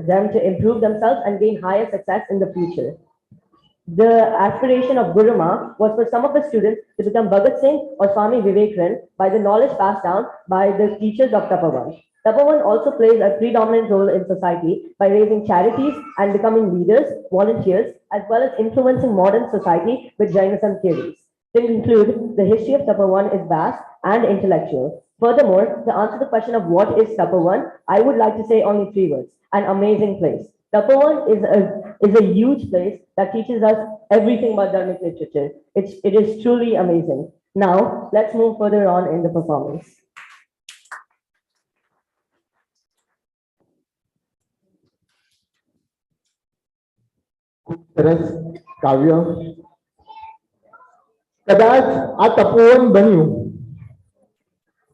them to improve themselves and gain higher success in the future. The aspiration of Guruma was for some of the students to become Bhagat Singh or Swami Vivekanand by the knowledge passed down by the teachers of Tapovan. Tapovan also plays a predominant role in society by raising charities and becoming leaders, volunteers, as well as influencing modern society with Jainism theories. To conclude, the history of Tapovan is vast and intellectual. Furthermore, to answer the question of what is Tapovan, I would like to say only 3 words: an amazing place. Tapovan is a huge place that teaches us everything about Dharmic literature. It is truly amazing. Now, let's move further on in the performance. સરસ કાવ્ય કદાચ આ તપોવન બન્યું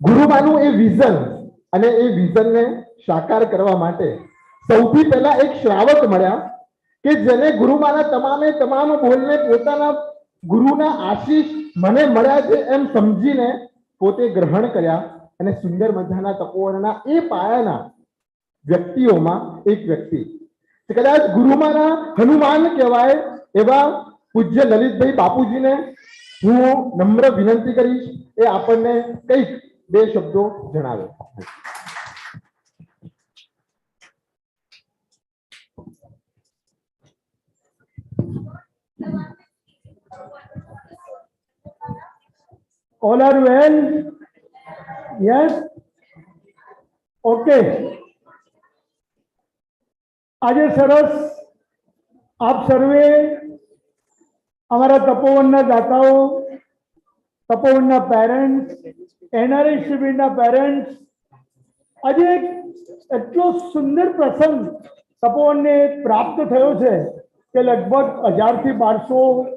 ગુરુમાનું એ vision અને એ વિઝનને સાકાર કરવા માટે સૌથી પહેલા એક શ્રાવક મળ્યા કે જેને ગુરુમાના તમામ બોલને પોતાના ગુરુના આશીષ મને મળ્યા છે એમ સમજીને પોતે ગ્રહણ કર્યા અને સુંદર મજાના તપોવનના એ પાયાના વ્યક્તિઓમાં એક વ્યક્તિ કદાચ ગુરુમાના હનુમાન કહેવાય એવા પૂજ્ય લલિતભાઈ બાપુજીને હું નમ્ર વિનંતી કરીશ એ આપણને કંઈક 2 શબ્દો જણાવે. All are well? Yes? Okay. આજે સરસ આપ સર્વે અમારા તપોવનના દાતાઓ, તપોવનના પેરેન્ટ્સ, એનઆરઆઈ શિબિરના પેરેન્ટ્સ, આજે એટલો સુંદર પ્રસંગ તપોવનને પ્રાપ્ત થયો છે કે લગભગ 1000 થી 1200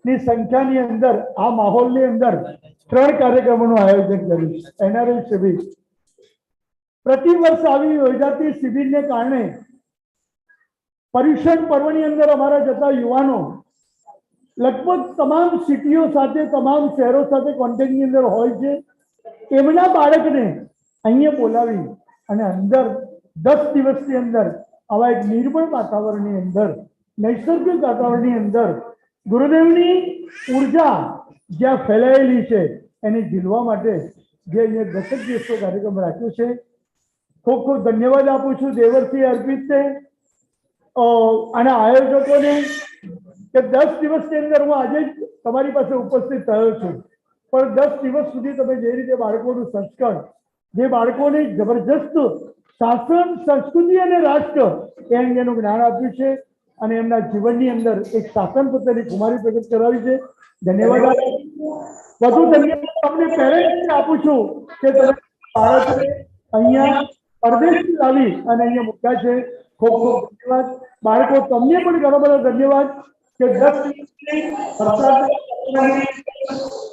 ની સંખ્યાની અંદર આ માહોલની અંદર 3 કાર્યક્રમોનું આયોજન કર્યું છે. એનઆરઆઈ શિબિર પ્રતિવર્ષ આવી યોજાતી શિબિરને કારણે પર્યુષણ પર્વની અંદર અમારા જતા યુવાનો લગભગ તમામ સિટીઓ સાથે, તમામ શહેરો સાથે કોન્ટેક્ટની અંદર હોય છે. એમના બાળકને અહીંયા બોલાવી અને અંદર 10 દિવસની અંદર આવા એક નિર્મળ વાતાવરણની અંદર, નૈસર્ગિક વાતાવરણની અંદર ગુરુદેવની ઉર્જા જ્યાં ફેલાયેલી છે એને ઝીલવા માટે જે અહીંયા 10 દિવસનો કાર્યક્રમ રાખ્યો છે, ખૂબ ખૂબ ધન્યવાદ આપું છું દેવરસિંહ અર્પિતને અને આયોજકોને કે 10 દિવસની અંદર હું આજે જ તમારી પાસે ઉપસ્થિત થયો છું, પણ 10 દિવસ સુધી તમે જે રીતે બાળકોનું સંસ્કાર, જે બાળકોને જબરજસ્ત શાસન, સંસ્કૃતિ અને રાષ્ટ્ર એ અંગેનું જ્ઞાન આપ્યું છે અને એમના જીવનની અંદર એક શાસન પદ્ધતિ કુમારી પ્રગટ કરાવી છે. ધન્યવાદ. વધુ ધન્યવાદ અમને પેરેન્ટ્સને આપું છું કે તમે બાળકોને અહીંયા પરદેશથી લાવી અને અહીંયા મૂક્યા છે. ખૂબ ખૂબ ધન્યવાદ. બાળકો તમને પણ ઘણો બધો ધન્યવાદ કે 10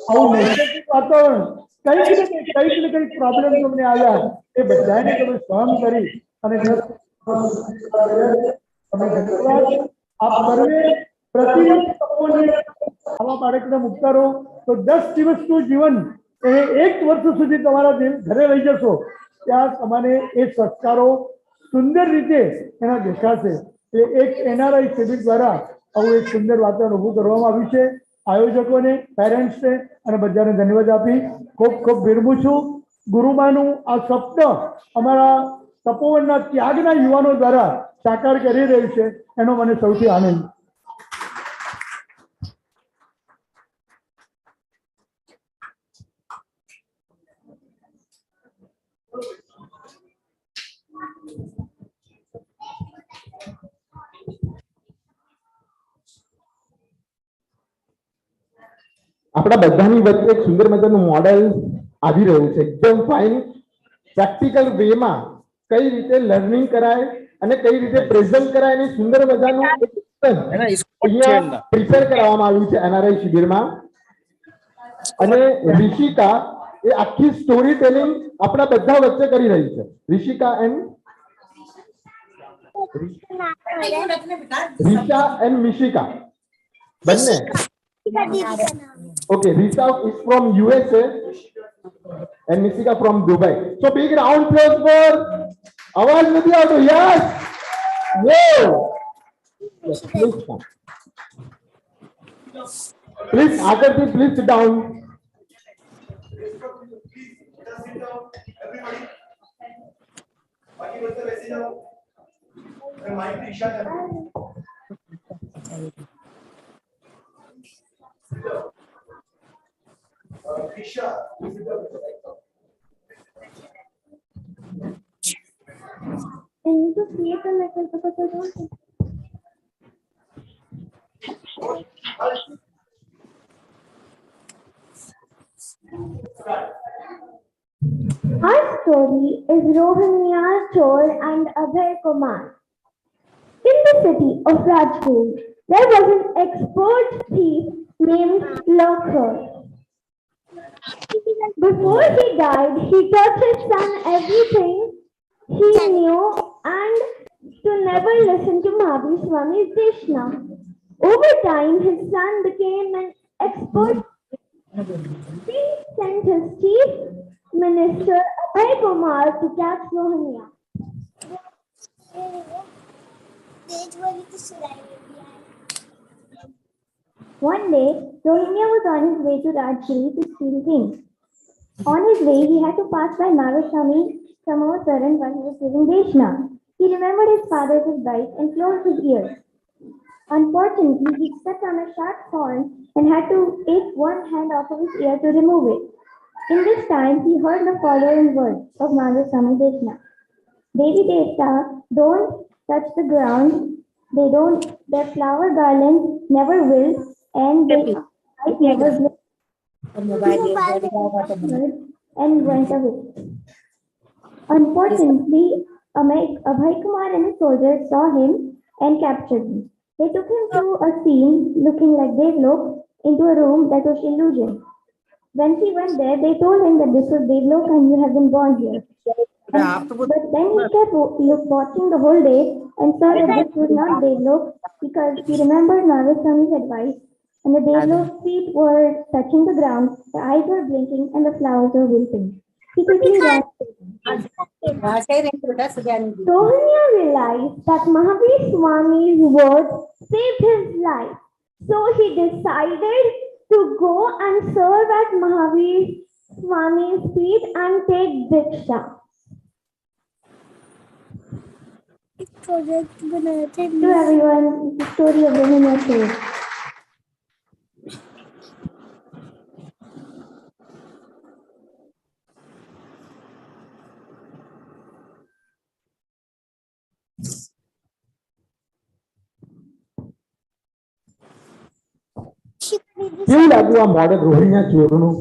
આવું નૈસર્ગિક વાતાવરણ કંઈક ને કંઈક પ્રોબ્લેમ તમને આવ્યા એ બધાને તમે સહન કરી અને તમે ધન્યવાદ. આપ સર્વે પ્રતિવર્ષ આવા બાળકને મૂકતા રહો તો 10 દિવસનું જીવન એ 1 વર્ષ સુધી તમારા ઘરે લઈ જશો ત્યાં તમારે એ સંસ્કારો સુંદર રીતે એના દેખાશે. એક એનઆરઆઈ શિબિર દ્વારા આવું એક સુંદર વાતાવરણ ઊભું કરવામાં આવ્યું છે. આયોજકોને, પેરેન્ટ્સને અને બધાને ધન્યવાદ આપી ખૂબ ખૂબ વિરમું છું. ગુરુમાનું આ સપ્તાહ અમારા તપોવનના ત્યાગના યુવાનો દ્વારા સાકાર કરી રહ્યું છે એનો મને સૌથી આનંદ. આપણા બધાની વચ્ચે એક સુંદર મજાનું મોડેલ આવી રહ્યું છે, એકદમ ફાઇન પ્રેક્ટિકલ વેમાં કઈ રીતે લર્નિંગ કરાય અને કઈ રીતે પ્રેઝન્ટ કરાય એની સુંદર મજાનું અહીંયા પ્રિપેર કરવામાં આવ્યું છે એનઆરઆઈ શિબિરમાં. અને ઋષિકા એ આખી સ્ટોરી ટેલિંગ આપણા બધા વચ્ચે કરી રહી છે. ઋષિકા એન્ડ રિશા એન્ડ મિશિકા બંને. Okay, Risa is from USA and Mishika from Dubai. So big round applause for Awaz Nadia. Yes. Whoa! Yes, please come. Please, Akarti, please sit down. I need to create a letter because I don't. Our story is Rohanya, Chor and Abhay Kumar. In the city of Rajkot, there was an expert thief named Lakhar. Before he died, he taught his son everything he knew and to never listen to Mahavir Swami's Deshna. Over time, his son became an expert. He sent his chief minister Abhay Kumar to catch Rohanya. One day, Rohanya was on his way to Rajgiri to steal things. On his way, he had to pass by Mahavir Saran while he was giving Deshna. He remembered his father's advice and closed his ears. Unfortunately, he stepped on a sharp thorn and had to take one hand off of his ear to remove it. In this time, he heard the following words of Mahavir Swami Deshna. Devi Devta don't touch the ground, their flower garlands never will, and their eyes never blink. And went away. Unfortunately, Abhay Kumar and his soldiers saw him and captured him. They took him to a scene looking like Devlok into a room that was illusion. When he went there, they told him that this was Devlok and you have been born here. But then he kept watching the whole day and saw that this was not Devlok because he remembered Mahavir Swami's advice. And the Devlok's feet were touching the ground, the eyes were blinking, and the flowers were wilting. He quickly ran. Rohanya realized that Mahavir Swami's words saved his life. So he decided to go and serve at Mahavir Swami's feet and take Diksha. To everyone, the story of Rohanya Chor. કેવું લાગ્યું આ model રોહિણ્યા ચોરનું?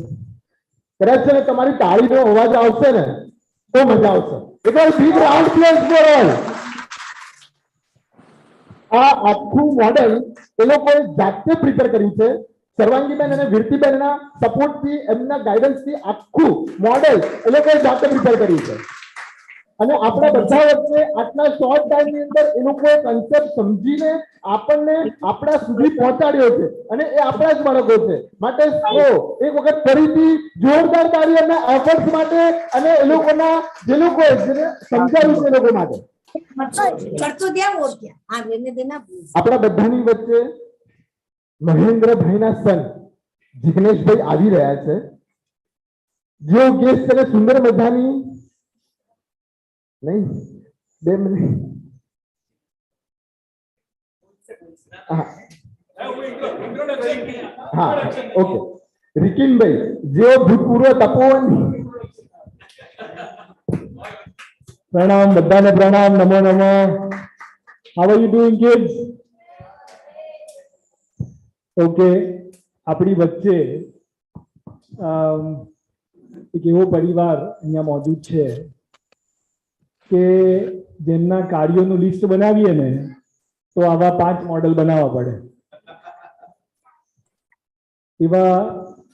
કદાચ છે ને તમારી તાળીનો અવાજ આવશે ને તો મજા આવશે. એકવાર big round applause for all. આ આખું મોડેલ એ લોકોએ જાતે પ્રિપેર કર્યું છે. સર્વાંગીબેન અને વિરતીબેનના સપોર્ટથી એમના ગાઈડન્સથી આખું મોડેલ એ લોકોએ જાતે પ્રિપેર કર્યું છે. અને આપણા બધા વચ્ચે આટલા શોર્ટ ટાઈમની અંદર એ લોકોએ કન્સેપ્ટ સમજીને આપણને આપણા સુધી પહોંચાડ્યો છે અને એ આપણા જ બાળકો છે. માટે એક વખત ફરીથી જોરદાર તાળી એમના એફર્ટ્સ માટે અને એ લોકોના જે લોકોએ જેને સમજાવ્યું છે એ લોકો માટે. આપણા બધાની વચ્ચે મહેન્દ્રભાઈના સન જિગ્નેશભાઈ આવી રહ્યા છે. જેઓ ગેસ્ટ છે સુંદર મજાની नहीं 2 मिनट हाँ ओके रिकिन भाई जो भूतपूर्व तपोवन प्रणाम बधाने प्रणाम नमो नमो how are you doing kids okay अपनी बच्चे एक एवो परिवार अहींया मौजूद है કે જેમના કાર્યોનું લિસ્ટ બનાવીએ ને તો આવા 5 મોડેલ બનાવવા પડે. એવા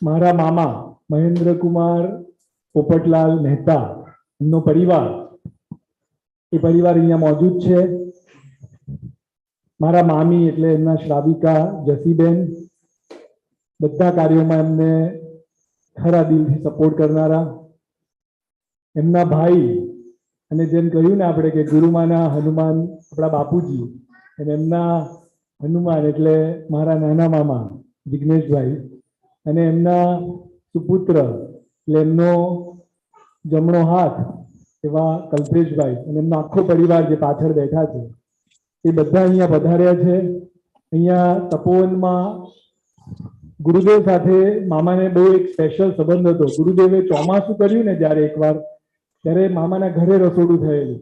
મારા મામા મહેન્દ્રકુમાર પોપટલાલ મહેતા એમનો પરિવાર એ પરિવાર અહીંયા મौजूद છે. મારા મામી એટલે એમના શ્રાવિકા જસીબેન બધા કાર્યોમાં એમને ખરા દિલથી સપોર્ટ કરનારા. એમના ભાઈ અને જેમ કહ્યું ને આપણે કે ગુરુમાના હનુમાન આપણા બાપુજી અને એમના હનુમાન એટલે મારા નાના મામા જિગ્નેશભાઈ અને એમના સુપુત્ર એટલે એમનો જમણો હાથ એવા કલ્પેશભાઈ અને એમનો આખો પરિવાર જે પાછળ બેઠા છે એ બધા અહીંયા પધાર્યા છે. અહીંયા તપોવનમાં ગુરુદેવ સાથે મામાને બહુ એક સ્પેશિયલ સંબંધ હતો. ગુરુદેવે ચોમાસું કર્યું ને જ્યારે એકવાર, ત્યારે મામાના ઘરે રસોડું થયેલું.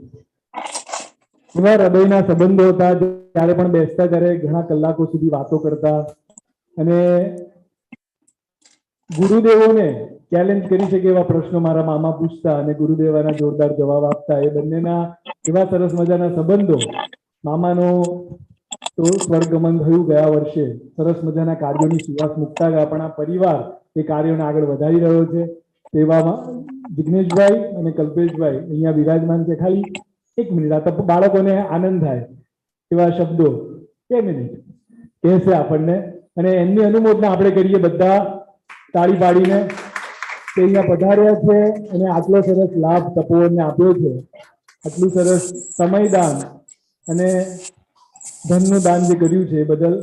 એવા હૃદયના સંબંધો હતા. ત્યારે પણ બેસતા ત્યારે ઘણા કલાકો સુધી વાતો કરતા અને ગુરુદેવોને ચેલેન્જ કરી શકે એવા પ્રશ્નો મારા મામા પૂછતા અને ગુરુદેવાના જોરદાર જવાબ આપતા. એ બંનેના એવા સરસ મજાના સંબંધો. મામાનો તો સ્વર્ગમન થયું ગયા વર્ષે. સરસ મજાના કાર્યોની સુવાસ મૂકતા ગયા, પણ આ પરિવાર એ કાર્યોને આગળ વધારી રહ્યો છે. તેવામાં જિગ્નેશભાઈ અને કલ્પેશભાઈ અહીંયા વિરાજમાન છે. ખાલી 1 મિનિટ, આ બાળકોને આનંદ થાય એવા શબ્દો 2 મિનિટ કહેશે આપણને અને એમની અનુમોદના આપણે કરીએ બધા તાળી પાડીને. તે અહીંયા પધાર્યા છે અને આટલો સરસ લાભ તપોવનને આપ્યો છે. આટલું સરસ સમયદાન અને ધનનું દાન જે કર્યું છે એ બદલ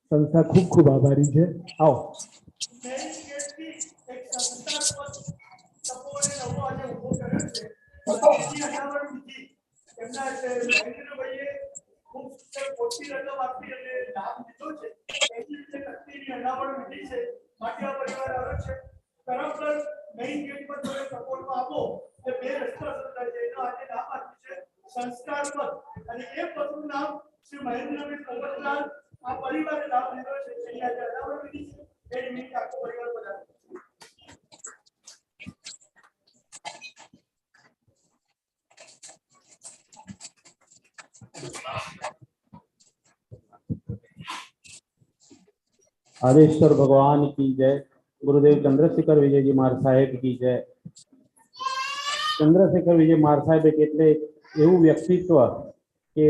સંસ્થા ખૂબ ખૂબ આભારી છે. આવો. સંસ્કાર પર અને એ પદનું નામ શ્રી મહેન્દ્રભાઈ કંવરલાલ આ પરિવારે લાભ લીધો છે. અહીંયા જે અનાવરણ વિધિ છે એ નિમિત્તે આખો પરિવાર પધાર્યો. आदेश्वर भगवान की जय। गुरुदेव चंद्रशेखर विजय जी महाराज साहेब की जय। चंद्रशेखर विजय महाराज साहेब એટલે એવું વ્યક્તિત્વ કે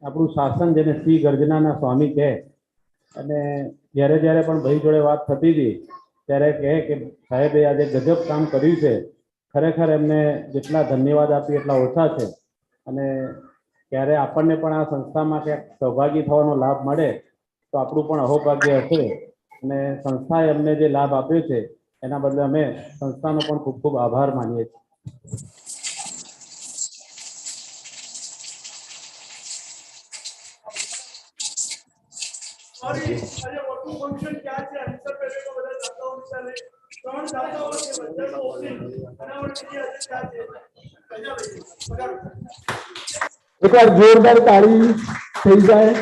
આપણું શાસન જેને શ્રી ગર્જનાના સ્વામી કહે અને જ્યારે જ્યારે પણ ભાઈ જોડે વાત થતી હતી ત્યારે કહે કે સાહેબે આજે ગજબ કામ કર્યું છે, ખરેખર એમને જેટલા ધન્યવાદ આપી એટલા ઓછા છે અને ત્યારે આપણને પણ આ સંસ્થામાં ક્યાંક સૌભાગી થવાનો લાભ મળે તો આપણું પણ અહોભાગ્ય હશે અને સંસ્થાએ અમને જે લાભ આપ્યો છે એના બદલે અમે સંસ્થાનો પણ ખૂબ ખૂબ આભાર માનીએ છીએ. અને મોટું ફંક્શન ક્યાં છે આન્સર પેરેડનો બધા દાતાઓ વિચારે 3 દાતાઓ છે બધાનો ઓપનિંગ અનાવરણ વિધિ આજે ક્યાં છે એકવાર જોરદાર તાળી થઈ જાય.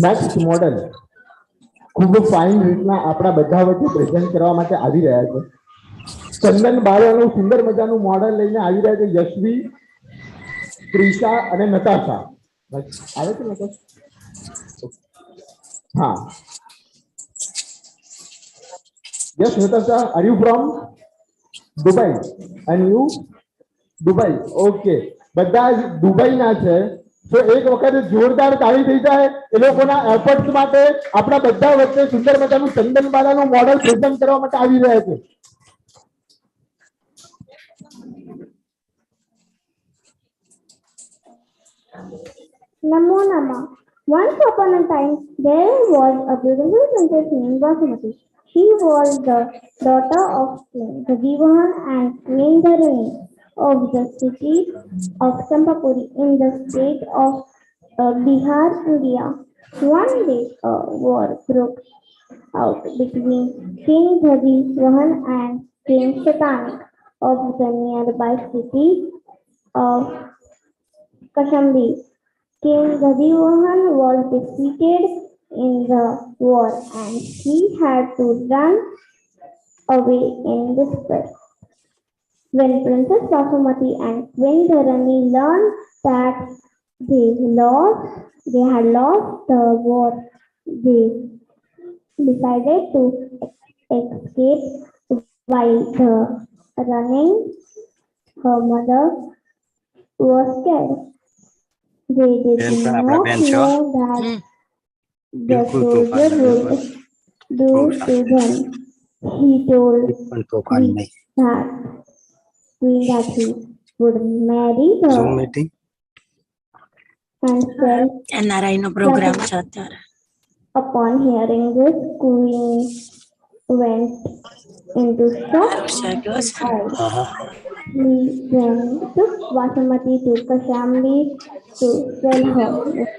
નેક્સ્ટ મોડલ ખૂબ ફાઇન રીતના આપણા બધા વચ્ચે પ્રેઝન્ટ કરવા માટે આવી રહ્યા છે. ચંદન બાળોનું સુંદર મજાનું મોડલ લઈને આવી રહ્યા છે યશવી, ત્રિષા અને નતાશા. આવે છે નતાશા? હા. Yes Natasha, R you from Dubai and you Dubai? Okay, બધા જ દુબઈના છે. તો એક વખત જોરદાર તાળી થઈ જાય એ લોકોના એફર્ટ્સ માટે. આપણા બધા વચ્ચે સુંદર મજાનું ચંદનબાલાનું મોડલ પ્રેઝન્ટ કરવા માટે આવી રહ્યા છે. Namo Nama. Once upon a time, there was a beautiful princess named Vasumati. She was the daughter of King Tapovan and Queen Dharani of the city of Champapuri in the state of Bihar, India. One day, a war broke out between King Tapovan and King Shatanik of the nearby city of Kashambi. King Tapovan was defeated in the war and he had to run away in despair. When Princess Vasumati and Queen Dharani learned that they had lost the war, they decided to escape while running. Her mother was scared. They did not know that the soldier would do to them. He told Queen that he would marry her and sell NRI નો programme છે અત્યારે. Upon hearing this, Queen went into shock and cried. He then took Vasumati to Kashambi to sell her.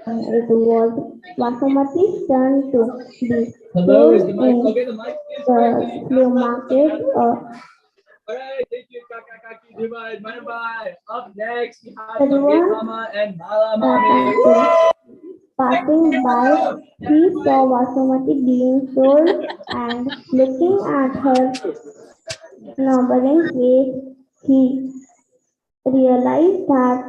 When it was Vasumati's turn to be sold in the slave market, Alright, thank you, Kaka Kaki, Divide, bye. Up next, we have Everyone Mama and Mala Mami. passing by, he saw Vasumati being sold and looking at her snubbering face, he realized that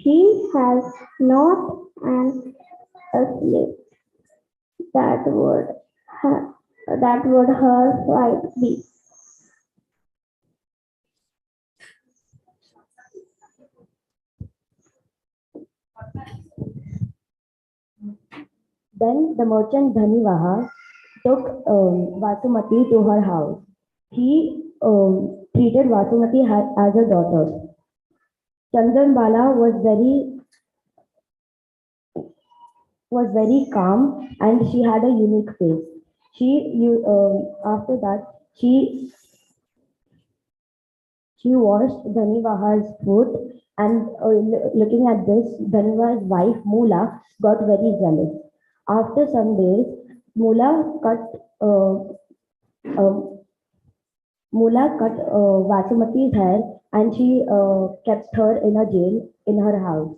she has not an a slave. That would her right be. Then the merchant Dhanivaha took Vasumati to her house. He treated Vasumati as a daughter. Chandanbala was very calm and she had a unique face. After that she washed Dhanivaha's foot, and looking at this, Dhanivaha's wife Mula got very jealous. After some days, Mula cut Vasumati's hair and she kept her in a jail in her house.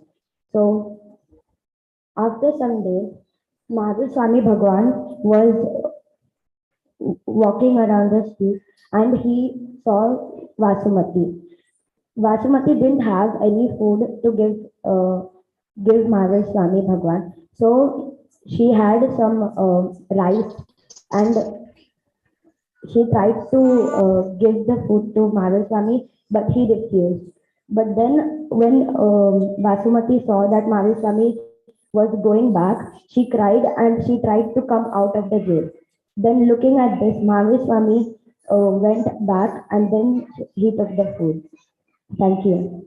So after some days, Mahadev Swami Bhagwan was walking around the street and he saw Vasumati. Vasumati didn't have any food to give Mahadev Swami Bhagwan. So she had some rice and she tried to give the food to Mahadev Swami, but he refused. But then when Vasumati saw that Mahadev Swami was going back, she cried and she tried to come out of the jail. Then looking at this, Mahadev Swami went back and then he took the food. Thank you.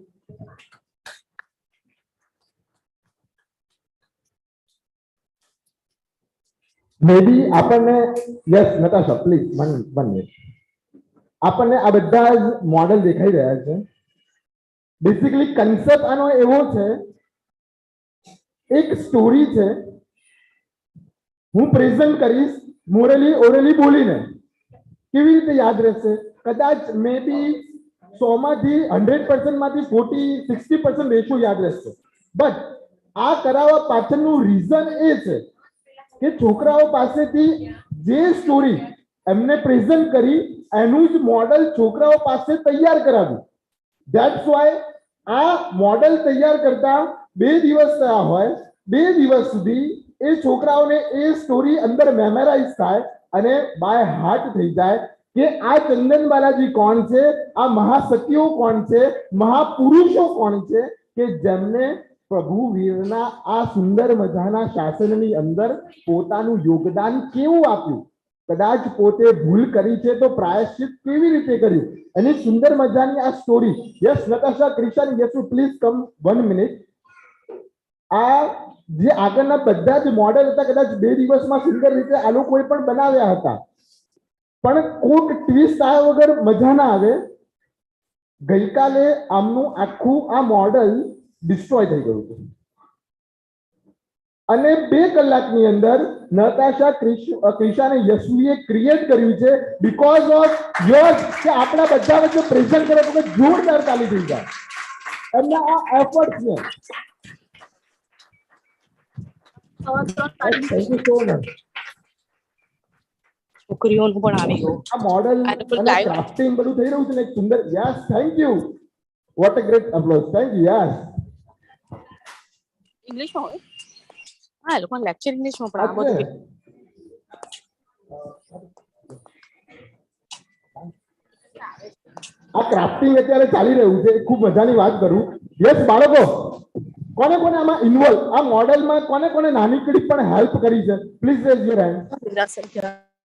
Maybe આપણને yes Natasha please one minute આપણને આ બધા જ model દેખાઈ રહ્યા છે. Basically concept આનો એવો છે, એક સ્ટોરી છે, હું પ્રેઝન્ટ કરીશ ઓરલી બોલીને, કેવી રીતે યાદ રહેશે? કદાચ મે બી 100 માંથી 100% માંથી 40-60% રેશિયો યાદ રહેશે. બટ આ કરાવવા પાછળનું રીઝન એ છે કે છોકરાઓ પાસેથી જે સ્ટોરી એમને પ્રેઝન્ટ કરી એનું જ મોડલ છોકરાઓ પાસે તૈયાર કરાવ્યું. ધેટ્સ વાય આ મોડલ તૈયાર કરતા 2 દિવસ થયા હોય, 2 દિવસ સુધી એ છોકરાઓને એ સ્ટોરી અંદર મેમરાઇઝ થાય અને બાય હાર્ટ થઈ જાય કે આ ચંદન બાલાજી કોણ છે, આ મહાસતીઓ કોણ છે, મહાપુરુષો કોણ છે કે જેમને પ્રભુ વીરના આ સુંદર મજાના શાસનની અંદર પોતાનું યોગદાન કેવું આપ્યું, કદાચ પોતે ભૂલ કરી છે તો પ્રાયશ્ચિત કેવી રીતે કર્યું, એની સુંદર મજાની આ story. Yes Natasha, Krishan, yes please come 1 minute. આ જે આગળના બધા જ મોડેલ હતા કદાચ 2 દિવસમાં સુંદર રીતે આ લોકોએ પણ બનાવ્યા હતા, પણ કોઈક ટ્વિસ્ટ આવ્યા વગર મજા ના આવે. ગઈકાલે આમનું આખું આ મોડેલ ડિસ્ટ્રોય થઈ ગયું હતું અને 2 કલાકની અંદર નતાશા, ક્રિશા અને યશવીએ ક્રિએટ કર્યું છે બીકોઝ ઓફ યોર કે આપણા બધા વચ્ચે પ્રેઝન્ટ કરે તો જોરદાર તાલી થઈ જાય. એમના આ એફર્ટ છે. Thank you so much. છોકરીઓનું પણ આવી ગયું. આ મોડલ આ લોકો અને live- ક્રાફ્ટિંગ બધું થઈ રહ્યું છે ને એક સુંદર yes thank you what a great applause thank you yes ઇંગ્લિશમાં હોય. હા, એ લોકોને લેક્ચર ઇંગ્લિશમાં પણ આ આ બધું છે આ ક્રાફ્ટિંગ અત્યારે ચાલી રહ્યું છે ખૂબ મજાની વાત કરું યસ બાળકો કોને કોને આમાં ઇન્વોલ્વ આ મોડેલમાં કોને કોને નાનીકડી પણ હેલ્પ કરી છે પ્લીઝ રેઝ યોર હેન્ડ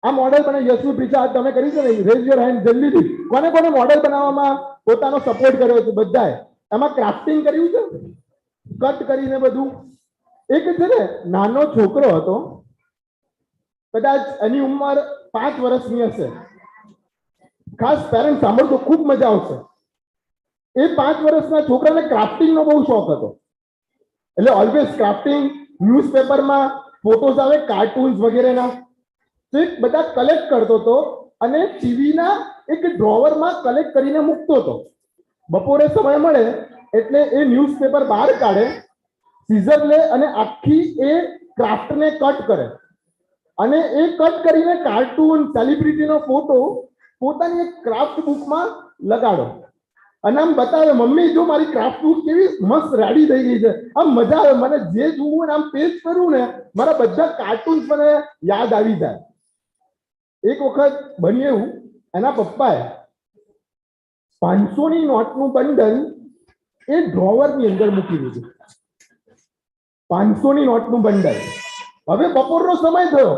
આ મોડેલ બને યશવી પ્રિસા તમે કરી છે ને રેઝ યોર હેન્ડ જલ્દીથી કોને કોને મોડેલ બનાવવામાં પોતાનો સપોર્ટ કર્યો છે બધાએ એમાં ક્રાફ્ટિંગ કર્યું છે કટ કરીને બધું એક છે ને નાનો છોકરો હતો કદાચ એની ઉંમર 5 વર્ષની હશે ખાસ પેરેન્ટ સાંભળતો ખૂબ મજા આવશે એ 5 વર્ષના છોકરાને ક્રાફ્ટિંગનો બહુ શોખ હતો એટલે ઓલવેઝ ક્રાફ્ટિંગ ન્યૂઝપેપરમાં ફોટોઝ આવે કાર્ટૂન્સ વગેરેના તે બધા કલેક્ટ કરતો હતો અને ટીવીના એક ડ્રોવરમાં કલેક્ટ કરીને મૂકતો હતો બપોરે સમય મળે એટલે એ ન્યૂઝપેપર બહાર કાઢે સીઝર લે અને આખી એ ક્રાફ્ટને કટ કરે અને એ કટ કરીને કાર્ટૂન સેલિબ્રિટીનો ફોટો પોતાની એક ક્રાફ્ટ બુકમાં લગાડો અને આમ બતાવે મમ્મી જો મારી ક્રાફ્ટ બુક કેવી મસ્ત રેડી થઈ ગઈ છે આમ મજા આવે મને જે જોવું ને આમ પેજ કરું ને મારા બધા કાર્ટૂન્સ મને યાદ આવી જાય એક વખત બન્યું એવું એના પપ્પાએ 500ની નોટનું બંડલ એ ડ્રોવરની અંદર મૂકી દીધું 500ની નોટનું બંડલ હવે બપોરનો સમય થયો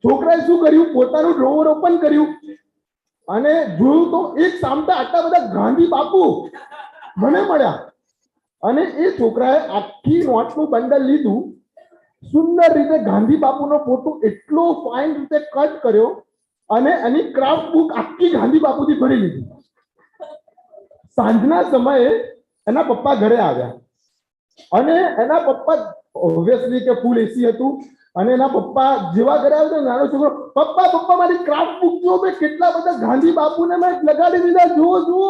છોકરાએ શું કર્યું પોતાનું ડ્રોવર ઓપન કર્યું અને જોયું તો એક સામટા આટલા બધા ગાંધી બાપુ મને મળ્યા અને એ છોકરાએ આખી નોટનું બંડલ લીધું સુંદર રીતે ગાંધી બાપુનો ફોટો એટલો ફાઇન રીતે કટ કર્યો અને એની ક્રાફ્ટ બુક આખી ગાંધી બાપુથી ભરી લીધી સાંજના સમયે એના પપ્પા ઘરે આવ્યા અને એના પપ્પા ઓબ્વિયસલી કે ફૂલ એસી હતું અને એના પપ્પા જેવા ઘરે આવ્યો નાનો છોકરો પપ્પા મારી ક્રાફ્ટ બુક જો મેં કેટલા બધા ગાંધી બાપુને મેં લગાડી દીધા જુઓ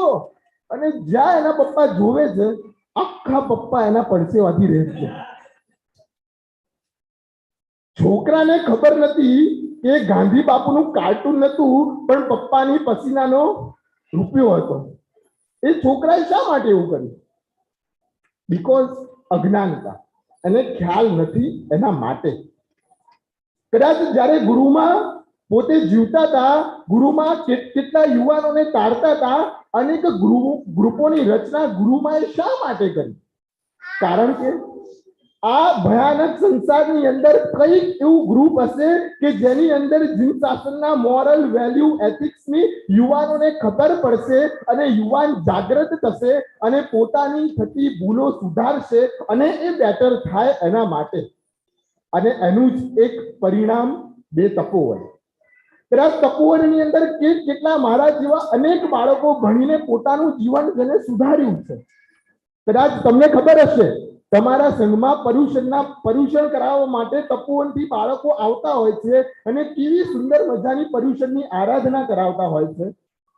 અને જ્યાં એના પપ્પા જોવે છે આખા પપ્પા એના પડસેવાથી રહે છે છોકરાને ખબર નથી કે ગાંધી બાપુનું કાર્ટૂન નતું પણ પપ્પાની પસીનાનો રૂપિયો હતો એ છોકરાએ શા માટે એવું કર્યું બીકોઝ અજ્ઞાનતા એને ખ્યાલ નથી એના માટે કદાચ જ્યારે ગુરુમાં પોતે જીવતા હતા ગુરુમાં કેટલા યુવાનોને તારતા હતા અનેક ગ્રુપોની રચના ગુરુમાએ શા માટે કરી કારણ કે આ ભયાનક સંસારની અંદર કઈક એવું ગ્રુપ હશે કે જેની અંદર જીન શાસનના મોરલ વેલ્યુ એથિક્સની યુવાનોને ખબર પડશે અને યુવાન જાગૃત થશે અને પોતાની થતી ભૂલો સુધારશે અને એ બેટર થાય એના માટે અને એનું જ એક પરિણામ બે તપોવન કદાચ તપોવનની અંદર કેટલા મારા જેવા અનેક બાળકો ભણીને પોતાનું જીવન જેને સુધાર્યું છે કદાચ તમને ખબર હશે તમારા સંઘમાં પર્યુષણ કરાવવા માટે તપોવનથી બાળકો આવતા હોય છે અને કેવી સુંદર મજાની પર્યુષણની આરાધના કરાવતા હોય છે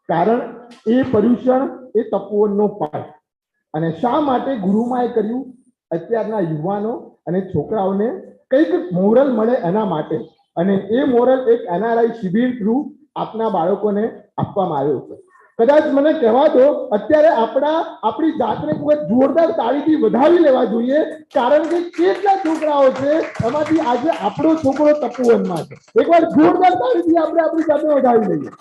કારણ એ પર્યુષણ એ તપોવનનો પાઠ અને શા માટે ગુરુમાએ કર્યું અત્યારના યુવાનો અને છોકરાઓને કંઈક મોરલ મળે એના માટે અને એ મોરલ એક NRI શિબિર થ્રુ આપના બાળકોને આપવામાં આવ્યો છે કદાચ મને કહેવા દો અત્યારે આપણી જાતને ખૂબ જોરદાર તાળીથી વધાવી લેવા જોઈએ કારણ કે કેટલા છોકરાઓ છે એમાંથી આજે આપણો છોકરો તપોવનમાં છે એકવાર જોરદાર તાળીથી આપણે આપણી જાતને વધાવી લઈએ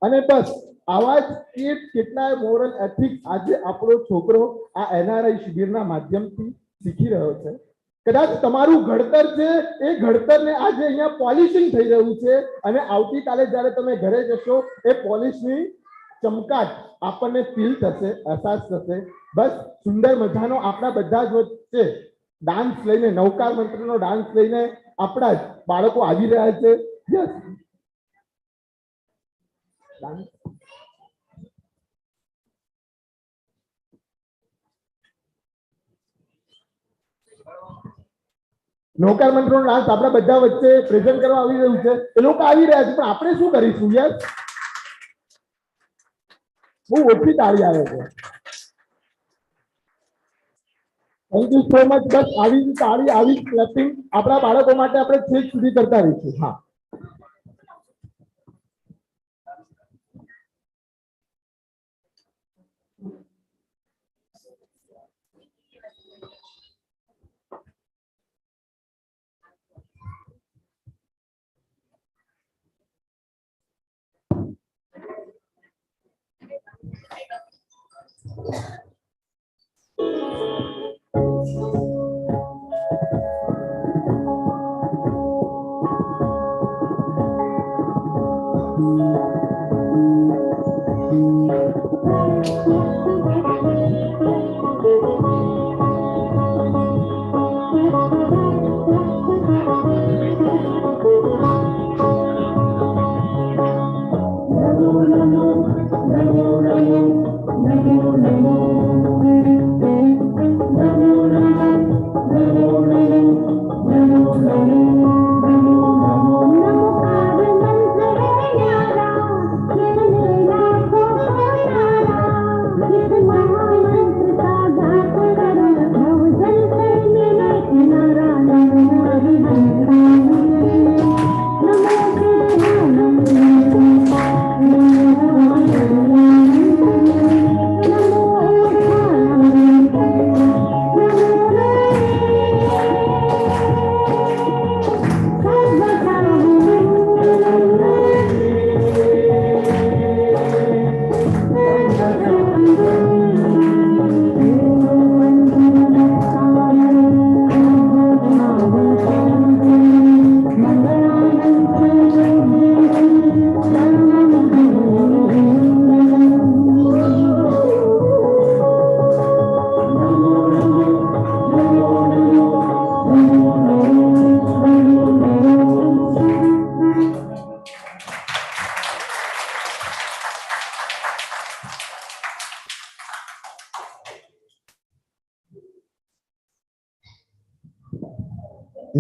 અને બસ આવા જ કેટલાય મોરલ એથિક્સ આજે આપણો છોકરો આ NRI શિબિરના માધ્યમથી શીખી રહ્યો છે કદાચ તમારું ઘડતર છે એ ઘડતરને આજે અહીંયા પોલિશિંગ થઈ રહ્યું છે અને આવતીકાલે જ્યારે તમે ઘરે જશો એ પોલિશની ચમકાટ આપણને ફીલ થશે અહેસાસ થશે બસ સુંદર મજાનો આપણા બધા જ વચ્ચે ડાન્સ લઈને નવકાર મંત્રનો ડાન્સ લઈને આપણા જ બાળકો આવી રહ્યા છે યસ નૌકાર મંત્રનો ડાન્સ આપણા બધા વચ્ચે પ્રેઝન્ટ કરવા આવી રહ્યું છે એ લોકો આવી રહ્યા છે પણ આપણે શું કરીશું યાર બહુ ઓછી તાળી આવે છે થેન્ક યુ સો મચ. બસ આવી જ તાળી, આવી જ ક્લેપિંગ આપણા બાળકો માટે આપણે છેક સુધી કરતા રહીશું. હા,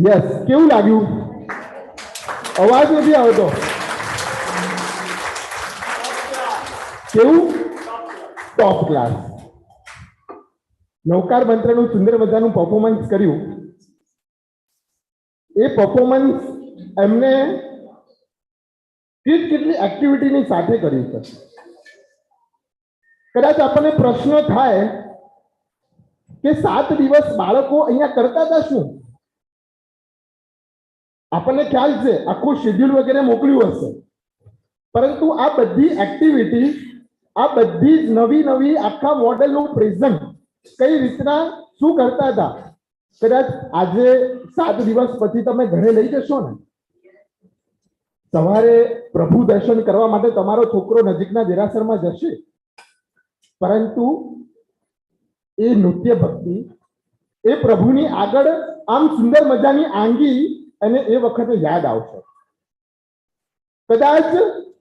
યસ. કેવું લાગ્યું? અવાજ નથી આવતો. કેવું? Top class. નૌકાર મંત્રનું સુંદર મજાનું પરફોર્મન્સ કર્યું. એ પરફોર્મન્સ એમને કેટલી એક્ટિવિટીની સાથે કર્યું છે. કદાચ આપણને પ્રશ્ન થાય કે 7 દિવસ બાળકો અહીંયા કરતા હતા શું? આપણને ખ્યાલ છે આખું શેડ્યુલ વગેરે મોકલ્યું હશે, પરંતુ આ બધી એક્ટિવિટી, આ બધી જ નવી આખા મોડેલનું પ્રેઝન્ટ કઈ રીતના શું કરતા હતા, કદાચ આજે 7 દિવસ પછી તમે ઘરે લઈ જશો ને, સવારે પ્રભુ દર્શન કરવા માટે તમારો છોકરો નજીકના દેરાસરમાં જશે, પરંતુ એ નૃત્ય ભક્તિ, એ પ્રભુની આગળ આમ સુંદર મજાની આંગી અને એ વખતે યાદ આવશે. કદાચ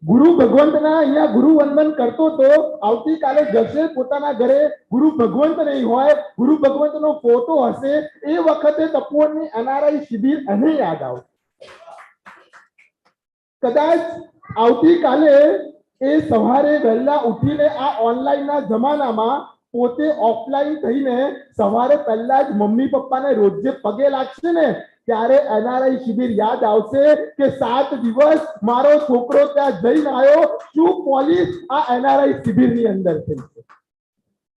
ગુરુ ભગવંતના અહીંયા ગુરુ વંદન કરતો તો આવતીકાલે જશે પોતાના ઘરે, ગુરુ ભગવંત નહીં હોય, ગુરુ ભગવંતનો ફોટો હશે, એ વખતે તપોવનની NRI શિબિર એને યાદ આવશે. કદાચ આવતીકાલે એ સવારે વહેલા ઉઠીને આ ઓનલાઈનના જમાનામાં પોતે ઓફલાઈન થઈને સવારે પહેલા જ મમ્મી પપ્પાને રોજ પગે લાગશે ને, ત્યારે NRI શિબિર યાદ આવશે કે 7 દિવસ મારો છોકરો ત્યાં જઈને આવ્યો, શું પોલીસ આ NRI શિબિરની અંદર થઈ છે.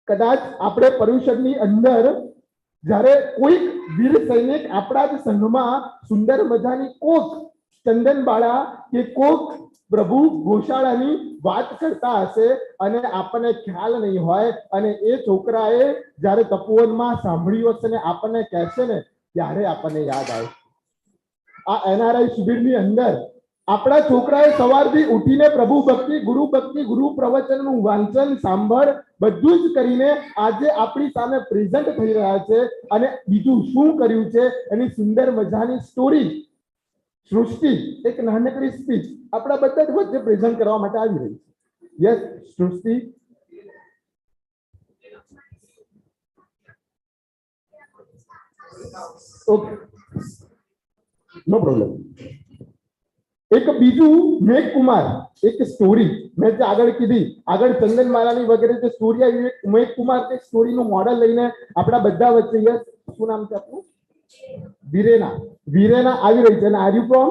કદાચ આપણે પરિષદની અંદર જ્યારે કોઈક વીર સૈનિક આપણા જ સંઘમાં સુંદર મજાની કોક ચંદનબાળા કે કોક પ્રભુ ગોશાળાની વાત કરતા હશે અને આપણને ખ્યાલ નહીં હોય, અને એ છોકરાએ જ્યારે તપોવનમાં સાંભળ્યું હશે ને આપણને કહેશે ને, ત્યારે આપણને યાદ આવે. આ NRI શિબિરની અંદર આપણા છોકરાએ સવારથી ઉઠીને પ્રભુ ભક્તિ, ગુરુ પ્રવચનનું વાંચન, સાંભળ બધું જ કરીને આજે આપણી સામે પ્રેઝન્ટ થઈ રહ્યા છે, અને બીજું શું કર્યું છે એની સુંદર મજાની સ્ટોરી, સૃષ્ટિ એક નાનકડી સ્પીચ આપણા બધા જ વચ્ચે પ્રેઝન્ટ કરવા માટે આવી રહી છે. યસ સૃષ્ટિ. ઓકે, નો પ્રોબ્લેમ. એક બીજું મેઘ કુમાર, એક સ્ટોરી મેં જે આગળ કીધી, આગળ ચંદન માલાની વગેરે જે સ્ટોરી આવી, એક મેઘ કુમાર તે સ્ટોરીનું મોડલ લઈને આપણા બધા વચ્ચે, યસ શું નામ છે આપનું? વિરેના. વિરેના આવી રહી છે. અને are you from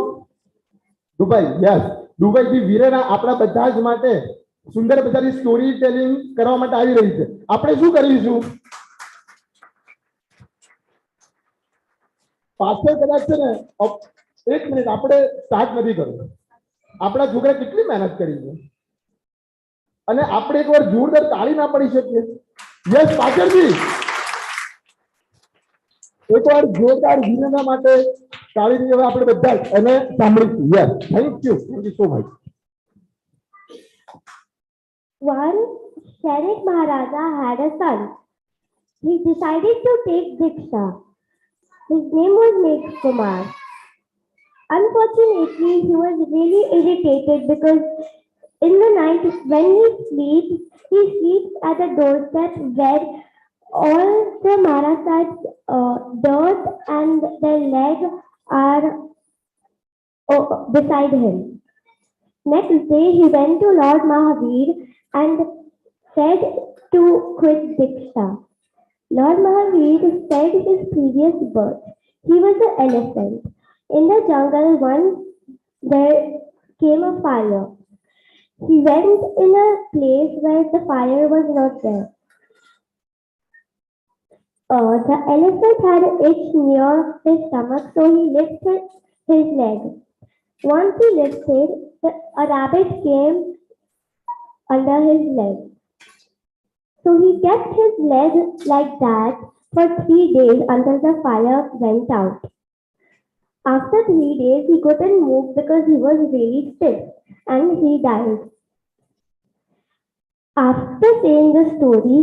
Dubai? Yes, દુબઈથી વિરેના આપણા બધા જ માટે સુંદર મજાની સ્ટોરી ટેલિંગ કરવા માટે આવી રહી છે. આપણે શું કરીશું, પાછળ કદાચ છે ને, એક મિનિટ, આપણે સ્ટાર્ટ નથી કરવું. આપણા છોકરા કેટલી મહેનત કરી છે અને આપણે એકવાર જોરદાર તાળી ના પડી શકીએ? યસ, પાછળથી એકવાર જોરદાર વિરેના માટે તાળીની હવે આપણે બધા એને સાંભળીશું. Yes, thank you so much. One Sharik Maharaja had a son. He decided to take Diksha. His name was Megh Kumar. Unfortunately, he was really irritated because in the night when he sleeps at the doorstep where all the Maharaja's dirt and their legs are beside him. Next day, he went to Lord Mahavir and said to quit Diksha. Lord Mahavir said his previous birth. He was an elephant. In the jungle, once there came a fire. He went in a place where the fire was not there. The elephant had an itch near his stomach, so he lifted his leg. Once he lifted, a rabbit came under his leg. So he kept his leg like that for 3 days until the fire went out. After 3 days, he couldn't move because he was really stiff and he died. After saying the story,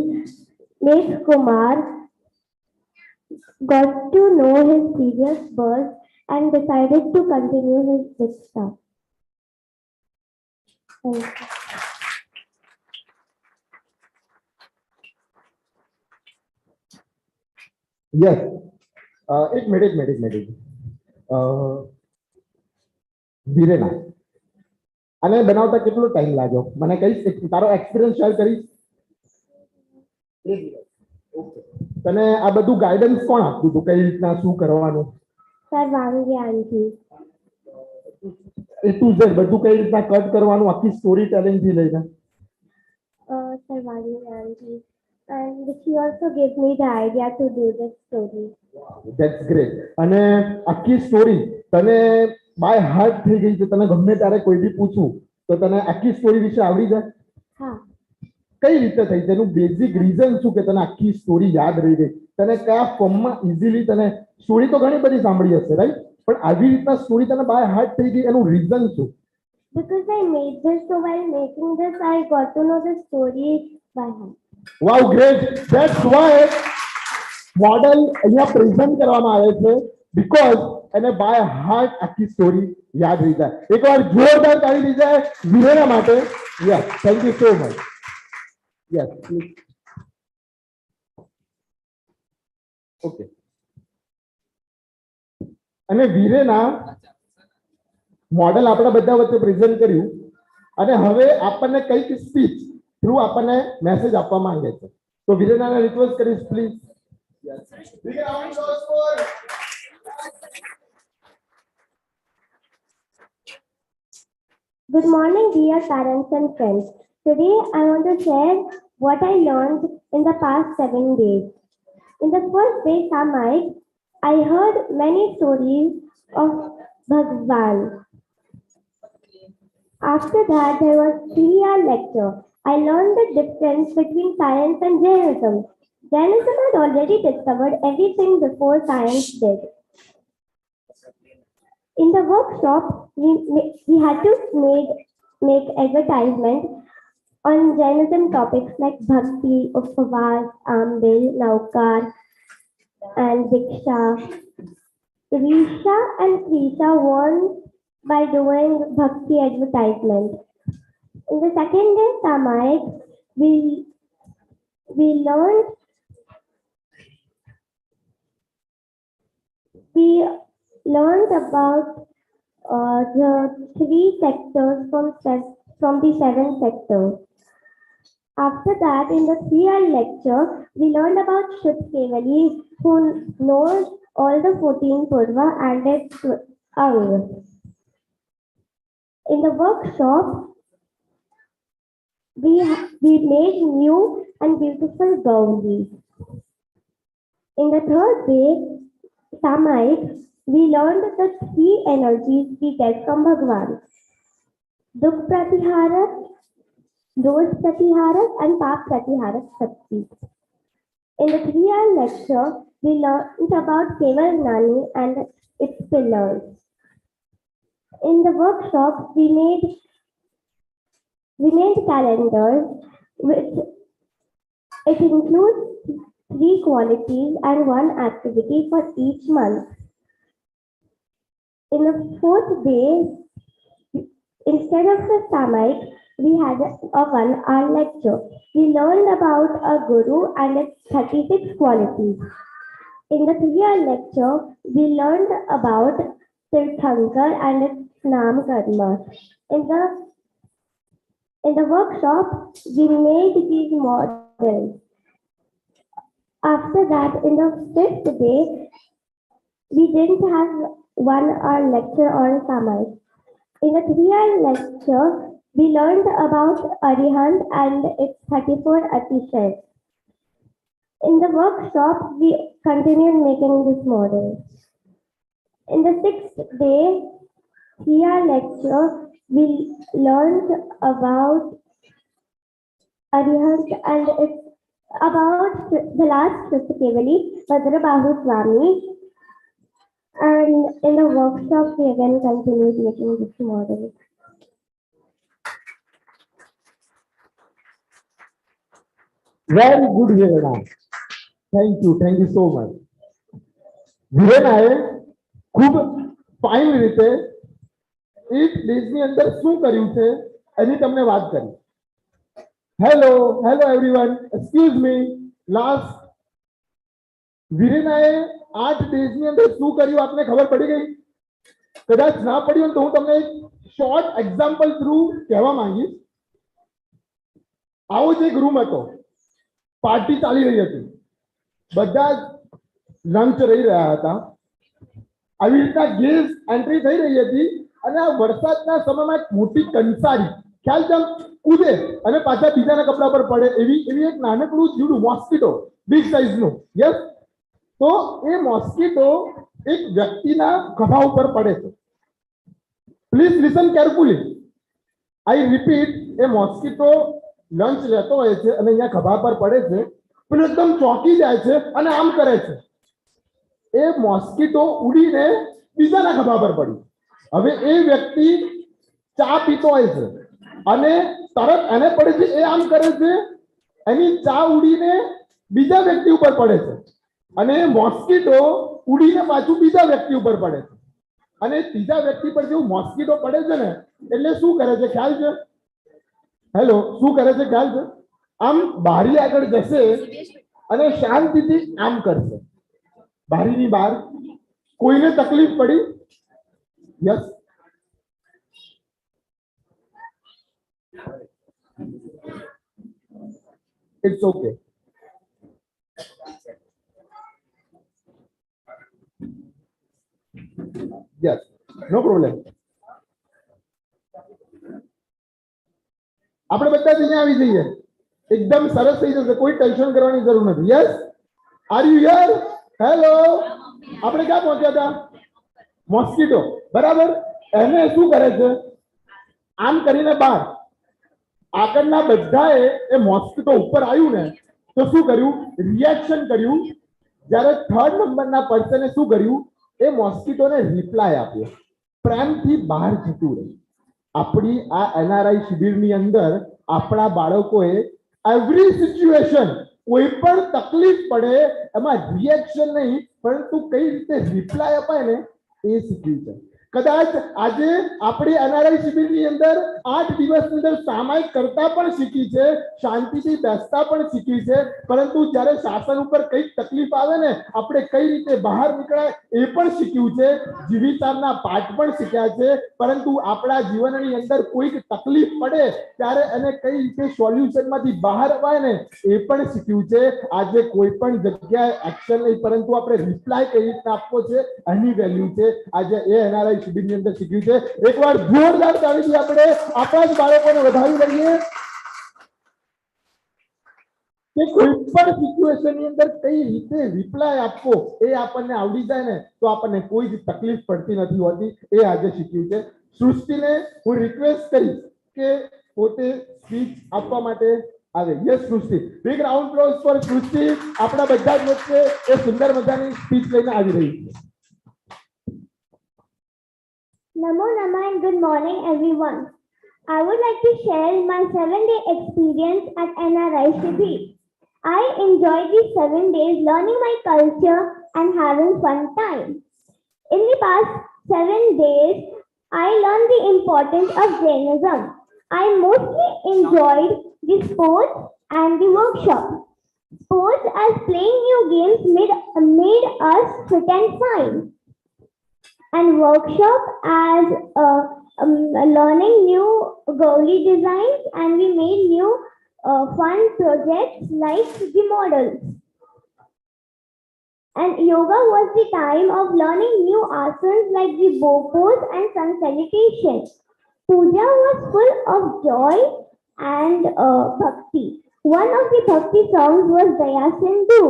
Megh Kumar got to know his previous birth and decided to continue his Diksha. Thank you. Yes, એક minute. વિરેના, આને બનાવતા કેટલો time લાગ્યો મને કહીશ? તારો experience share કરીશ? તને આ બધું ગાઈડન્સ કોણ આપતું હતું, કઈ રીતના શું કરવાનું? Sir Vangi auntie. A to Z બધું કઈ રીતના કટ કરવાનું, આખી સ્ટોરી ટેલિંગ થી લઈને? Sir Vangi auntie. And she also gave me the idea to do this story. That's great. અને આખી સ્ટોરી તને બાય હાર્ટ થઈ ગઈ છે? તને ગમે ત્યારે કોઈ બી પૂછું તો તને આખી સ્ટોરી વિશે આવડી જાય? હા. કઈ રીતે થઈ? તેનું બેઝિક રીઝન શું કે તને આખી સ્ટોરી યાદ રહી ગઈ? તને કયા ફોર્મમાં ઇઝીલી તને સ્ટોરી તો ઘણી બધી સાંભળી હશે, રાઈટ? પણ આવી રીતના સ્ટોરી તને બાય હાર્ટ થઈ ગઈ, એનું રીઝન શું? Because I made this, so while making this, I got to know the story by heart. Wow, great. That's why model અહીંયા પ્રેઝન્ટ કરવામાં આવે છે, બીકોઝ એને બાય હાર્ટ આખી સ્ટોરી યાદ રહી જાય. એકવાર જોરદાર તાળી થઈ જાય વિરેના માટે. Yes, thank you so much. Yes, please. Okay. અને વિરેના મોડલ આપણા બધા વચ્ચે પ્રેઝન્ટ કર્યું અને હવે આપણને કઈક સ્પીચ થ્રુ આપણને મેસેજ આપવા માંગે છે. તો વિરેનાને રિક્વેસ્ટ કરીશ please. Good morning, dear parents and friends. Today, I want to share what I learned in the past 7 days. In the first day, Samai, I heard many stories of Bhagwan. After that, there was 3-hour lecture. I learned the difference between science and Jainism. Jainism had already discovered everything before science did. In the workshop, we had to make advertisement on Jainism topics like Bhakti, Upavas, Ambil, Naukar, and Diksha. Risha and Krisha won by doing Bhakti advertisement. In the second day, Samayik, we learned about the three sectors from the seven sectors. After that, in the 3-hour lecture, we learned about Shibir, who knows all the 14 Purva and its Ang. In the workshop, we made new and beautiful gaulis. In the third day, Samait, we learned the 3 energies we get from Bhagwan: Dukh Pratiharak, Dosh Pratiharak, and Paap Pratiharak Shakti. In the 3-hour lecture, we learned about Keval Nani and its pillars. In the workshop, we made calendars which it includes 3 qualities and 1 activity for each month. In the 4th day, instead of the Samait, we had a 1-hour lecture. We learned about a guru and its 36 qualities. In the 3-hour lecture, we learned about Tirthankar and its Nam Karma. In the workshop, we made these models. After that, in the 5th day, we didn't have 1-hour lecture on Samait. In the 3-hour lecture, we learned about Arihant and its 34 Atishayas. In the workshop, we continued making this model. In the 6th day, 3-hour lecture, we learned about Arihant and its about the last Shivakevali, Bhadrabahu Swami. And in the workshop, we again continued making this model. Very good, Virena. Thank you so much. વિરેનાએ ખૂબ fine રીતે 8 ડેઝની અંદર શું કર્યું છે એની તમને વાત કરી. Hello everyone, excuse me. Last વિરેનાએ 8 ડેઝની અંદર શું કર્યું આપને ખબર પડી ગઈ? કદાચ ના પડી હોય તો હું તમને એક શોર્ટ એક્ઝામ્પલ થ્રુ કહેવા માંગીશ. આવો જ એક રૂમ હતો, પાર્ટી ચાલી રહી હતી, બધા લંચ રહી રહ્યા હતા. આવી રીતના ગેસ એન્ટ્રી થઈ રહી હતી અને આ વરસાદના સમયમાં એક મોટી કંસારી ખ્યાલ છે કૂદે અને પાછા બીજાના કપડા પર પડે એવી એક નાનકડું જીવડું મોસ્કીટો બિગ સાઇઝનું. યસ, તો એ મોસ્કીટો એક વ્યક્તિના ખભા ઉપર પડે છે. Please listen carefully. I repeat, A mosquito lunch લેતો હોય છે અને અહીંયા ખભા પર પડે છે, પેલું એકદમ ચોંકી જાય છે અને આમ કરે છે. એ મોસ્કીટો ઉડીને બીજાના ખભા પર પડી. હવે એ વ્યક્તિ ચા પીતો હોય છે અને તરત એને પડે છે, એ આમ કરે છે, એની ચા ઉડીને બીજા વ્યક્તિ ઉપર પડે છે અને મોસ્કીટો ઉડીને પાછું બીજા વ્યક્તિ ઉપર પડે છે. અને ત્રીજા વ્યક્તિ પર જેવું મોસ્કીટો પડે છે ને એટલે શું કરે છે ખ્યાલ છે? હેલો, શું કરે છે ખ્યાલ છે? આમ બારી આગળ જશે અને શાંતિથી આમ કરશે. બારીની બહાર કોઈને તકલીફ પડી? Yes, it's okay. Yes, no problem. આપણે બધા જ અહીંયા આવી જઈએ, એકદમ સરસ થઈ જશે, કોઈ ટેન્શન કરવાની જરૂર નથી. Yes, are you hear? Hello, આપણે ક્યાં પહોંચ્યા હતા? મોસ્કીટો, બરાબર. એને શું કરે છે? આમ કરીને બહાર. આગળના બધાએ એ મોસ્કીટો ઉપર આવ્યું ને તો શું કર્યું? રિએક્શન કર્યું. જ્યારે 3rd નંબરના પર્સને શું કર્યું? એ મોસ્કીટોને રિપ્લાય આપ્યો, પ્રેમથી બહાર જતું રહ્યું. આપણી આ એનઆરઆઈ શિબિરની અંદર આપણા બાળકોએ એવરી સિચ્યુએશન, કોઈ પણ તકલીફ પડે એમાં રિએક્શન નહીં પરંતુ કઈ રીતે રિપ્લાય અપાય ને એ શીખ્યું છે. કદાચ આજે આપણી એનઆરઆઈ શિબિરની અંદર 8 દિવસની અંદર સામાયિક કરતા પણ શીખી છે, શાંતિથી બેસતા પણ શીખી છે, પરંતુ જ્યારે શાસન ઉપર કઈક તકલીફ આવે ને આપણે કઈ રીતે બહાર નીકળાય એ પણ શીખ્યું છે, જીવિતાના પાઠ પણ શીખ્યા છે, પરંતુ આપણા જીવનની અંદર કોઈક તકલીફ પડે ત્યારે એને કઈ રીતે સોલ્યુશનમાંથી બહાર અવાય ને એ પણ શીખ્યું છે. આજે કોઈ પણ જગ્યાએ એક્શન નહીં પરંતુ આપણે રિપ્લાય કઈ રીતે આપવો છે એની વેલ્યુ છે. આજે એ એનઆરઆઈ શિબિરની અંદર શીખ્યું છે. એકવાર જોરદાર તાળીથી આપણે આપણા જ બાળકોને વધાવી લઈએ કે કોઈ પણ સિચ્યુએશનની અંદર કઈ રીતે રિપ્લાય આપવો એ આપણને આવડી જાય ને તો આપણને કોઈ જ તકલીફ પડતી નથી હોતી. એ આજે શીખ્યું છે. સૃષ્ટિને હું રિક્વેસ્ટ કરીશ કે પોતે સ્પીચ આપવા માટે આવે. યસ સૃષ્ટિ, બિગ રાઉન્ડ ક્લોઝ ફોર સૃષ્ટિ. આપણા બધા જ વચ્ચે એ સુંદર મજાની સ્પીચ લઈને આવી રહી છે. Namo Nama and good morning everyone. I would like to share my 7-day experience at NRI Shibir. I enjoyed these 7 days learning my culture and having fun time. In the past 7 days, I learned the importance of Jainism. I mostly enjoyed the sports and the workshop. Sports as playing new games made us fit and fine. And workshop as learning new goalie designs, and we made new fun projects like the models. And yoga was the time of learning new asanas like the bow pose and sun salutation. Puja was full of joy and bhakti. One of the bhakti songs was Daya Sindhu.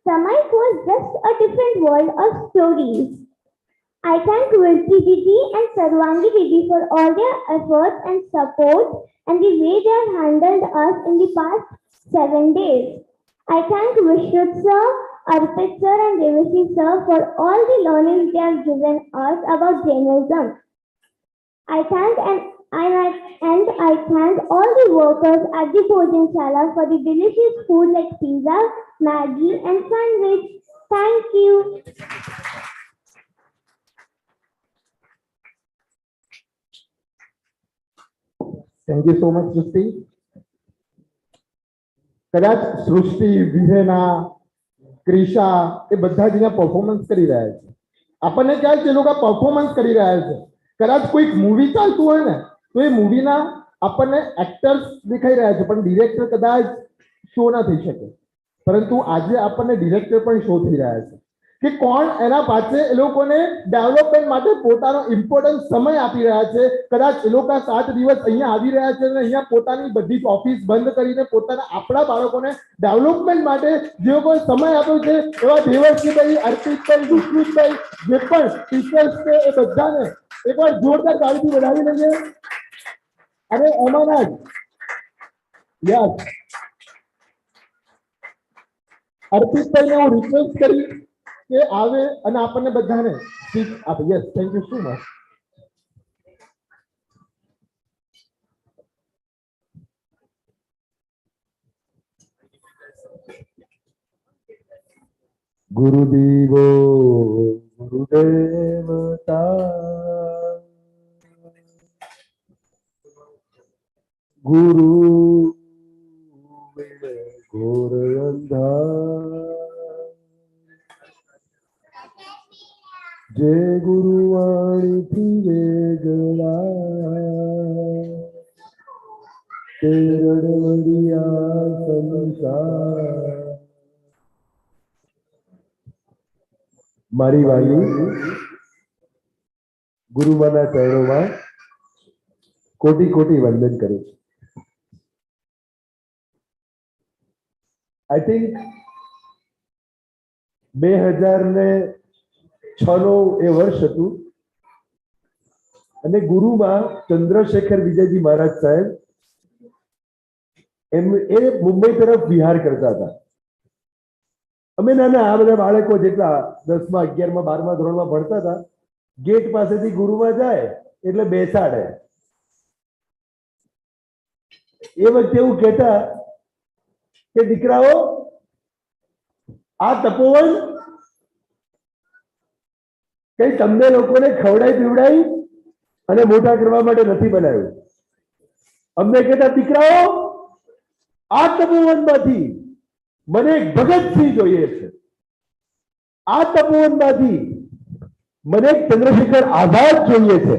Samayik was just a different world of stories. I thank Virti Didi and Sarwangi Didi for all their efforts and support and the way they have handled us in the past 7 days. I thank Vishrut sir, Arpit sir and Devasi sir for all the learning they have given us about Jainism. I thank all the workers at the Bhojan Shala for the delicious food like pizza, Maggi and sandwich. Thank you. Thank you so much સૃષ્ટિ. કદાચ સૃષ્ટિ, વિહેના, ક્રિશા એ બધા જ અહીંયા performance કરી રહ્યા છે. આપણને ખ્યાલ છે એ લોકો પરફોર્મન્સ કરી રહ્યા છે. કદાચ કોઈક મૂવી ચાલતું હોય ને તો એ મૂવીના આપણને એક્ટર્સ દેખાઈ રહ્યા છે પણ ડિરેક્ટર કદાચ શો ના થઈ શકે, પરંતુ આજે આપણને ડિરેક્ટર પણ શો થઈ રહ્યા છે કે કોણ એના પાસે એ લોકોને ડેવલપમેન્ટ માટે પોતાનો ઇમ્પોર્ટન્ટ સમય આપી રહ્યા છે. કદાચ એ લોકો 7 દિવસ અહીંયા આવી રહ્યા છે અને અહીંયા પોતાની બધી જ ઓફિસ બંધ કરીને પોતાના આપણા બાળકોને ડેવલપમેન્ટ માટે જે કોઈ સમય આપ્યો છે એવા દેવર્ષીભાઈ, અર્પિતભાઈ, વિષ્ણુભાઈ જે પણ ટીચર્સ છે એ બધાને એકવાર જોરદાર તાળીથી વધાવી લઈએ. અને એમાંના જ યસ અર્પિતભાઈને હું રિક્વેસ્ટ કરી કે આવે અને આપણને બધાને સ્પીચ આપે. Yes, thank you so much. ગુરુદેવો ગુરુદેવતા ગુરુ ઘોર અંધાર જય ગુરુવાણીથી વેગળા તે રડવડિયા સંસાર. મારી વાલી ગુરુમાના ચરણોમાં કોટી કોટી વંદન કરું છું. આઈ થિંક 2006 એ વર્ષ હતું અને ગુરુમાં ચંદ્રશેખર વિજયજી મહારાજ સાહેબ એ મુંબઈ તરફ વિહાર કરતા હતા. અમે નાના આ બધા બાળકો જેટલા 10મા 11મા 12મા ધોરણમાં ભણતા હતા, ગેટ પાસેથી ગુરુમાં જાય એટલે બેસાડે. એ વખતે એવું કહેતા કે દીકરાઓ આ તપોવન કે તમને લોકોને ખવડાવી પીવડાવી અને મોટા કરવા માટે નથી બનાવ્યું. અમને કહેતા દીકરાઓ આ તપોવનમાંથી મને એક ભગતસિંહ જોઈએ છે, આ તપોવનમાંથી મને એક ચંદ્રશેખર આઝાદ જોઈએ છે,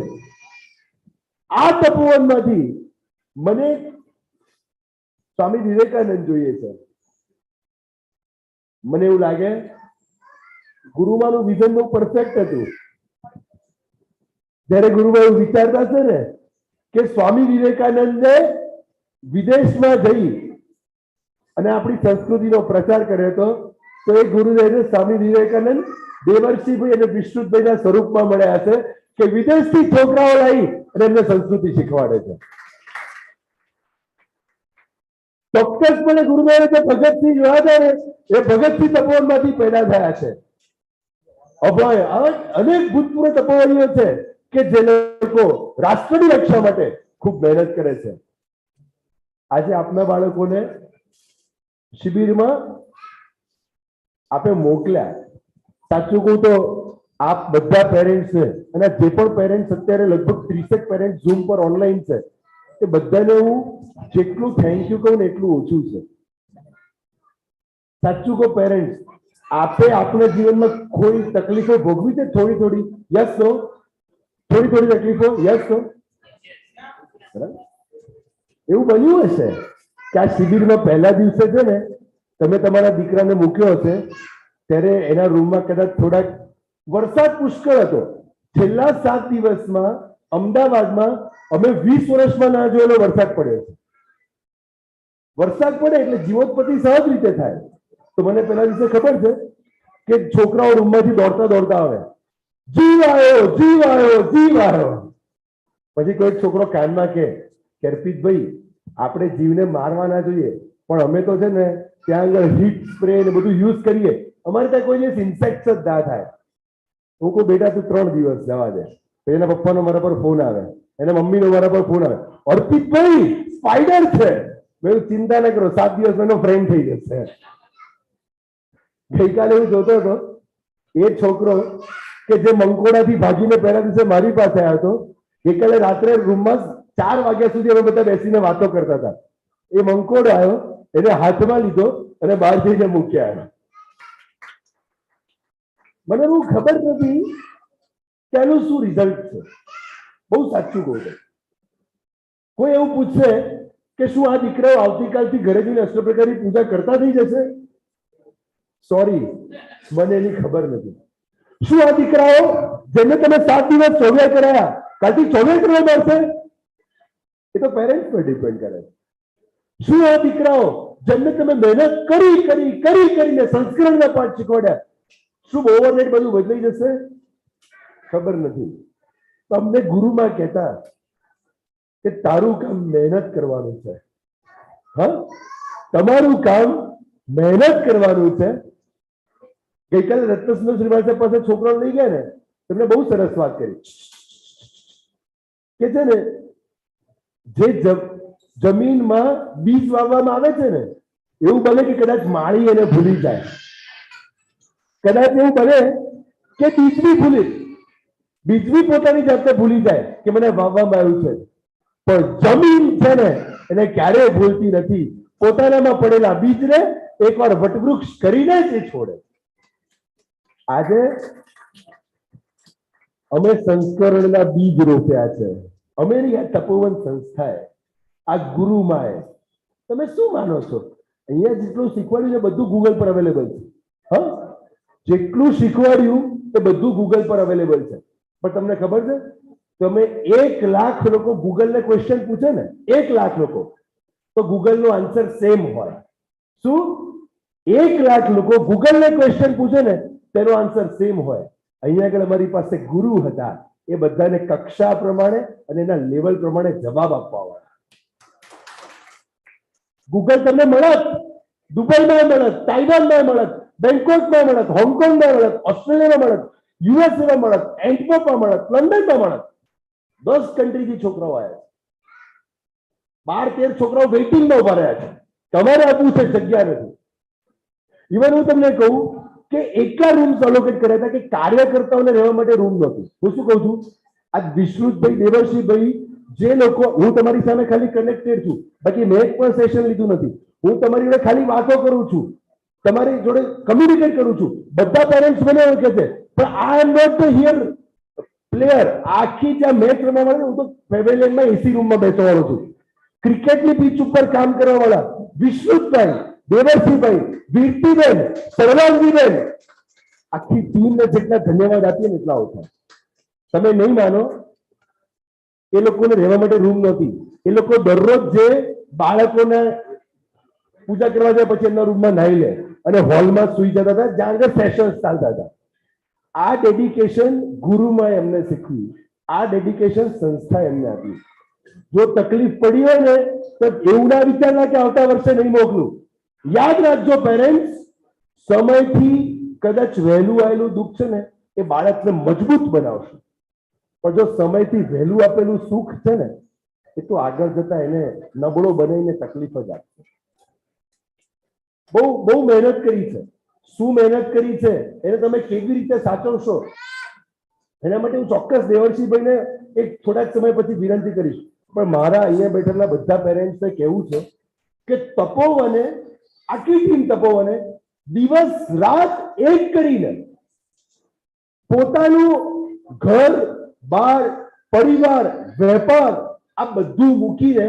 આ તપોવનમાંથી મને સ્વામી વિવેકાનંદ જોઈએ છે. મને એવું લાગે ગુરુમાનું વિઝન બહુ પરફેક્ટ હતું. જ્યારે ગુરુમાં એવું વિચારતા છે ને કે સ્વામી વિવેકાનંદે વિદેશમાં જઈ અને આપણી સંસ્કૃતિનો પ્રચાર કર્યો હતો, તો એ ગુરુદેવને સ્વામી વિવેકાનંદ દેવર્ષિભાઈ અને વિષ્ણુભાઈના સ્વરૂપમાં મળ્યા છે કે વિદેશથી છોકરાઓ લાવી અને એમને સંસ્કૃતિ શીખવાડે છે. ચોક્કસપણે ગુરુદેવે જે ભગતસિંહ જોયા હતા ને એ ભગતસિંહ તપોવનમાંથી પેદા થયા છે. અભય અનેક ભૂતપૂર્વ તપોવનીઓ છે કે જે લોકો રાષ્ટ્રની રક્ષા માટે ખૂબ મહેનત કરે છે. આજે આપના બાળકોને શિબિરમાં આપણે મોકલ્યા. સાચું કહું તો આપ બધા પેરેન્ટ્સ છે અને જે પણ પેરેન્ટ્સ અત્યારે લગભગ 30 પેરેન્ટ્સ ઝૂમ પર ઓનલાઈન છે એ બધાને હું જેટલું થેન્ક યુ કહું ને એટલું ઓછું છે. સાચું કહો પેરેન્ટ્સ, આપે આપણા જીવનમાં કોઈ તકલીફો ભોગવી છે થોડી થોડી, યસ નો, થોડી થોડી તકલીફો, યસ નો. એવું બન્યું હશે કે આ શિબિરમાં પહેલા દિવસે છે ને તમે તમારા દીકરાને મૂક્યો હશે ત્યારે એના રૂમમાં કદાચ થોડાક વરસાદ પુષ્કળ હતો. છેલ્લા 7 દિવસમાં અમદાવાદમાં અમે 20 વર્ષમાં ના જોયેલો વરસાદ પડ્યો છે. વરસાદ પડે એટલે જીવોત્પત્તિ સહજ રીતે થાય. તો મને પેલા દિવસે ખબર છે કે છોકરાઓ રૂમમાંથી દોડતા દોડતા આવે, જીવ આવ્યો, જીવ આવ્યો, જીવ આવ્યો. પછી કોઈ છોકરો કાનમાં કે અર્પિતભાઈ આપણે જીવને મારવા ના જોઈએ, પણ અમે તો છે ને ત્યાં આગળ હીટ સ્પ્રે ને બધું યુઝ કરીએ, અમારે ત્યાં કોઈ દિવસ ઇન્સેક્ટ જ ના થાય. હું કહું બેટા તું 3 દિવસ જવા દે. પછી એના પપ્પાનો મારા પર ફોન આવે, એના મમ્મીનો મારા પર ફોન આવે, અર્પિતભાઈ સ્પાઈડર છે. મેં ચિંતા ના કરો, 7 દિવસ એનો ફ્રેન્ડ થઈ જશે. ગઈકાલે હું જોતો હતો એ છોકરો કે જે મંકોડાથી ભાગીને પહેલા દિવસે મારી પાસે આવ્યો હતો, ગઈકાલે રાત્રે રૂમમાં 4 વાગ્યા સુધી અમે બધા બેસીને વાતો કરતા હતા. એ મંકોડો આવ્યો, એને હાથમાં લીધો અને બહાર જઈને મૂક્યા આવ્યો. મને બહુ ખબર નથી કે આનું શું રિઝલ્ટ છે. બહુ સાચું કહું છું. કોઈ એવું પૂછશે કે શું આ દીકરાઓ આવતીકાલથી ઘરે જઈને અષ્ટપ્રકારની પૂજા કરતા થઈ જશે? સોરી, મને એની ખબર નથી. શું આ દીકરાઓ જેને તમે 7 દિવસ ચોવ્યા કરાયા કાલથી 24 કરવા મળશે? એ તો પેરેન્ટ્સ પર ડિપેન્ડ કરે છે. શું આ દીકરાઓ જેમને તમે મહેનત કરીને સંસ્કરણના પાઠ શીખવાડ્યા, શું ઓવરનાઇટ બધું બદલાઈ જશે? ખબર નથી. તો અમને ગુરુમાં કહેતા કે તારું કામ મહેનત કરવાનું છે. હા, તમારું કામ મહેનત કરવાનું છે. ગઈકાલે રત્નસુંદર શ્રીવાસ્તવ પાસે છોકરાઓ લઈ ગયા ને, તમને બહુ સરસ વાત કરી કે છે ને જે જમીનમાં બીજ વાવવામાં આવે છે ને, એવું બને કે કદાચ માળી એને ભૂલી જાય, કદાચ એવું બને કે બીજવી પોતાની જાતને ભૂલી જાય કે મને વાવવામાં આવ્યું છે, પણ જમીન છે ને એને ક્યારેય ભૂલતી નથી. પોતાનામાં પડેલા બીજને એકવાર વટવૃક્ષ કરીને જ છોડે. આજે અમે સંસ્કરણના બીજ રોપ્યા છે. અમારી આ તપોવન સંસ્થાએ, આ ગુરુમાએ, તમે શું માનો છો? અહીંયા જેટલું શીખવાડ્યું છે બધું ગૂગલ પર અવેલેબલ છે. હા, જેટલું શીખવાડ્યું એ બધું ગૂગલ પર અવેલેબલ છે. પણ તમને ખબર છે, તમે 1 લાખ લોકો ગૂગલને ક્વેશ્ચન પૂછે ને, 1 લાખ લોકો, તો ગૂગલનો આન્સર સેમ હોય. શું? 1 લાખ લોકો ગૂગલને ક્વેશ્ચન પૂછે ને તેનો આન્સર સેમ હોય. અહીંયા આગળ અમારી પાસે ગુરુ હતા, એ બધાને કક્ષા પ્રમાણે અને એના લેવલ પ્રમાણે જવાબ આપવા વાળા. ગૂગલ તમને મળત, દુબઈમાં મળત, તાઇવાનમાં મળત, બેંકોકમાં મળત, હોંગકોંગમાં મળત, ઓસ્ટ્રેલિયામાં મળત, યુએસએમાં મળત, એન્ટવર્પમાં મળત, લંડનમાં મળત. 10 કન્ટ્રીથી છોકરાઓ આવ્યા. 12-13 છોકરાઓ વેઇટિંગમાં ઉભા રહ્યા છે. તમારે આપવું છે, જગ્યા નથી. ઇવન હું તમને કહું કે એટલા રૂમ્સ અલોકેટ કર્યા હતા કે કાર્યકર્તાઓને રહેવા માટે રૂમ નહોતું. હું શું કહું છું, આ વિશ્રુતભાઈ, દેવર્ષિભાઈ, જે લોકો, હું તમારી સામે ખાલી કનેક્ટેડ છું, બાકી મેં એક પણ સેશન લીધું નથી. હું તમારી જોડે ખાલી વાતો કરું છું, તમારી જોડે કમ્યુનિકેટ કરું છું. બધા પેરેન્ટ્સ મને ઓળખે છે, પણ I am not the here player. આખી જ્યાં મેચ રમવા વાળા, હું તો પેવેલિયનમાં એસી રૂમમાં બેસવાનો છું. ક્રિકેટની પીચ ઉપર કામ કરવા વાળા વિશ્રુતભાઈ, દેવર્ષિભાઈ, વીરતીબેન, સર્વાંગીબેન, આખી ટીમને જેટલા ધન્યવાદ આપીએ ને એટલા ઓછા. તમે નહીં માનો, એ લોકોને રહેવા માટે રૂમ નહોતી. એ લોકો દરરોજ જે બાળકોને પૂજા કરવા જાય પછી એમના રૂમમાં નાહી લે અને હોલમાં સુઈ જતા હતા, જ્યાં આગળ સેશન્સ ચાલતા હતા. આ ડેડિકેશન ગુરુમાં એમને શીખવી, આ ડેડિકેશન સંસ્થા એમને આપી. જો તકલીફ પડી હોય ને તો એવું ના વિચારના કે આવતા વર્ષે નહીં મોકલું. યાદ રાખજો પેરેન્ટ્સ, સમયથી કદાચ વહેલું આવેલું દુઃખ છે ને એ બાળકને મજબૂત બનાવશે, પણ જો સમયથી વહેલું આપેલું સુખ છે ને એ તો આગળ જતા એને નબળો બનાવીને તકલીફ જ આપશે. બહુ મહેનત કરી છે. શું મહેનત કરી છે એને તમે કેવી રીતે સાચવશો એના માટે હું ચોક્કસ દેવર્ષિભાઈને એક થોડાક સમય પછી વિનંતી કરીશ. પણ મારા અહીંયા બેઠેલા બધા પેરેન્ટ્સને કહેવું છે કે તપોવને, આખી ટીમ તપોવને દિવસ રાત એક કરીને પોતાનું ઘર, બાર, પરિવાર, વેપાર આ બધું મૂકીને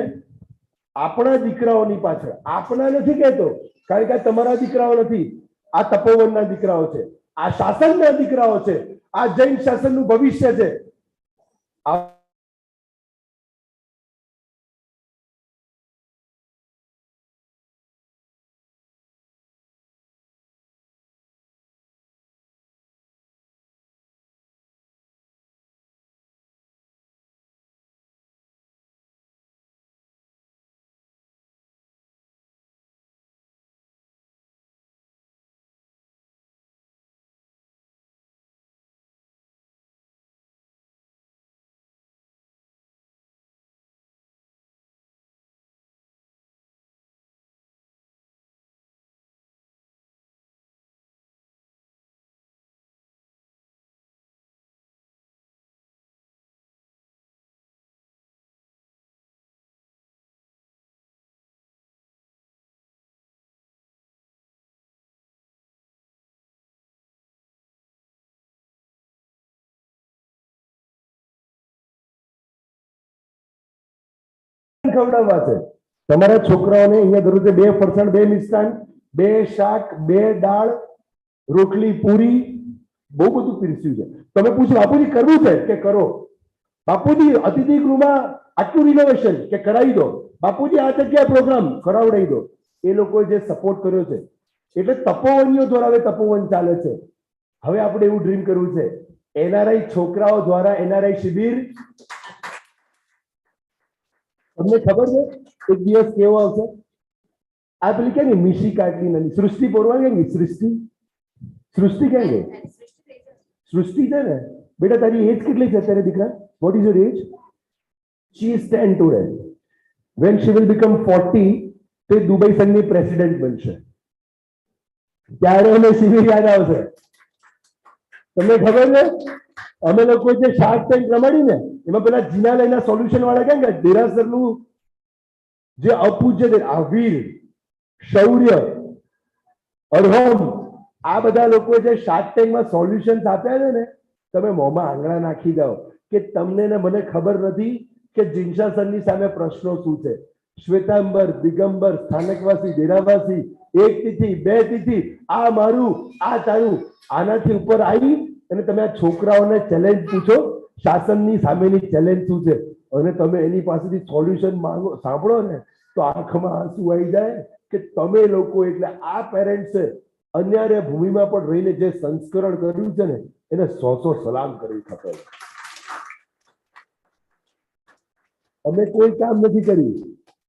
આપણા દીકરાઓની પાછળ, આપણા નથી કહેતો કારણ કે તમારા દીકરાઓ નથી, આ તપોવનના દીકરાઓ છે, આ શાસનના દીકરાઓ છે, આ જૈન શાસનનું ભવિષ્ય છે. ખવડાવવા છે તમારા છોકરાઓને. અહીંયા દરરોજ 2 ફરસાણ, 2 મિષ્ટાન, 2 શાક, 2 દાળ, રોટલી, પૂરી, બહુ બધું પીરસ્યું છે. તમે પૂછો બાપુજી કરવું છે કે કરો, બાપુજી અતિથિ ગૃહમાં આટલું રિનોવેશન કે કરાવી દો, બાપુજી આ જગ્યાએ પ્રોગ્રામ કરાવડાવી દો. એ લોકોએ જે સપોર્ટ કર્યો છે એટલે તપોવનીઓ દ્વારા હવે તપોવન ચાલે છે. હવે આપણે એવું ડ્રીમ કરવું છે NRI છોકરાઓ દ્વારા NRI શિબિર. તમને ખબર છે એક દિવસ કેવો આવશે? આ પેલી કે મિશી કાટલી નથી, સૃષ્ટિ પોરવા કે સૃષ્ટિ કેમ કે સૃષ્ટિ છે ને બેટા, તારી એજ કેટલી છે અત્યારે દીકરા? What is your age? She is 10 today. when she will become 40 તે દુબઈ સંઘની પ્રેસિડેન્ટ બનશે. ત્યારે અમે શિબિર યાદ આવશે. તમને ખબર છે અમે લોકો જે શાર્ક ટેન્ક રમાડી ને એમાં પેલા જીનાલયના સોલ્યુશન વાળા કેમ કે દેરાસરનું જે અપૂજ્ય વીર, શૌર્ય, અરહમ, આ બધા લોકો જે શાર્ક ટેન્કમાં સોલ્યુશન આપ્યા છે ને, તમે મોંમાં આંગળા નાખી જાઓ કે તમને ને મને ખબર નથી કે જિનશાસનની સામે પ્રશ્નો શું છે. શ્વેતાંબર, દિગંબર, સ્થાનકવાસી, ડેરાવાસી, 1 તિથિ, 2 તિથિ, આ મારું, આ તારું, આનાથી ઉપર આવી અને તમે આ છોકરાઓને ચેલેન્જ પૂછો શાસનની સામેની ચેલેન્જ શું છે અને તમે એની પાસેથી સોલ્યુશન માંગો, સાંભળો ને તો આંખમાં આંસુ આવી જાય કે તમે લોકો, એટલે આ પેરેન્ટ્સે અન્યાય ભૂમિમાં પણ રહીને જે સંસ્કરણ કર્યું છે ને એને 100 સલામ કરવી ખપે. અમે કોઈ કામ નથી કર્યું,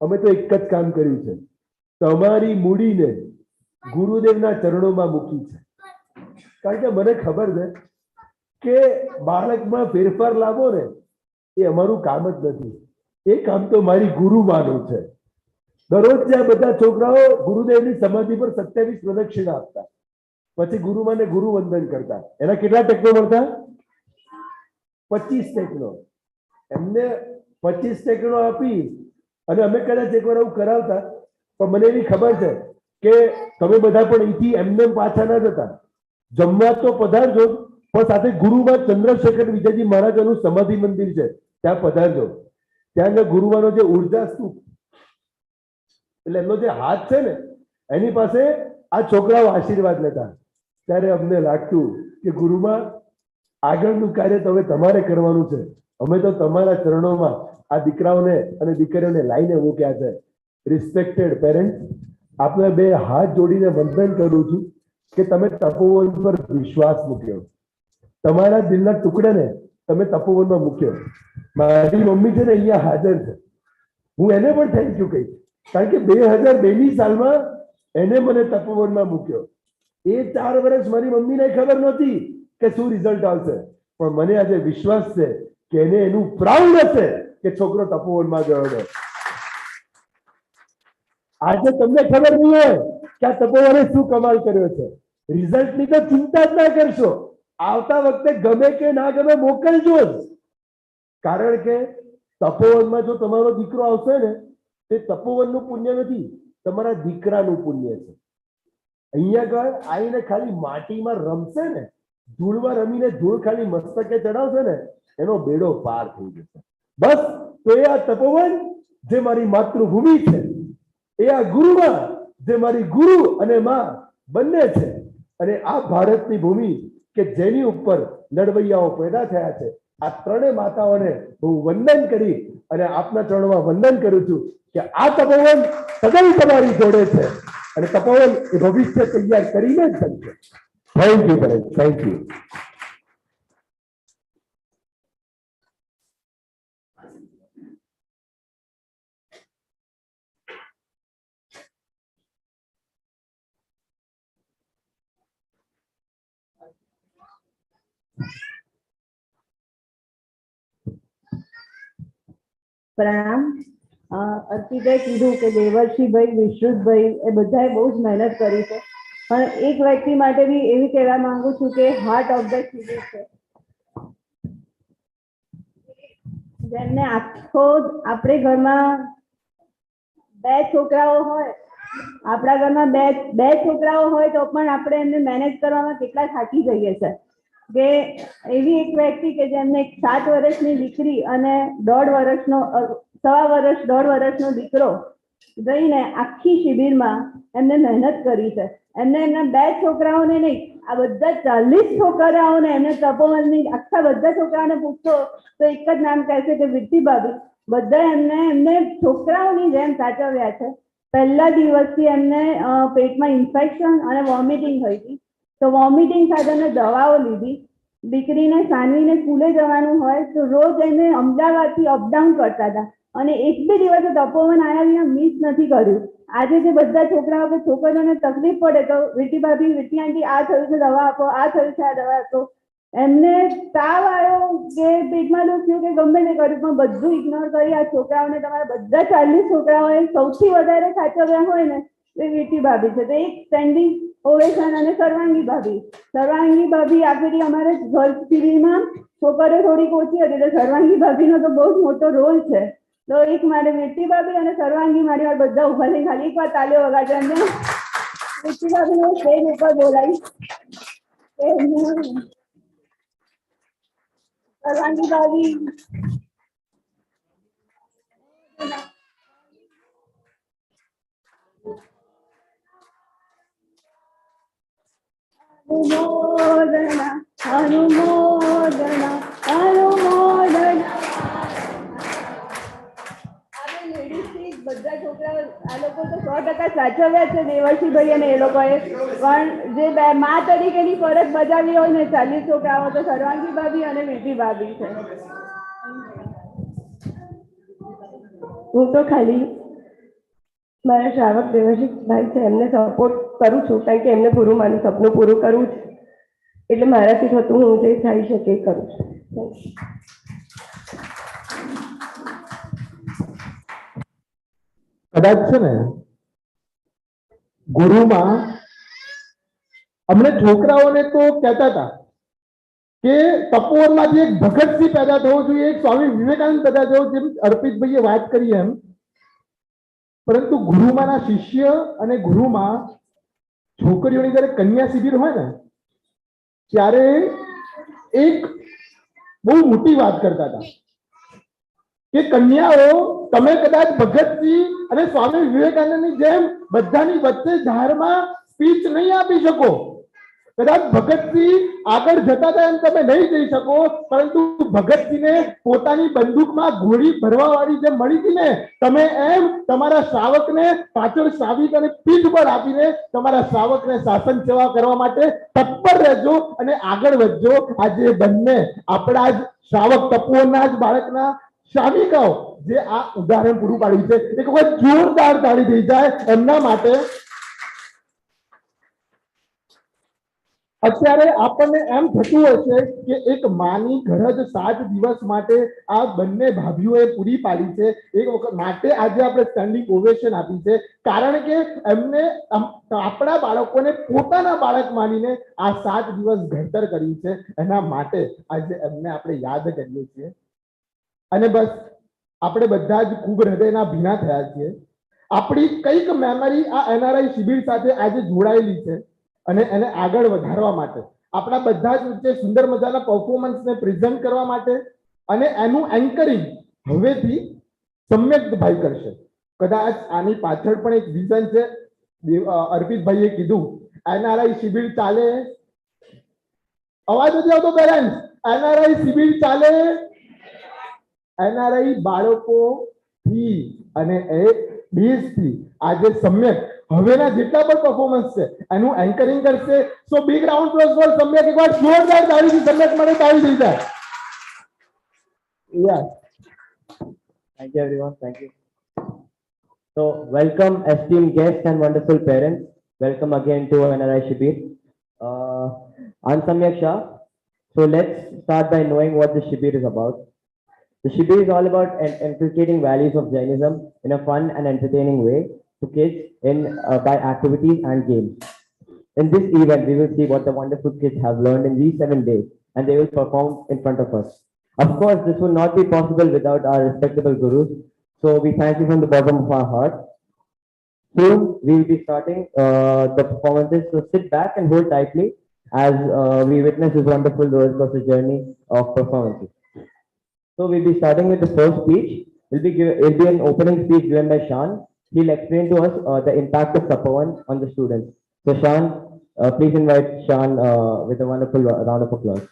અમે તો એક જ કામ કર્યું છે, તમારી મૂડીને ગુરુદેવના ચરણોમાં મૂકી છે. કારણ કે મને ખબર છે કે બાળકમાં ફેરફાર લાવો ને એ અમારું કામ જ નથી, એ કામ તો મારી ગુરુમાનું છે. દરરોજ આ બધા છોકરાઓ ગુરુદેવની સમાધિ પર 27 પ્રદક્ષિણા આપતા. પછી ગુરુમાને ગુરુ વંદન કરતા. એના કેટલા ટેકનો મળતા? 25 ટેકનો. એમને 25 ટેકનો આપી અને અમે કદાચ એકવાર એવું કરાવતા, પણ મને એવી ખબર છે કે તમે બધા પણ અહીંથી એમને પાછા ના જતા, જમવા તો પધારજો, પણ સાથે ગુરુમાં ચંદ્રશેખર વિજયજી મહારાજનું સમાધિ મંદિર છે, ત્યાં પધારજો. ત્યાં ગુરુવાનો જે ઉર્જા સ્તૂપ, એટલે એમનો જે હાથ છે ને, એની પાસે આ છોકરાઓ આશીર્વાદ લેતા. ત્યારે અમને લાગતું કે ગુરુમાં આગળનું કાર્ય તો હવે તમારે કરવાનું છે. અમે તો તમારા ચરણોમાં આ દીકરાઓને અને દીકરીઓને લાઈને મૂક્યા છે. રિસ્પેક્ટેડ પેરેન્ટ્સ, આપણે બે હાથ જોડીને વંદન કરું છું કે તમે તપોવન પર વિશ્વાસ મૂક્યો, તમારા દિલના ટુકડાને તમે તપોવનમાં મૂક્યો. મારી મમ્મી છે ને અહીંયા હાજર છે, હું એને પણ થેન્ક યુ કહીશ, કારણ કે 2002ની સાલમાં એને મને તપોવનમાં મૂક્યો. એ 4 વર્ષ મારી મમ્મીને ખબર નહોતી કે શું રિઝલ્ટ આવશે, પણ મને આજે વિશ્વાસ છે કે એને એનું પ્રાઉડ હશે કે છોકરો તપોવનમાં ગયો છે. આજે તમને ખબર નહીં હોય કે આ તપોવને શું કમાલ કર્યો છે. રિઝલ્ટની તો ચિંતા જ ના કરશો, આવતા વખતે ગમે કે ના ગમે મોકલજો જ. કારણ કે તપોવનમાં જો તમારો દીકરો આવશે ને, તે તપોવનનું પુણ્ય નથી, તમારા દીકરાનું પુણ્ય છે. અહીંયા આવીને ખાલી માટીમાં રમશે ને, ધૂળમાં રમીને ધૂળ ખાલી મસ્તકે ચડાવશે ને, એનો બેડો પાર થઈ જશે. બસ તો એ આ તપોવન જે મારી માતૃભૂમિ છે, એ આ ગુરુમાં જે મારી ગુરુ અને માં બંને છે, અને આ ભારતની ભૂમિ કે જેની ઉપર લડવૈયાઓ પેદા થયા છે, આ ત્રણેય માતાઓને હું વંદન કરી અને આપના ચરણોમાં વંદન કરું છું કે આ તપોવન સદૈવ તમારી જોડે છે, અને તપોવન એ ભવિષ્ય તૈયાર કરીને જ બનશે. Thank you parents, thank you. પ્રણામ. અર્પિતાએ કીધું કે દેવર્ષિભાઈ, વિશ્રુતભાઈ એ બધાએ બહુ જ મહેનત કરી છે, પણ એક વ્યક્તિ માટે બી એવી કહેવા માંગુ છું કે હાર્ટ ઓફ ધ શિબિર છે, જેમને આખો આપણે ઘરમાં 2 છોકરાઓ હોય, આપણા ઘરમાં બે છોકરાઓ હોય તો પણ આપણે એમને મેનેજ કરવામાં કેટલા થાકી જઈએ છે. કે એવી એક વ્યક્તિ કે જેમને 7 વર્ષની દીકરી અને 1.5 વર્ષનો દીકરો જઈને આખી શિબિરમાં એમને મહેનત કરી છે. એમને એમના 2 છોકરાઓને નહીં, આ બધા 40 છોકરાઓને એમને તપોવનની આખા બધા છોકરાઓને પૂછતો તો એક જ નામ કહેશે કે વિટ્ટીભાભી. બધા એમને છોકરાઓની જેમ સાચવ્યા છે. પહેલા દિવસથી એમને પેટમાં ઇન્ફેક્શન અને વોમિટિંગ થઈ હતી, તો વોમિટિંગ સાથે એમને દવાઓ લીધી. દીકરીને સાનવીને સ્કૂલે જવાનું હોય તો રોજ એને અમદાવાદથી અપડાઉન કરતા હતા, અને એક બી દિવસે તપોવન આવ્યા વિના મિસ નથી કર્યું. આજે જે બધા છોકરાઓ કે છોકરીઓને તકલીફ પડે તો વિટ્ટીભાભી, વિટ્ટી આંટી આ થયું છે દવા આપો, આ થયું છે આ દવા આપો. એમને તાવ આવ્યો કે પેટમાં દુખ્યું કે ગમે તે કર્યું, પણ બધું ઇગ્નોર કરી આ છોકરાઓને, તમારા બધા 40 છોકરાઓએ સૌથી વધારે સાચવ્યા હોય ને એ વિટ્ટીભાભી છે. તો એક સ્ટેન્ડિંગ ઓવેશન. અને સર્વાંગી ભાભી આપેલી અમારે ઘર શિબિરમાં છોકરીઓ થોડીક ઓછી હતી, એટલે સર્વાંગી ભાભીનો તો બહુ જ મોટો રોલ છે. તો એક મારે વિટ્ટીભાભી અને સર્વાંગી મારી વાર બધા ઉભા થઈ ખાલી એકવાર તાળીઓ વગાડજો. એમને વિટ્ટીભાભીને સ્ટેજ ઉપર બોલાવી. સર્વાંગી ભાભી અનુમોદના અનુમોદના અનુમોદના. બધા છોકરાઓ આ લોકો તો 100% સાચવ્યા છે દેવર્ષિભાઈ અને એ લોકોએ, પણ જે મા તરીકેની ફરજ બજાવી હોય ને 40 છોકરાઓ તો સર્વાંગી ભાભી અને વિટ્ટીભાભી છે. હું તો ખાલી મારા શ્રાવક દેવર્ષિભાઈ છે એમને સપોર્ટ કરું છું, કારણ કે એમને ગુરુમાનું સપનું પૂરું કરવું છે, એટલે મારાથી થતું હું જે થઈ શકે એ કરું છું. કદાચ છે ને ગુરુમાં અમને છોકરાઓને તો કહેતા હતા કે તપોવનમાંથી એક ભગતસિંહ પેદા થવો જોઈએ, એક સ્વામી વિવેકાનંદ પેદા થવો, જેમ અર્પિતભાઈએ વાત કરી એમ. પરંતુ ગુરુમાના શિષ્ય અને ગુરુમાં છોકરીઓની જ્યારે કન્યા શિબિર હોય ને ત્યારે એક બહુ મોટી વાત કરતા હતા કે કન્યાઓ, તમે કદાચ ભગતસિંહ અને સ્વામી વિવેકાનંદની જેમ બધાની વચ્ચે ધારમાં સ્પીચ નહીં આપી શકો. કદાચ ભગતસિંહ આગળ જતા હતા એમ તમે નહીં જઈ શકો, પરંતુ ભગતસિંહને પોતાની બંદૂકમાં ગોળી ભરવા વાળી જે મળી હતી ને, તમે એમ તમારા શ્રાવકને પાછળ શ્રાવિક અને પીઠ પર આપીને તમારા શ્રાવકને શાસન સેવા કરવા માટે તત્પર રહેજો અને આગળ વધજો. આજે બંને આપણા જ શ્રાવક તપોવનના જ બાળકના શ્રાવિકાઓ જે આ ઉદાહરણ પૂરું પાડ્યું છે, એક વખત જોરદાર તાળી થઈ જાય એમના માટે. અત્યારે આપણને એમ થતું હશે કે એક માની ગરજ 7 દિવસ માટે આ બંને ભાભીઓએ પૂરી પાડી છે. એક વખત માટે આજે આપણે સ્ટેન્ડિંગ ઓવેશન આપી છે, કારણ કે એમને આપણા બાળકોને પોતાના બાળક માનીને આ 7 દિવસ ઘડતર કર્યું છે. એના માટે આજે એમને આપણે યાદ કરીએ છીએ અને બસ આપણે બધા જ ખૂબ હૃદયના ભીના થયા છીએ. આપણી કઈક મેમરી આ NRI શિબિર સાથે આજે જોડાયેલી છે અને એને આગળ વધારવા માટે આપણા બધા જ વચ્ચે સુંદર મજાના પરફોર્મન્સને પ્રેઝન્ટ કરવા માટે અને એનું એન્કરિંગ હવેથી સમ્યક્તભાઈ કરશે. કદાચ આની પાછળ પણ એક વિઝન છે. અર્પિતભાઈએ કીધું NRI શિબિર ચાલે, અવાજ નથી આવતો પેરેન્ટ્સ, NRI શિબિર ચાલે, NRI બાળકોથી અને એ બેઝથી આજે સમ્યક હવેના જેટલા પણ પરફોર્મન્સ છે એનું એન્કરિંગ કરશે. So big round of applause for Samyak. એકવાર જોરદાર તાળીથી સમ્યક માટે તાળી થઈ જાય. Yes, Thank you, everyone. Thank you. So, welcome, esteemed guests and wonderful parents. Welcome again to NRI Shibir. I'm Samyak Shah. So, let's start by knowing what the Shibir is about. The Shibir is all about inculcating values of Jainism in a fun and entertaining way to kids by activities and games. In this event, we will see what the wonderful kids have learned in these 7 days, and they will perform in front of us. Of course, this would not be possible without our respectable gurus. So we thank you from the bottom of our heart. Soon we will be starting the performances. So sit back and hold tightly as we witness this wonderful roller coaster journey of performances. So we'll be starting with the first speech. It'll be an opening speech given by Shan. He'll explain to us the impact of Tapovan on the students. So Shan, please invite Shan with a wonderful round of applause.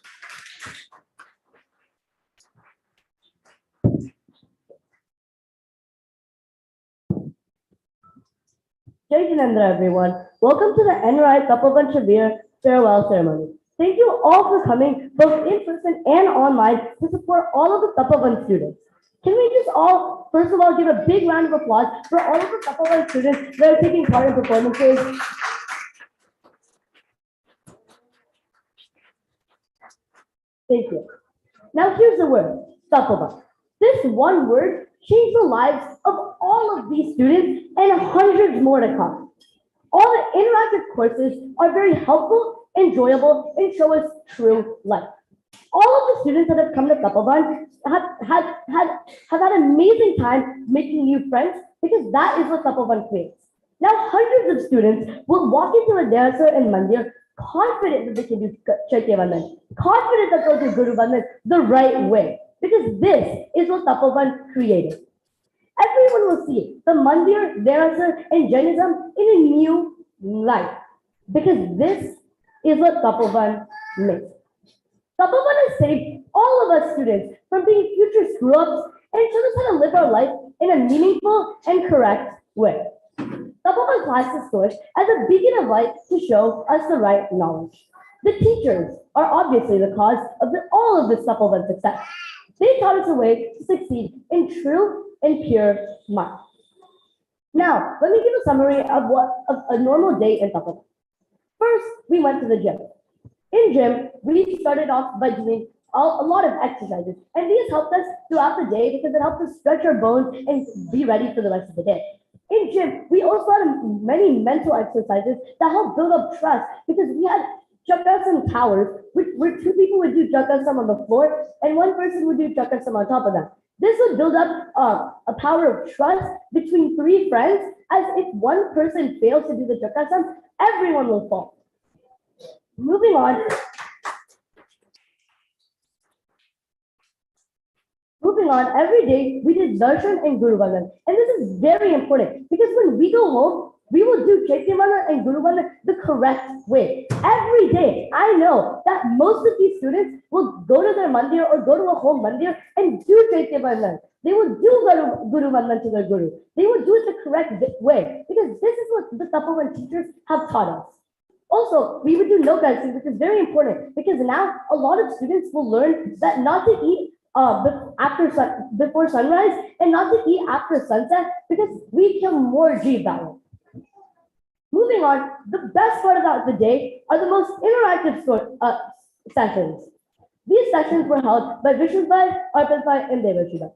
Jai Jinendra, everyone. Welcome to the NRI Tapovan Shibir farewell ceremony. Thank you all for coming, both in person and online, to support all of the Tapovan students. Can we just all, first of all, give a big round of applause for all of the Tapovan students that are taking part in performances? Thank you. Now here's the word, Tapovan. This one word changed the lives of all of these students and hundreds more to come. All the interactive courses are very helpful, enjoyable, and show us true life. All of the students that have come to Tapovan have had an amazing time making new friends, because that is what Tapovan creates. Now hundreds of students will walk into a Derasar and Mandir confident that they can do Chaityavandan, confident that they'll do Guru Bandhan the right way, because this is what Tapovan created. Everyone will see the Mandir, Derasar, and Jainism in a new light, because this is what Tapovan makes. Tapovan has saved all of us students from being future screw-ups and showed us how to live our life in a meaningful and correct way. Tapovan classes serve as a beacon of light to show us the right knowledge. The teachers are obviously the cause of all of this Tapovan success. They taught us a way to succeed in true and pure mind. Now, let me give a summary of a normal day in Tapovan. First, we went to the gym. In gym, we started off by doing a lot of exercises, and these helped us throughout the day because it helped us stretch our bones and be ready for the rest of the day. In gym, we also had many mental exercises that help build up trust because we had chakasam towers, where two people would do chakasam on the floor and one person would do chakasam on top of that. This would build up a power of trust between three friends, as if one person fails to do the chakasam, everyone will fall. Moving on. Moving on, every day we did darshan and Guru Vandan. And this is very important because when we go home, we will do Chaitya Vandan and Guru Vandan the correct way. Every day, I know that most of these students will go to their mandir or go to a home mandir and do Chaitya Vandan. They will do Guru Vandan to their Guru. They will do it the correct way because this is what the Tapovan teachers have taught us. Also, we would do Lokasing, which is very important because now a lot of students will learn that not to eat before sunrise and not to eat after sunset because we kill more Jeev that way. Moving on, the best part about the day are the most interactive sessions. These sessions were held by Vishnubhai, Arpanbhai, and Devashiva.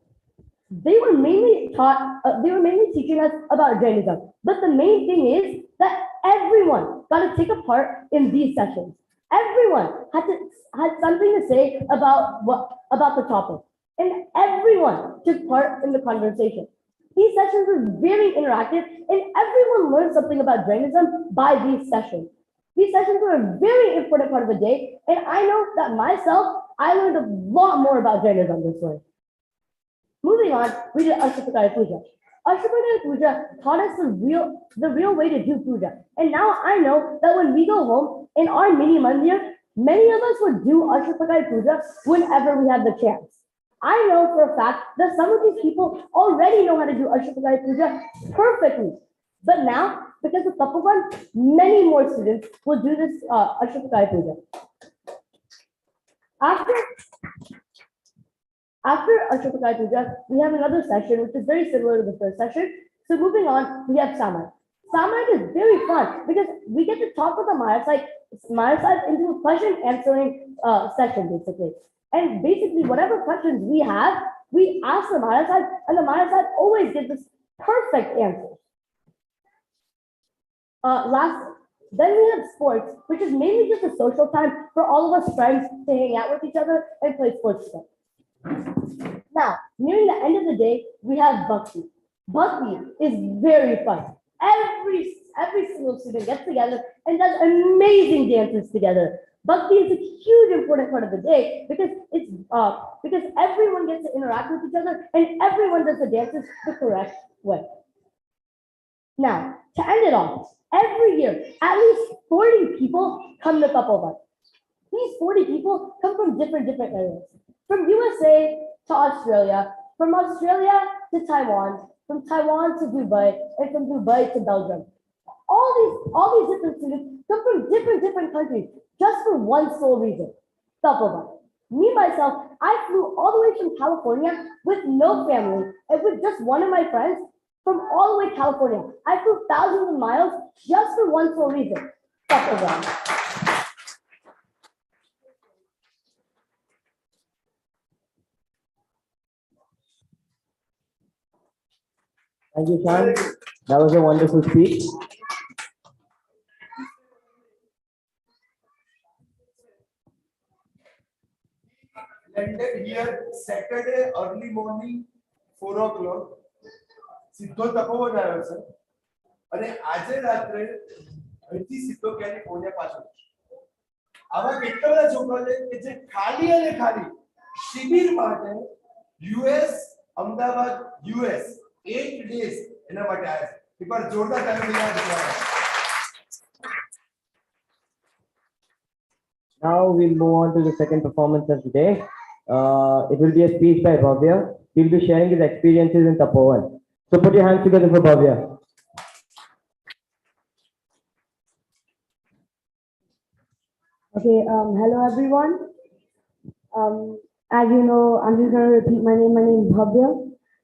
They were mainly teaching us about Jainism, but the main thing is that everyone got to take a part in these sessions. Everyone had something to say about the topic, and everyone took part in the conversation. These sessions were very interactive, and everyone learned something about Jainism by these sessions. These sessions were a very important part of the day, and I know that myself, I learned a lot more about Jainism this way. Moving on, we did Ashtapadiya Puja. Ashtapadiya Puja taught us the real way to do puja. And now I know that when we go home in our mini mandir, many of us would do Ashtapadiya Puja whenever we have the chance. I know for a fact that some of these people already know how to do Ashtapadiya Puja perfectly. But now, because of Tapovan, many more students will do this Ashtapadiya Puja. After Ashtapadiya Puja, we have another session which is very similar to the first session. So moving on, we have Samayik. Samayik is very fun because we get to talk with the Mahasai into a question answering session basically. And basically whatever questions we have, we ask the Mahasai and the Mahasai always gives us perfect answers. Then we have sports, which is mainly just a social time for all of us friends to hang out with each other and play sports together. Now, nearing the end of the day, we have Bhakti. Bhakti is very fun. Every single student gets together and does amazing dances together. Bhakti is a huge important part of the day because everyone gets to interact with each other and everyone does the dances the correct way. Now, to end it off, every year, at least 40 people come to Tapovan. These 40 people come from different areas. From USA to Australia, from Australia to Taiwan, from Taiwan to Dubai, and from Dubai to Belgium. All these different students come from different countries just for one sole reason, Tapovan. Me, myself, I flew all the way from California with no family and with just one of my friends from all the way to California. I flew thousands of miles just for one sole reason, Tapovan. Thank you, Sean. That was a wonderful speech. Landed here Saturday early morning 4 o'clock. સીધો તપોવન આવ્યો છે અને આજે રાત્રે અહીંથી સીધો California પાછો. આવા કેટલા બધા છોકરા છે કે જે ખાલી અને ખાલી શિબિર માટે યુએસ અમદાવાદ યુએસ 8 days એના માટે આવ્યા છે. એકવાર જોરદાર તાળી આપો. Now we'll move on to the second performance of the day. It will be a speech by Bhavya. He'll be sharing his experiences in Tapovan. So put your hands together for Bhavya. Okay, hello everyone. As you know, I'm just going to repeat my name. My name is Bhavya.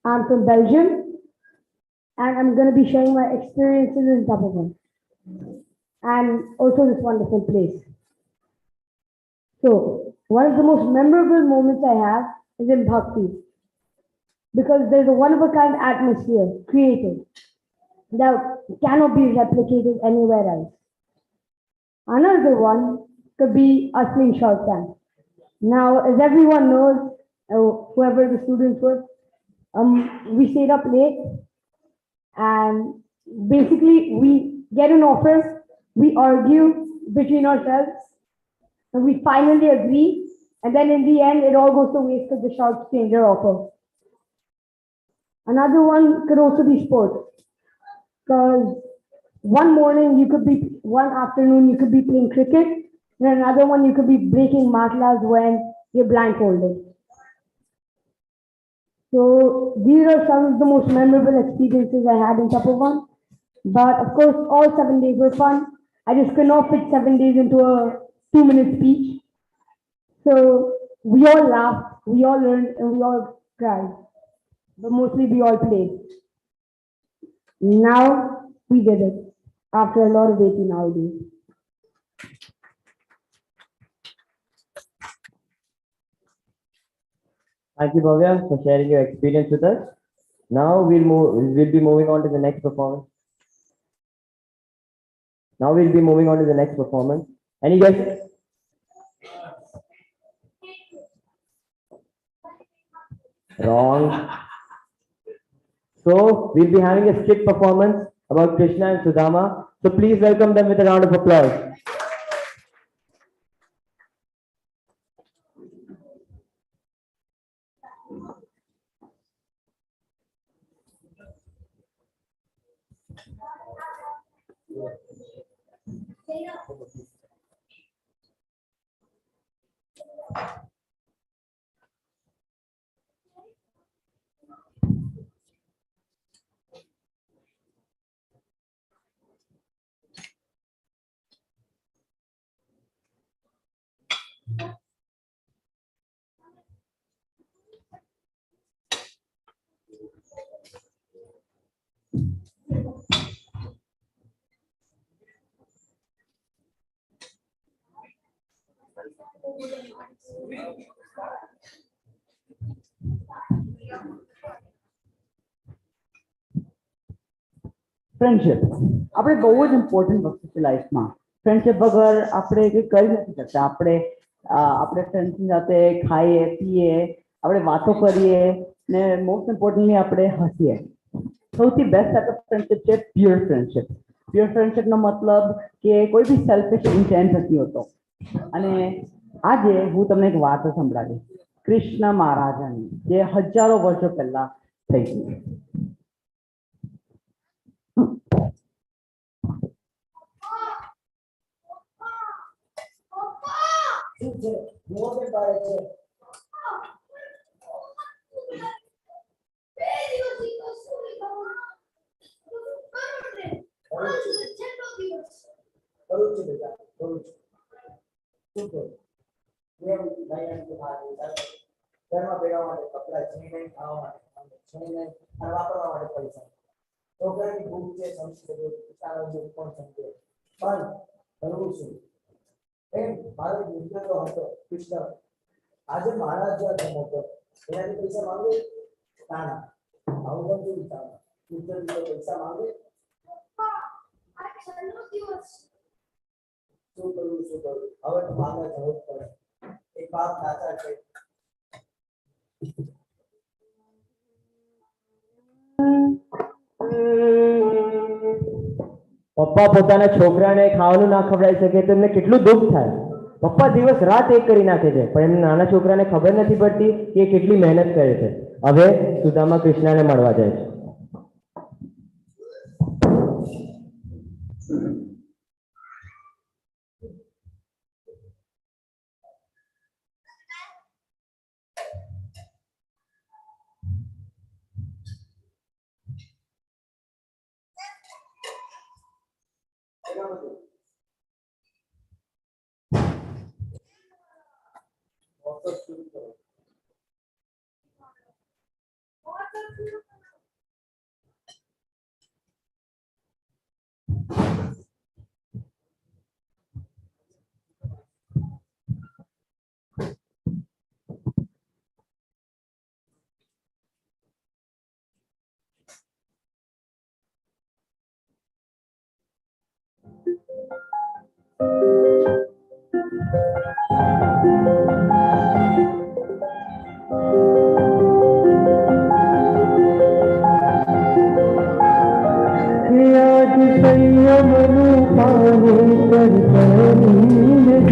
I'm from Belgium. And I'm going to be sharing my experiences in Tapovan. And also this wonderful place. So, one of the most memorable moments I have is in Bhakti. Because there's a one-of-a-kind atmosphere created. that cannot be replicated anywhere else. Another one could be a slingshot camp. Now, as everyone knows, whoever the students were, we stayed up late and basically we get an offer, we argue between ourselves, and we finally agree, and then in the end, it all goes to waste because the sharks change their offer. Another one could also be sports, because one afternoon you could be playing cricket, and another one you could be breaking matlas when you're blindfolded. So these are some of the most memorable experiences I had in Tapovan. But of course, all 7 days were fun. I just could not fit 7 days into a 2 minute speech. So we all laughed, we all learned, and we all cried. But mostly we all played. Now we did it after a lot of 18-hour days. Thank you, Bhavya, for sharing your experience with us. Now we'll be moving on to the next performance. Any guesses? Wrong. So we'll be having a skit performance about Krishna and Sudama. So please welcome them with a round of applause. Friendship આપણે બહુ જ important વસ્તુ છે લાઈફમાં. Friendship વગર આપણે કંઈ કરી નથી શકતા. આપણે ફ્રેન્ડ્સની સાથે ખાઈએ પીએ, આપણે વાતો કરીએ ને મોસ્ટ ઇમ્પોર્ટન્ટલી આપણે હસીએ. સૌથી બેસ્ટ ટાઈપ ઓફ ફ્રેન્ડશિપ છે પ્યોર ફ્રેન્ડશિપ. પ્યોર ફ્રેન્ડશિપનો મતલબ કે કોઈ બી સેલ્ફિશ ઇન્ટેન્ટ નથી હોતો. અને આજે હું તમને એક વાતો સંભળાવીશ કૃષ્ણ મહારાજાની, જે હજારો વર્ષો પહેલા થઈ ગઈ. ઘરમાં પહેરવા માટે કપડાં છે નહીં, ખાવા માટે છે નહીં, અને વાપરવા માટે પૈસા. છોકરાની ભૂખ છે સમજી શકે, પિતાનો દુઃખ પણ સમજે, પણ કરવું શું? એમ મારો મિત્ર તો હતો કૃષ્ણ. આજે મહારાજ જેવા જન્મ હતો, એનાથી પૈસા માંગે ના, આવું પણ કેવું ચાલે? મિત્ર પૈસા માંગે. શું કરવું? હવે તો માગવા જવું જ પડે. એક બાપ નાચા છે. પપ્પા પોતાના છોકરાને ખાવાનું ના ખવડાવી શકે તો એમને કેટલું દુઃખ થાય. પપ્પા દિવસ રાત એક કરી નાખે છે, પણ એમના નાના છોકરાને ખબર નથી પડતી કે એ કેટલી મહેનત કરે છે. હવે સુદામા કૃષ્ણને મળવા જાય છે.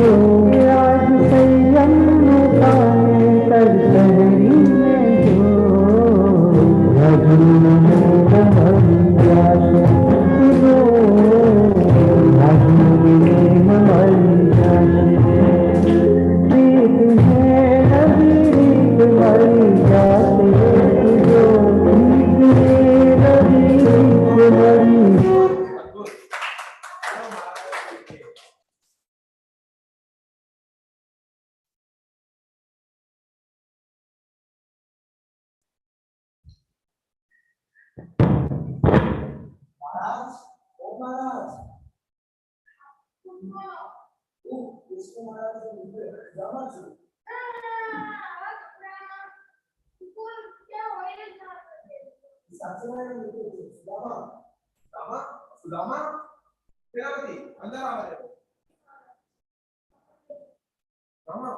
आज संयम पाने कर शहरी में महाराज, ओ महाराज, इसको महाराज जाना चाहिए। साक्षी में सुदामा, सुदामा, सुदामा, सेनापति अंदर आ रहे हो। सुदामा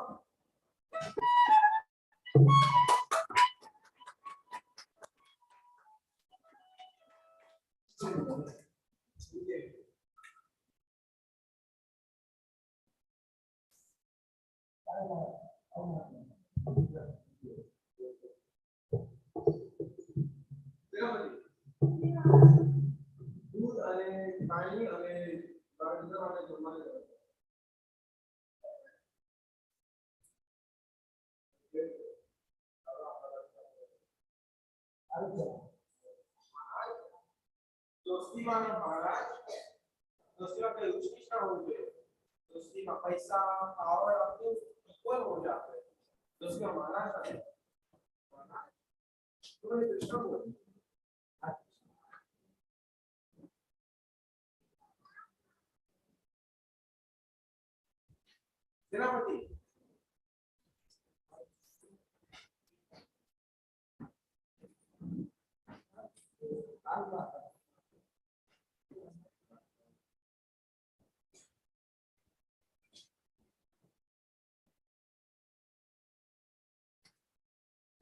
दूध અને પાણી અને બાળકો માટે જમવાનું દોસ્તીમાં મહારાજ દોસ્તીમાં કઈ ઉચ્ચ નીચ ના હોવું જોઈએ દોસ્તીમાં પૈસા પાવર આપવું ઇક્વલ હોવું જોઈએ દોસ્તીમાં મહારાજ સાથે तुम्हें कृष्ण बोल सेनापति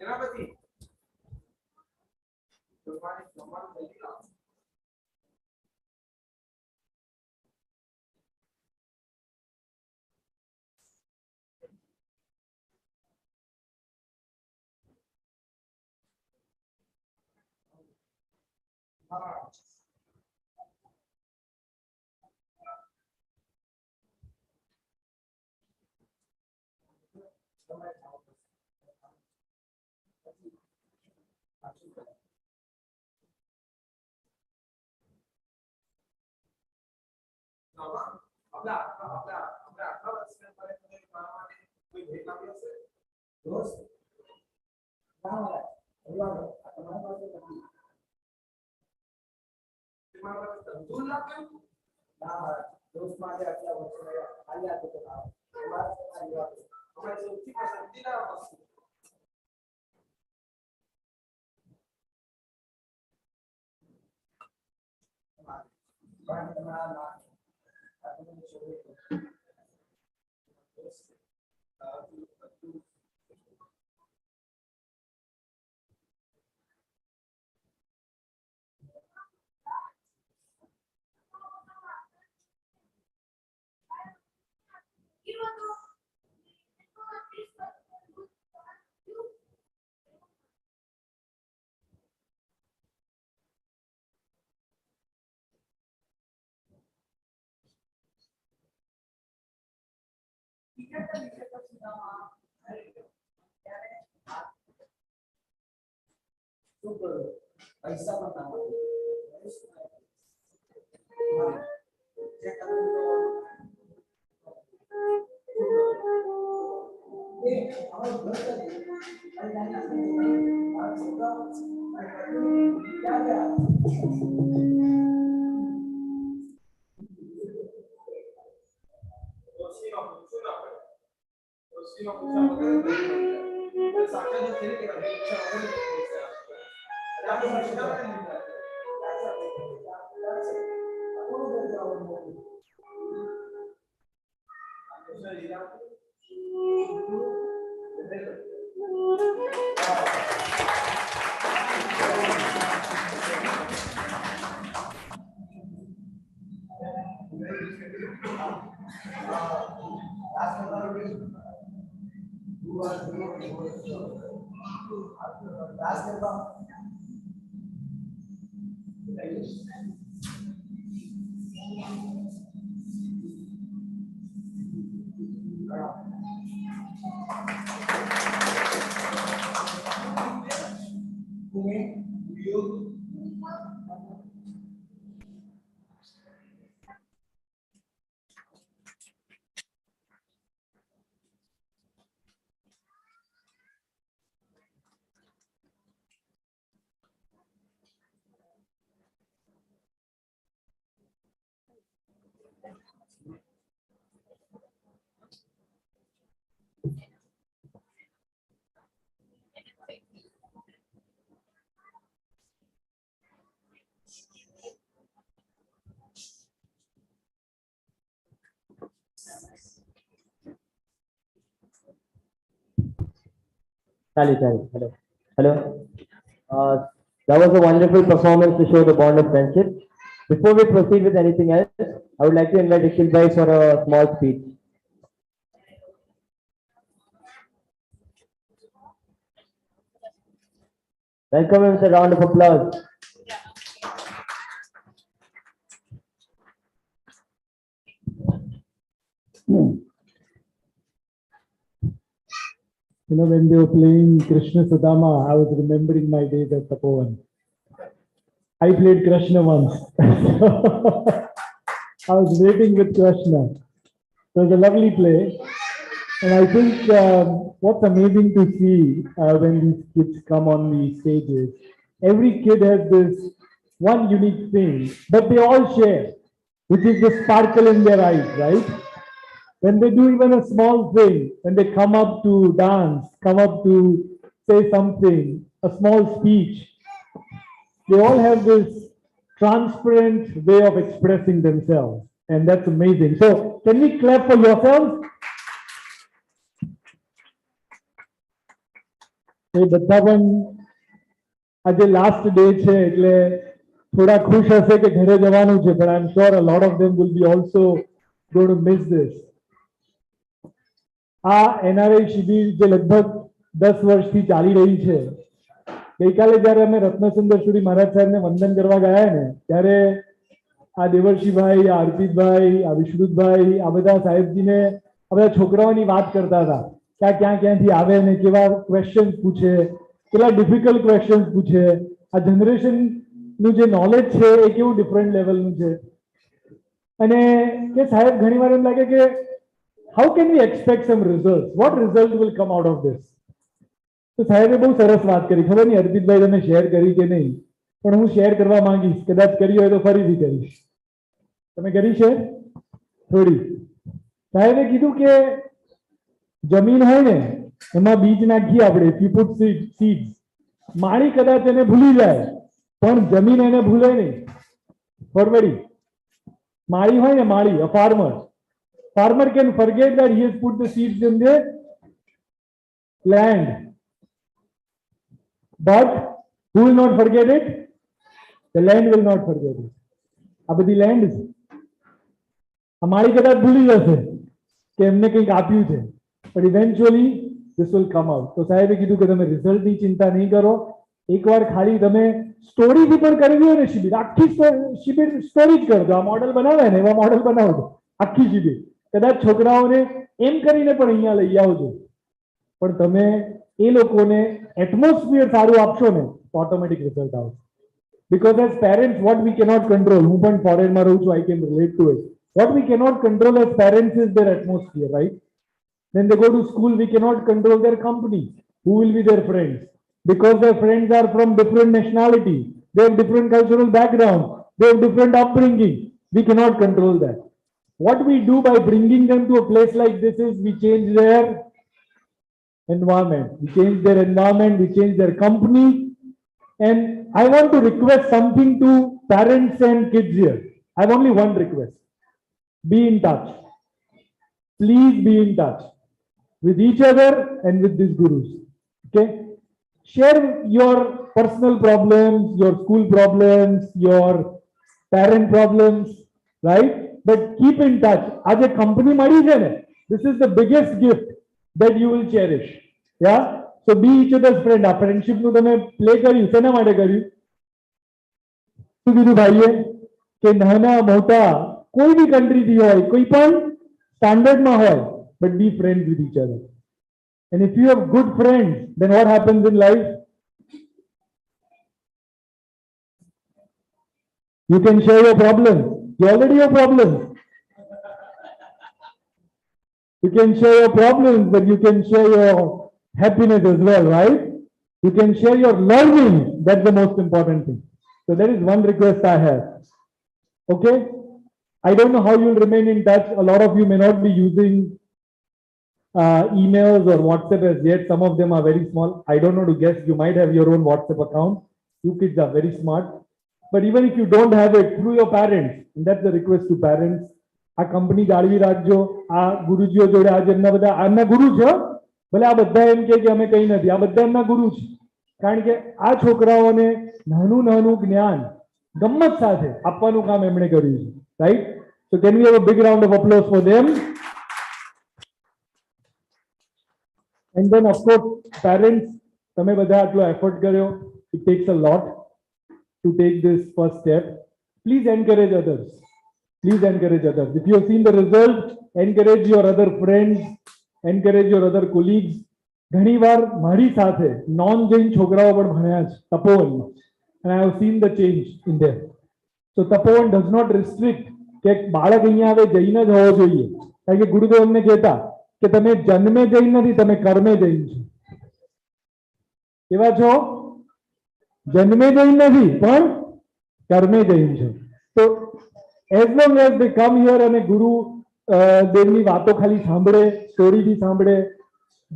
सेनापति तुम्हारे सम्मान जल्दी लाओ कोई भेट आप्યો છે દોસ્ત ના હોય બોલાવો આ તમારા પાસે નથી તમારા પાસે તંદુર લાગે ના હોય દોસ્ત માટે આટલા વર્ષો રહ્યા ખાલી આપો તો ના તમારા પાસે આવ્યા અમે સૌથી પસંદીદા વસ્તુ પણ તમારા ના આપણે છોડી पैसा बताओ Sally. Hello. Hello. That was a wonderful performance to show the bond of friendship. Before we proceed with anything else, I would like to invite Ishil Bhai for a small speech. Welcome him with a round of applause. You know, when they were playing Krishna Sudama, I was remembering my days at Tapovan. I played Krishna once. I was waiting with Krishna. It was a lovely play. And I think what's amazing to see when these kids come on these stages, every kid has this one unique thing, but they all share, which is the sparkle in their eyes, right? When they do even a small thing, when they come up to dance, come up to say something, a small speech, they all have this transparent way of expressing themselves. And that's amazing. So can we clap for yourselves? એ બધા પણ આજે last day છે એટલે થોડા ખુશ હશે કે ઘરે જવાનું છે, but I'm sure a lot of them will be also going to miss this. આ NRI શિબિર જે લગભગ 10 વર્ષથી ચાલી રહી છે, ગઈકાલે જ્યારે અમે રત્નસુંદર સુરી મહારાજ સાહેબને વંદન કરવા ગયા ને ત્યારે આ દેવર્ષિભાઈ, આ અર્પિતભાઈ, આ વિશ્રુતભાઈ, આ બધા સાહેબજીને આ બધા છોકરાઓની વાત કરતા હતા કે આ ક્યાંથી આવે ને કેવા ક્વેશ્ચન્સ પૂછે, કેટલા ડિફિકલ્ટ ક્વેશ્ચન્સ પૂછે, આ જનરેશનનું જે નોલેજ છે એ કેવું ડિફરન્ટ લેવલનું છે. અને કે સાહેબ ઘણીવાર એમ લાગે કે how can we expect some results? What result will come out of this? તો સાહેબે બહુ સરસ વાત કરી. ખબર નહીં અર્પિતભાઈ તમે શેર કરી કે નહીં, પણ હું શેર કરવા માંગીશ. કદાચ કરી હોય તો ફરીથી કરીશ. તમે કરી શેર થોડી? સાહેબે કીધું કે જમીન હોય ને એમાં બીજ નાખીએ આપણે, if you put seeds, માળી કદાચ એને ભૂલી જાય પણ જમીન એને ભૂલે નહીં. ફરવરી માળી હોય ને, માળી, a farmer can forget that he has put the seeds in the land, but who will not forget it? The land will not forget it. આ બધી land છે, આ માળી કદાચ ભૂલી જશે કે એમને કંઈક આપ્યું છે, but eventually this will come out. તો સાહેબે કીધું કે તમે રિઝલ્ટની ચિંતા નહીં કરો, એકવાર ખાલી તમે સ્ટોરીથી પણ કરવી હોય ને શિબિર, આખી શિબિર સ્ટોરી જ કરજો. આ મોડલ બનાવે ને એવા મોડલ બનાવજો આખી શિબિર. કદાચ છોકરાઓને એમ કરીને પણ અહીંયા લઈ આવજો, પણ તમે એ લોકોને એટમોસ્ફિયર સારું આપશો ને તો ઓટોમેટિક રિઝલ્ટ આવશે. Because as parents, what we cannot control, હું પણ ફોરેનમાં રહું છું, I can relate to it. What we cannot control as parents is their atmosphere, right? When they go to school, we cannot control their company. Who will be their friends? Because their friends are from different nationality, they have different cultural background, they have different upbringing. We cannot control that. What we do by bringing them to a place like this is we change their environment. We change their environment, we change their company. And I want to request something to parents and kids here. I have only one request. Be in touch. Please be in touch with each other and with these gurus. Okay? Share your personal problems, your school problems, your parent problems, right? But keep in touch. As a company, this is the biggest gift that you will cherish. Yeah, so be each other's friend. આ friendship નું તમે play કર્યું, શેના માટે કર્યું? શું કીધું ભાઈએ કે નાના મોટા કોઈ બી કન્ટ્રીથી હોય, કોઈ પણ સ્ટાન્ડર્ડમાં હોય, but be friends with each other. And if you have good friends, then what happens in life? You can share your problems. You already have problems. You can share your problems, but you can share your happiness as well, right? You can share your learning. That's the most important thing. So that is one request I have. Okay? I don't know how you'll remain in touch. A lot of you may not be using emails or WhatsApp as yet. Some of them are very small. I don't know to guess. You might have your own WhatsApp account. You kids are very smart. But even if you don't have it, through your parents, and that's the request to parents, આ company જાળવી રાખજો. આ ગુરુજીઓ જોડે આજે એમના બધા આમના ગુરુ છે, ભલે આ બધા એમ કે અમે કઈ નથી, આ બધા એમના ગુરુ છે. કારણ કે આ છોકરાઓને નાનું નાનું જ્ઞાન ગમ્મત સાથે આપવાનું કામ એમણે કર્યું છે, right? So can we have a big round of applause for them? And then of course parents, તમે બધા આટલો એફર્ટ કર્યો. It tax a lot to take this first step. Please encourage others. Please encourage others. If you have seen the result, encourage your other friends, encourage your other colleagues. ઘણી વાર મારી સાથે non Jain છોકરાઓ પણ ભણ્યા છે તપોવનમાં, and I have seen the change in them. So Tapovan does not restrict કે બાળક અહીંયા આવે જૈન જ હોવો જોઈએ. કારણ કે ગુરુદેવ અમને કહેતા કે તમે જન્મે જૈન નથી, તમે કર્મે જૈન છો. કેવા છો? જન્મે જૈન નથી, પણ કર્મે જૈન છે. તો as long as they come here અને ગુરુ દેવની વાતો ખાલી સાંભળે, સ્ટોરીથી સાંભળે,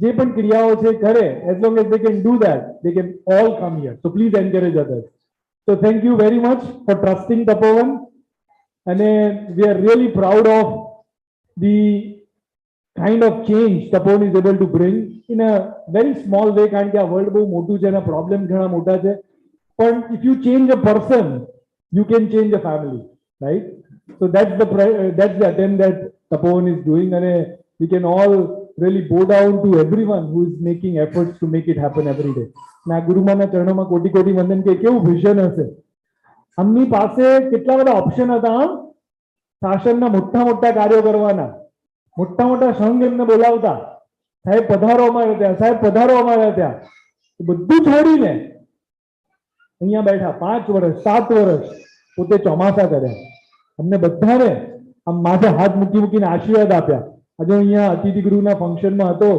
જે પણ ક્રિયાઓ છે કરે, as long as they can do that, they can all come here. So please encourage others. So thank you very much for trusting Tapovan, and we are really proud of the kind of change Tapovan is able to bring in a very small way. કારણ કે આ world બહુ મોટું છે અને problem ઘણા મોટા છે. But if you change a person, you can change a family, right? So that's the attempt that Tapovan is doing, and we can all really bow down to everyone who is making efforts to make it happen every day. ના ગુરુમાના ચરણોમાં કોટી કોટી વંદન. કે કેવું vision હશે આમની પાસે, કેટલા બધા ઓપ્શન હતા. શાસનના મોટા મોટા કાર્યો કરવાના, મોટા મોટા સંઘ એમને બોલાવતા, સાહેબ પધારો અમારે ત્યાં, સાહેબ પધારો અમારે ત્યાં. બધું છોડીને અહીંયા બેઠા 5 વર્ષ 7 વર્ષ પોતે ચોમાસા કર્યા. અમને બધાને આમ માથે હાથ મૂકી મૂકીને આશીર્વાદ આપ્યા. આજે અહીંયા અતિથિ ગૃહના ફંક્શનમાં હતો,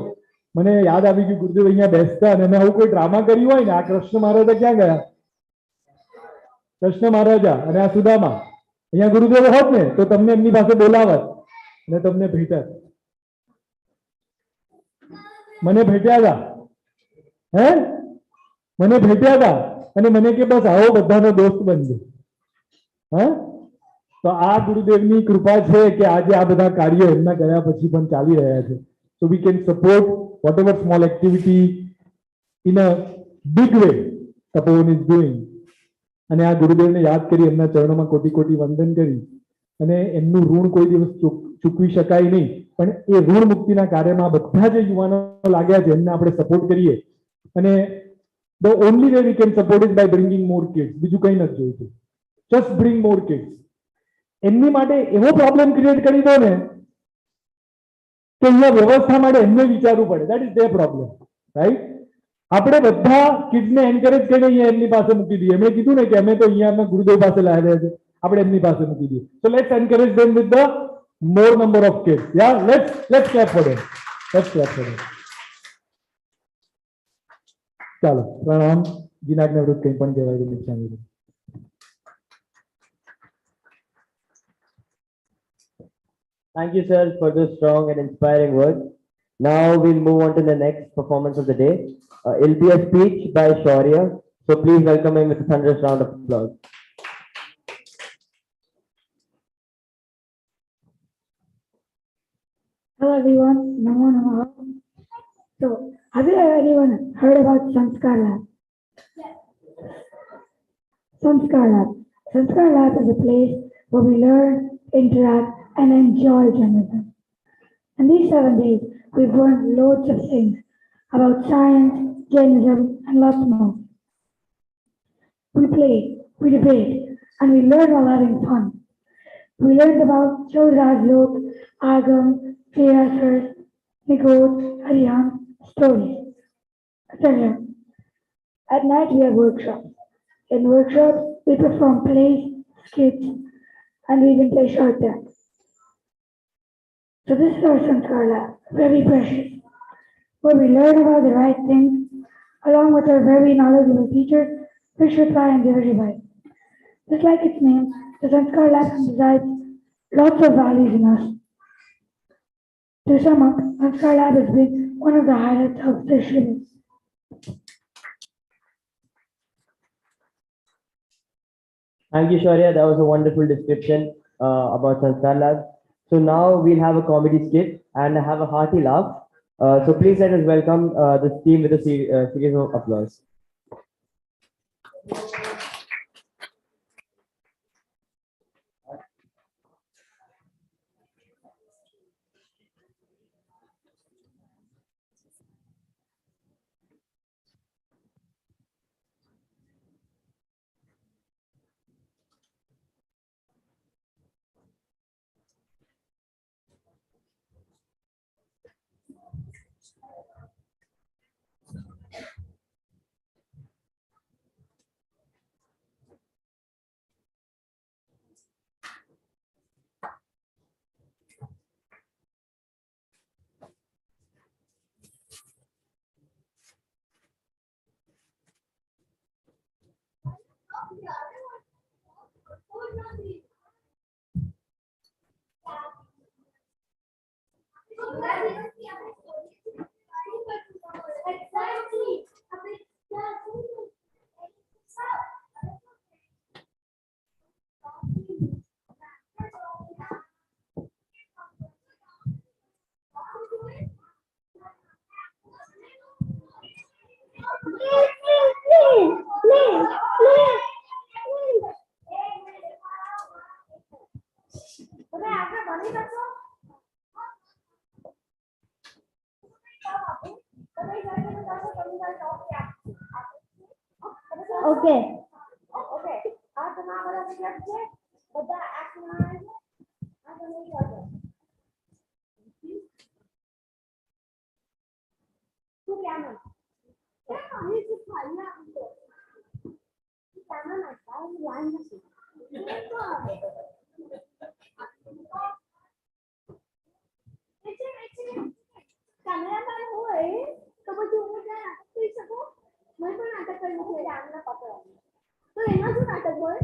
મને યાદ આવી ગયું ગુરુદેવ અહીંયા બેસતા અને મેં આવું કોઈ ડ્રામા કર્યું હોય ને, આ કૃષ્ણ મહારાજા ક્યાં ગયા? કૃષ્ણ મહારાજા અને આ સુદામા અહીંયા ગુરુદેવ હોત ને તો તમને એમની પાસે બોલાવત અને તમને ભેટત. મને ભેટ્યા હતા, હે મને ભેટ્યા હતા અને મને કે બસ આવો બધાનો દોસ્ત બનજો. હા, તો આ ગુરુદેવની કૃપા છે કે આજે આ બધા કાર્યો એમના ગયા પછી પણ ચાલી રહ્યા છે. So we can support whatever small activity in a big way Tapovan is doing. અને આ ગુરુદેવને યાદ કરી, એમના ચરણોમાં કોટી કોટી વંદન કરી, અને એમનું ઋણ કોઈ દિવસ ચૂકવી શકાય નહીં. પણ એ ઋણ મુક્તિના કાર્યમાં બધા જે યુવાનો લાગ્યા છે એમને આપણે સપોર્ટ કરીએ. અને the only way we can support is by bringing more kids. બીજું કંઈ નથી જોઈતું. Just bring more kids. એમની માટે એવો પ્રોબ્લેમ ક્રિએટ કરી દો ને કે અહીંયા વ્યવસ્થા માટે એમને વિચારવું પડે. That is there problem, right? આપણે બધા કિડ્સને એન્કરેજ કરીને અહીંયા એમની પાસે મૂકી દઈએ. એમણે કીધું ને કે અમે તો અહીંયા અમે ગુરુદેવ પાસે લાવ્યા છે, આપણે એમની પાસે મૂકી દઈએ. So let's encourage them with the more number of kids. Ya, let's clap for them. Let's clap for them. ચાલો, પ્રણામ. જીનાજ્ઞા વૃત્ત કંઈ પણ કહેવાય તો નિશાની. Thank you, sir, for those strong and inspiring words. Now we'll move on to the next performance of the day. It'll be a speech by Shaurya. So please welcome him with a thunderous round of applause. Hello everyone, Namo Namaha. So, have you anyone heard about Sanskar Lab? Sanskar Lab. Sanskar Lab is a place where we learn, interact, and enjoy journalism. And these 7 days, we've learned loads of things about science, Jainism, and lots more. We play, we debate, and we learn while having fun. We learned about Chaudhary, Agam, Priyasars, Nigod, Harihan, stories, etc. At night we have workshops. In workshops we perform plays, skits, and we even play short dance. So this is our Sanskar lab, very precious, where we learn about the right things, along with our very knowledgeable teachers, Vishwatha and Devajibai. Just like its name, the Sanskar lab emphasizes lots of values in us. To sum up, Sanskar lab has been one of the highlights of this Shibir. Thank you, Shaurya. That was a wonderful description about Sanskar Lab. So now we'll have a comedy skit and have a hearty laugh. So please let us welcome the team with a series of applause. Okay. Cameraman હોય તો પછી હું ત્યાં નાટક કરી શકું મેં પણ નાટક કર્યું છે આમને પકડવાનું તો એમાં શું નાટક હોય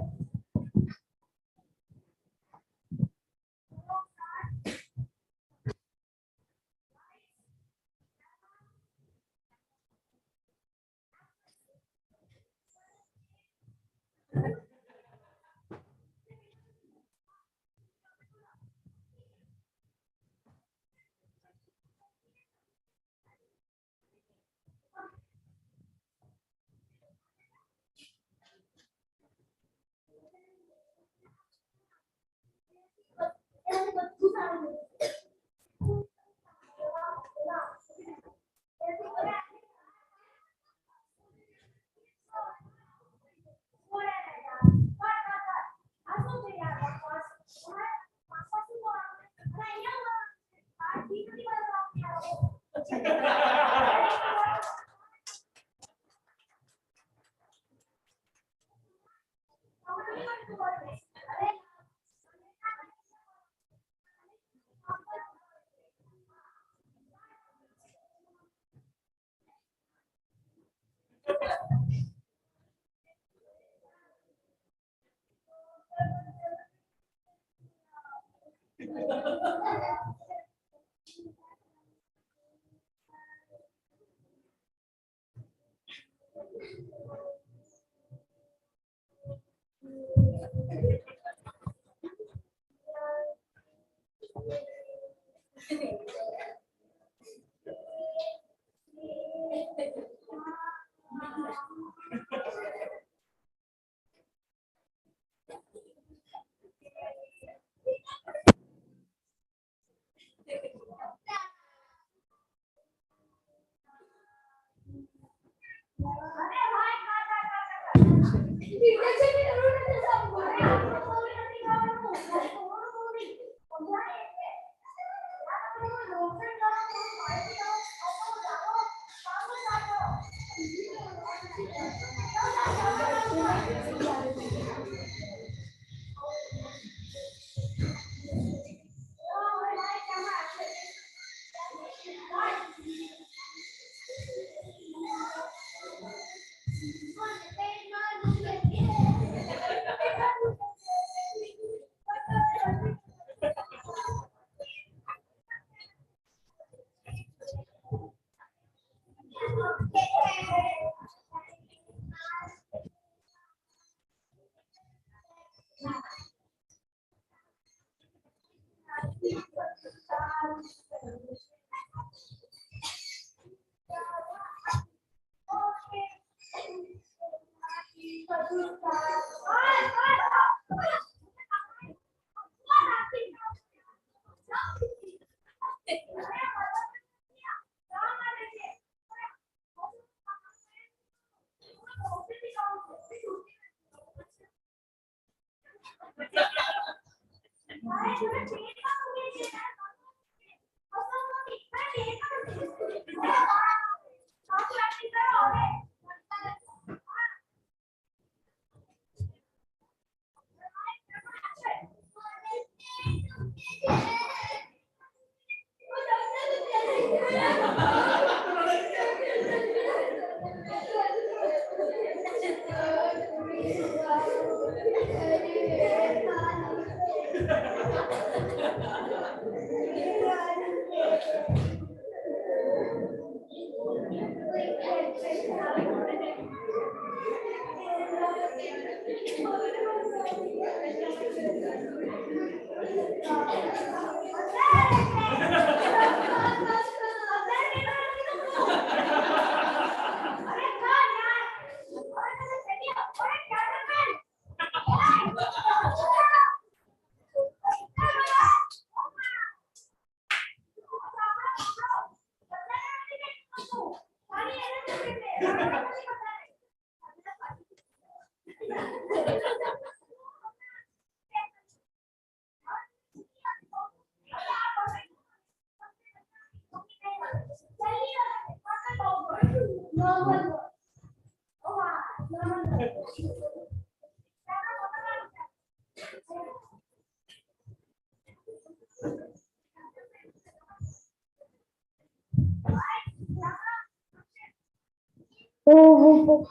Oh,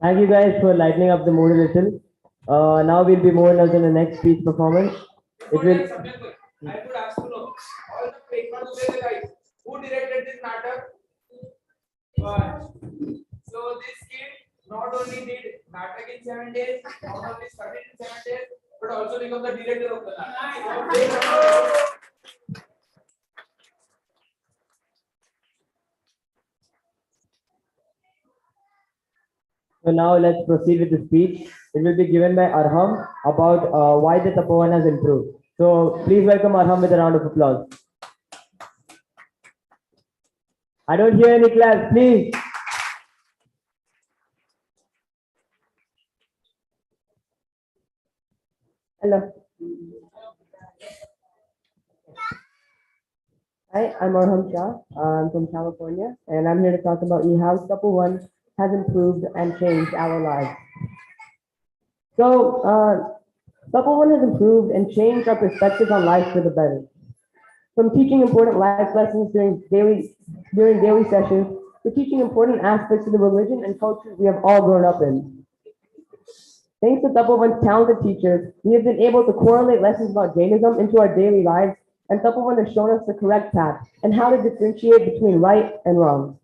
Thank you guys for lightening up the mood a little. Now we'll be moving on to the next speech performance. It will. I would ask to know all the papers together, guys. Who directed this matter? So this kid not only did Natak in 7 days, not only studied in 7 days, but also become the director of the Natak. So now let's proceed with the speech. It will be given by Arham about why the Tapovan has improved. So please welcome Arham with a round of applause. I don't hear any claps, please. Hi, I'm Arham Shah. I'm from California, and I'm here to talk about how Tapovan has improved and changed our lives. So, Tapovan has improved and changed our perspective on life for the better. From teaching important life lessons during daily sessions to teaching important aspects of the religion and culture we have all grown up in. Thanks to Tapovan's talented teachers, we have been able to correlate lessons about Jainism into our daily lives, and Tapovan has shown us the correct path and how to differentiate between right and wrong.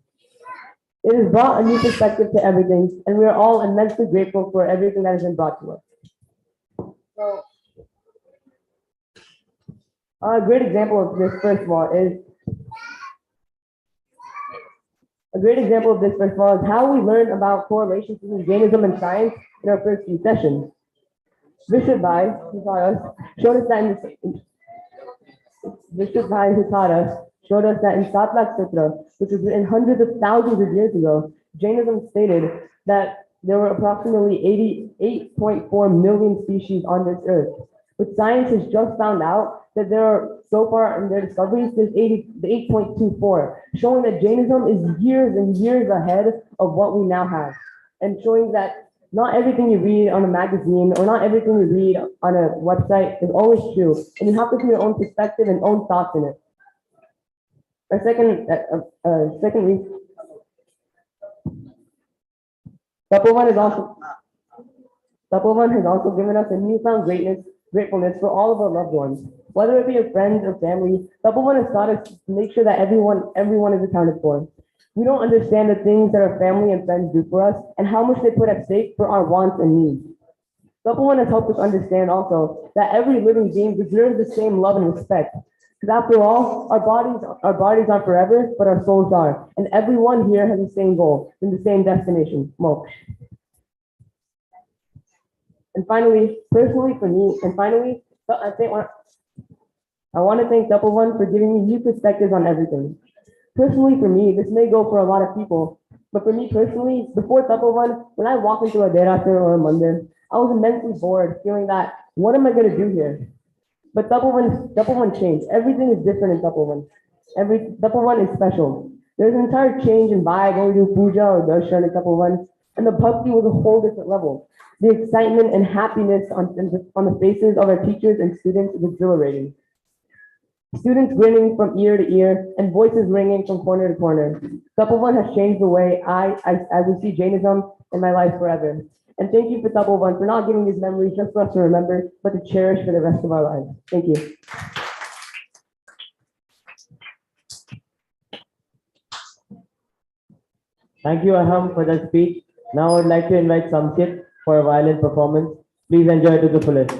It has brought a new perspective to everything, and we are all immensely grateful for everything that has been brought to us. So, a great example of this, first of all, is how we learned about correlations between Jainism and science in our first few sessions. Vishnu Bhai, who taught us, showed us that in Satlak Sutra, which was written hundreds of thousands of years ago, Jainism stated that there were approximately 88.4 million species on this earth. But science has just found out that there are, so far in their discoveries, there's 8.24, showing that Jainism is years and years ahead of what we now have, and showing that not everything you read on a magazine or not everything you read on a website is always true, and you have to put your own perspective and own thoughts in it. Our second reason, Tapovan has also given us a newfound gratefulness for all of our loved ones. Whether it be your friends or family, Tapovan has taught us to make sure that everyone is accounted for. We don't understand the things that our family and friends do for us and how much they put at stake for our wants and needs. Tapovan has helped us understand also that every living being deserves the same love and respect. Because after all, our bodies aren't forever, but our souls are. And everyone here has the same goal and the same destination, moksha. And finally, I want to thank Tapovan for giving me new perspectives on everything. Personally, for me, this may go for a lot of people, but for me personally, before Tapovan, when I walk into a derasar or a mandir, I was immensely bored, feeling that, what am I going to do here? But Tapovan changed. Everything is different in Tapovan. Tapovan is special. There's an entire change in vibe when we do puja or darshan in Tapovan, and the bhakti was a whole different level. The excitement and happiness on the faces of our teachers and students is exhilarating. Students grinning from ear to ear and voices ringing from corner to corner. Tapovan has changed the way I will see Jainism in my life forever. And thank you for Tapovan for not giving these memories just for us to remember, but to cherish for the rest of our lives. Thank you. Thank you, Aham, for that speech. Now I would like to invite Samkit for a violin performance. Please enjoy to the fullest.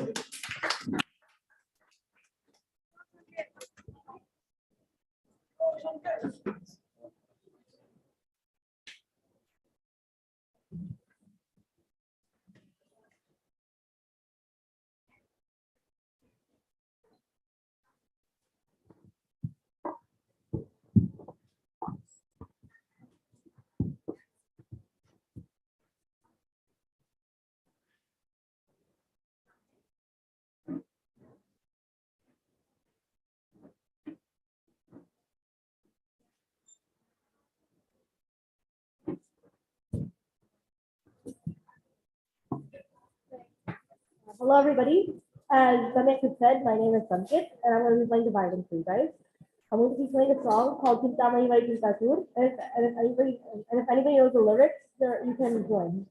Hello, everybody. As Samit had said, my name is Samkit, and I'm going to be playing the violin for you guys. I'm going to be playing a song called Kintamani Vai Kintatur, and if anybody knows the lyrics, you can join.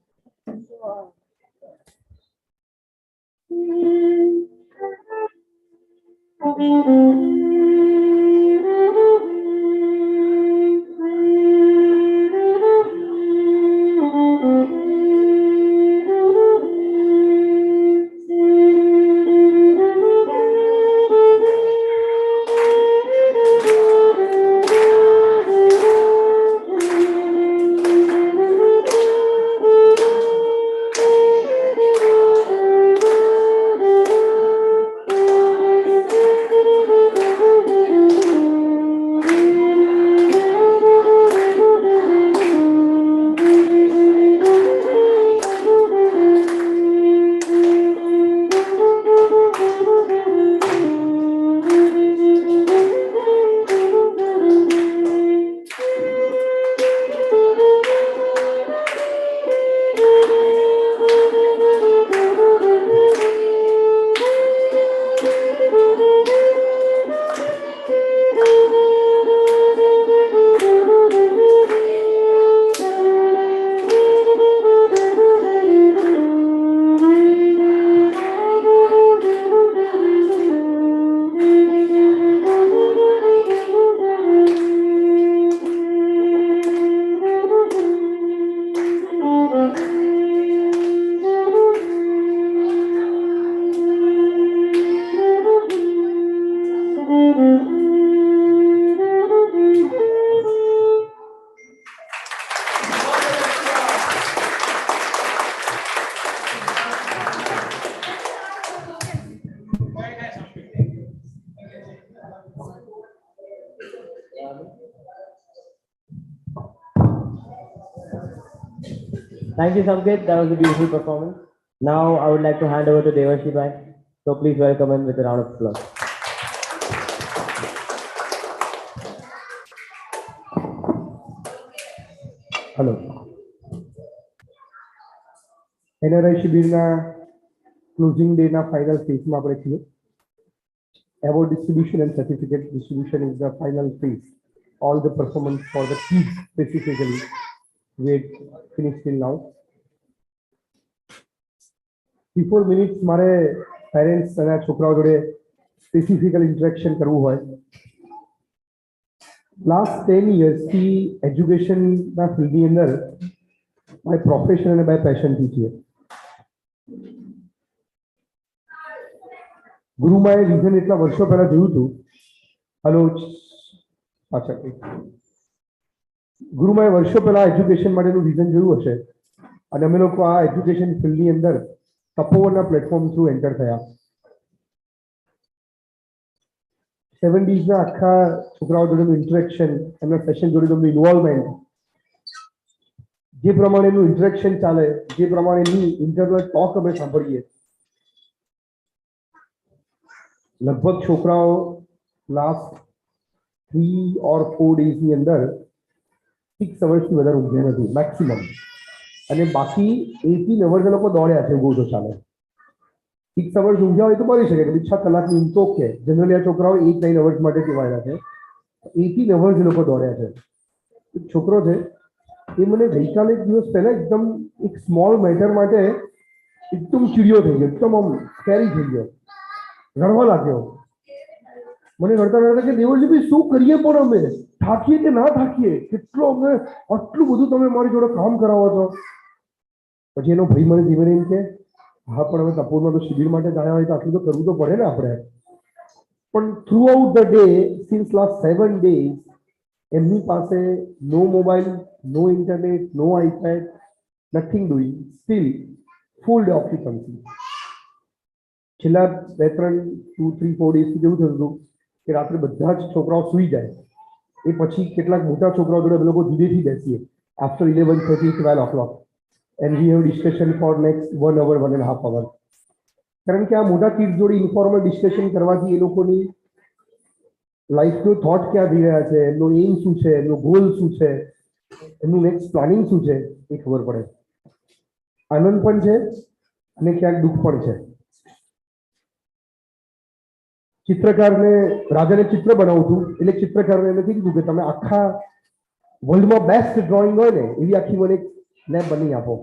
Thank you, Samkit. That was a beautiful performance. Now I would like to hand over to Devashi Bhai. So please welcome him with a round of applause. Hello. NRI શિબિરના closing ડેના final ફેઝમાં આપણે છીએ. Award distribution and certificate distribution is the final phase. All the performance for the kids specifically we finished till now. Before minutes મારે parents અને છોકરાઓ જોડે સ્પેસિફિકલ interaction કરવું હોય. લાસ્ટ 10 yearsથી એજ્યુકેશનના ફિલ્ડની અંદર બાય પ્રોફેશન અને બાય પેશનથી છીએ. ગુરુમાએ વિઝન એટલા વર્ષો પહેલા જોયું હતું. હલો, પાછા ગુરુમાએ વર્ષો પહેલા એજ્યુકેશન માટેનું વિઝન જોયું હશે અને અમે લોકો આ એજ્યુકેશન ફિલ્ડની અંદર તપોવનના પ્લેટફોર્મ થ્રુ એન્ટર થયા. 70sના આખા છોકરાઓ જોડેનું ઇન્ટરેક્શન, એમના સેશન જોડેનું ઇન્વોલ્વમેન્ટ, જે પ્રમાણેનું ઇન્ટરેક્શન ચાલે, જે પ્રમાણેની ઇન્ટરનલ ટોક અમે સાંભળીએ, લગભગ છોકરાઓ લાસ્ટ 3 or 4 daysની અંદર 6 hours વધારે ઊંઘ્યા નથી મેક્સિમમ. અને બાકી 18 hours એ લોકો દોડ્યા છે, ઉભો તો ચાલે. 6 hours ઊંઘ્યા હોય તો બની શકે કે 6 કલાકની ઊંઘ તો ઓકે. જનરલી આ છોકરાઓ 8-9 hours માટે ટેવાયેલા છે. 18 hours એ લોકો દોડ્યા છે. એક છોકરો છે એ મને ગઈકાલે એક દિવસ પહેલા એકદમ એક સ્મોલ મેટર માટે એકદમ ચીડિયો થઈ ગયો, એકદમ આમ સ્કેરી થઈ ગયો, રડવા લાગ્યો. મને રડતા રડતા કે દેવળજી ભાઈ શું કરીએ પણ અમે થાકીએ કે ના થાકીએ, કેટલો અમને આટલું બધું તમે મારી જોડે કામ કરાવો છો. પછી એનો ભાઈ મને ધીમે ધીમે કે હા પણ હવે તપોવનમાં તો શિબિર માટે ગયા હોય તો આટલું તો કરવું તો પડે ને આપણે. પણ throughout the day since last 7 days એમની પાસે no mobile, no internet, no iPad, nothing doing, still full day occupancy. છેલ્લા 2-3-4 daysથી કેવું થયું હતું કે રાત્રે બધા જ છોકરાઓ સૂઈ જાય એ પછી કેટલાક મોટા છોકરાઓ જોડે લોકો ધીરેથી બેસીએ after 11:30-12 o'clock and we have discussion for next 1 hour 1.5 hour. કારણ કે આ મોટા કિડ્સ જોડે ઇન્ફોર્મલ ડિસ્કશન કરવાથી એ લોકોની લાઈફનો થોટ ક્યાં જઈ રહ્યા છે, એમનો એમ શું છે, એમનો ગોલ શું છે, એમનું નેક્સ્ટ પ્લાનિંગ શું છે એ ખબર પડે. આનંદ પણ છે અને ક્યાંક દુઃખ પણ છે. ચિત્રકારને રાજાને ચિત્ર બનાવું છું એટલે ચિત્રકારને એને કીધું કે તમે આખા વર્લ્ડમાં બેસ્ટ ડ્રોઈંગ હોય ને એવી આખી મને એક લેબ બની આપો.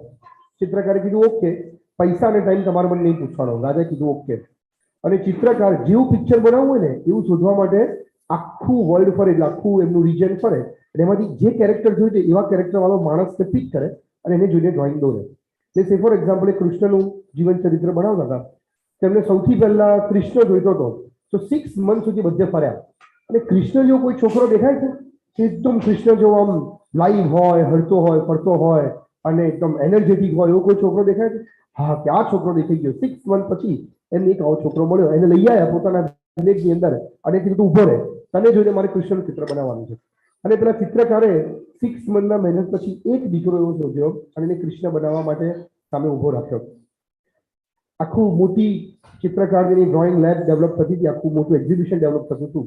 ચિત્રકારે કીધું ઓકે, પૈસા અને ટાઈમ તમારે મને નહીં પૂછવાનો. રાજાએ કીધું ઓકે. અને ચિત્રકાર જેવું પિક્ચર બનાવવું હોય ને એવું શોધવા માટે આખું વર્લ્ડ ફરે, એટલે આખું એમનું રિજન ફરે અને એમાંથી જે કેરેક્ટર જોઈએ એવા કેરેક્ટર વાળો માણસને પિક કરે અને એને જોઈને ડ્રોઈંગ દોરે. એટલે ફોર એક્ઝામ્પલ એ કૃષ્ણનું જીવન ચરિત્ર બનાવતા હતા, તેમને સૌથી પહેલા કૃષ્ણ જોઈતો હતો તો 6 months સુધી બધે ફર્યા અને કૃષ્ણ જેવો કોઈ છોકરો દેખાય છે કે એકદમ કૃષ્ણ જેવો આમ લાઈવ હોય, હરતો હોય, ફરતો હોય અને એકદમ એનર્જેટિક હોય એવો કોઈ છોકરો દેખાય છે? હા, કે આ છોકરો દેખાઈ ગયો. 6 months પછી એમને એક આવો છોકરો મળ્યો, એને લઈ આવ્યા પોતાના વિલેજની અંદર અને કીધું ઉભો રહે, તને જોઈને મારે કૃષ્ણનું ચિત્ર બનાવવાનું છે. અને પેલા ચિત્રકારે 6 monthના મહેનત પછી એક દીકરો એવો શોધ્યો અને એને કૃષ્ણ બનાવવા માટે સામે ઉભો રાખ્યો. આખું મોટી ચિત્રકારની ડ્રોઈંગ લેબ ડેવલપ થતી હતી, આખું મોટું એક્ઝિબિશન ડેવલપ થતું હતું.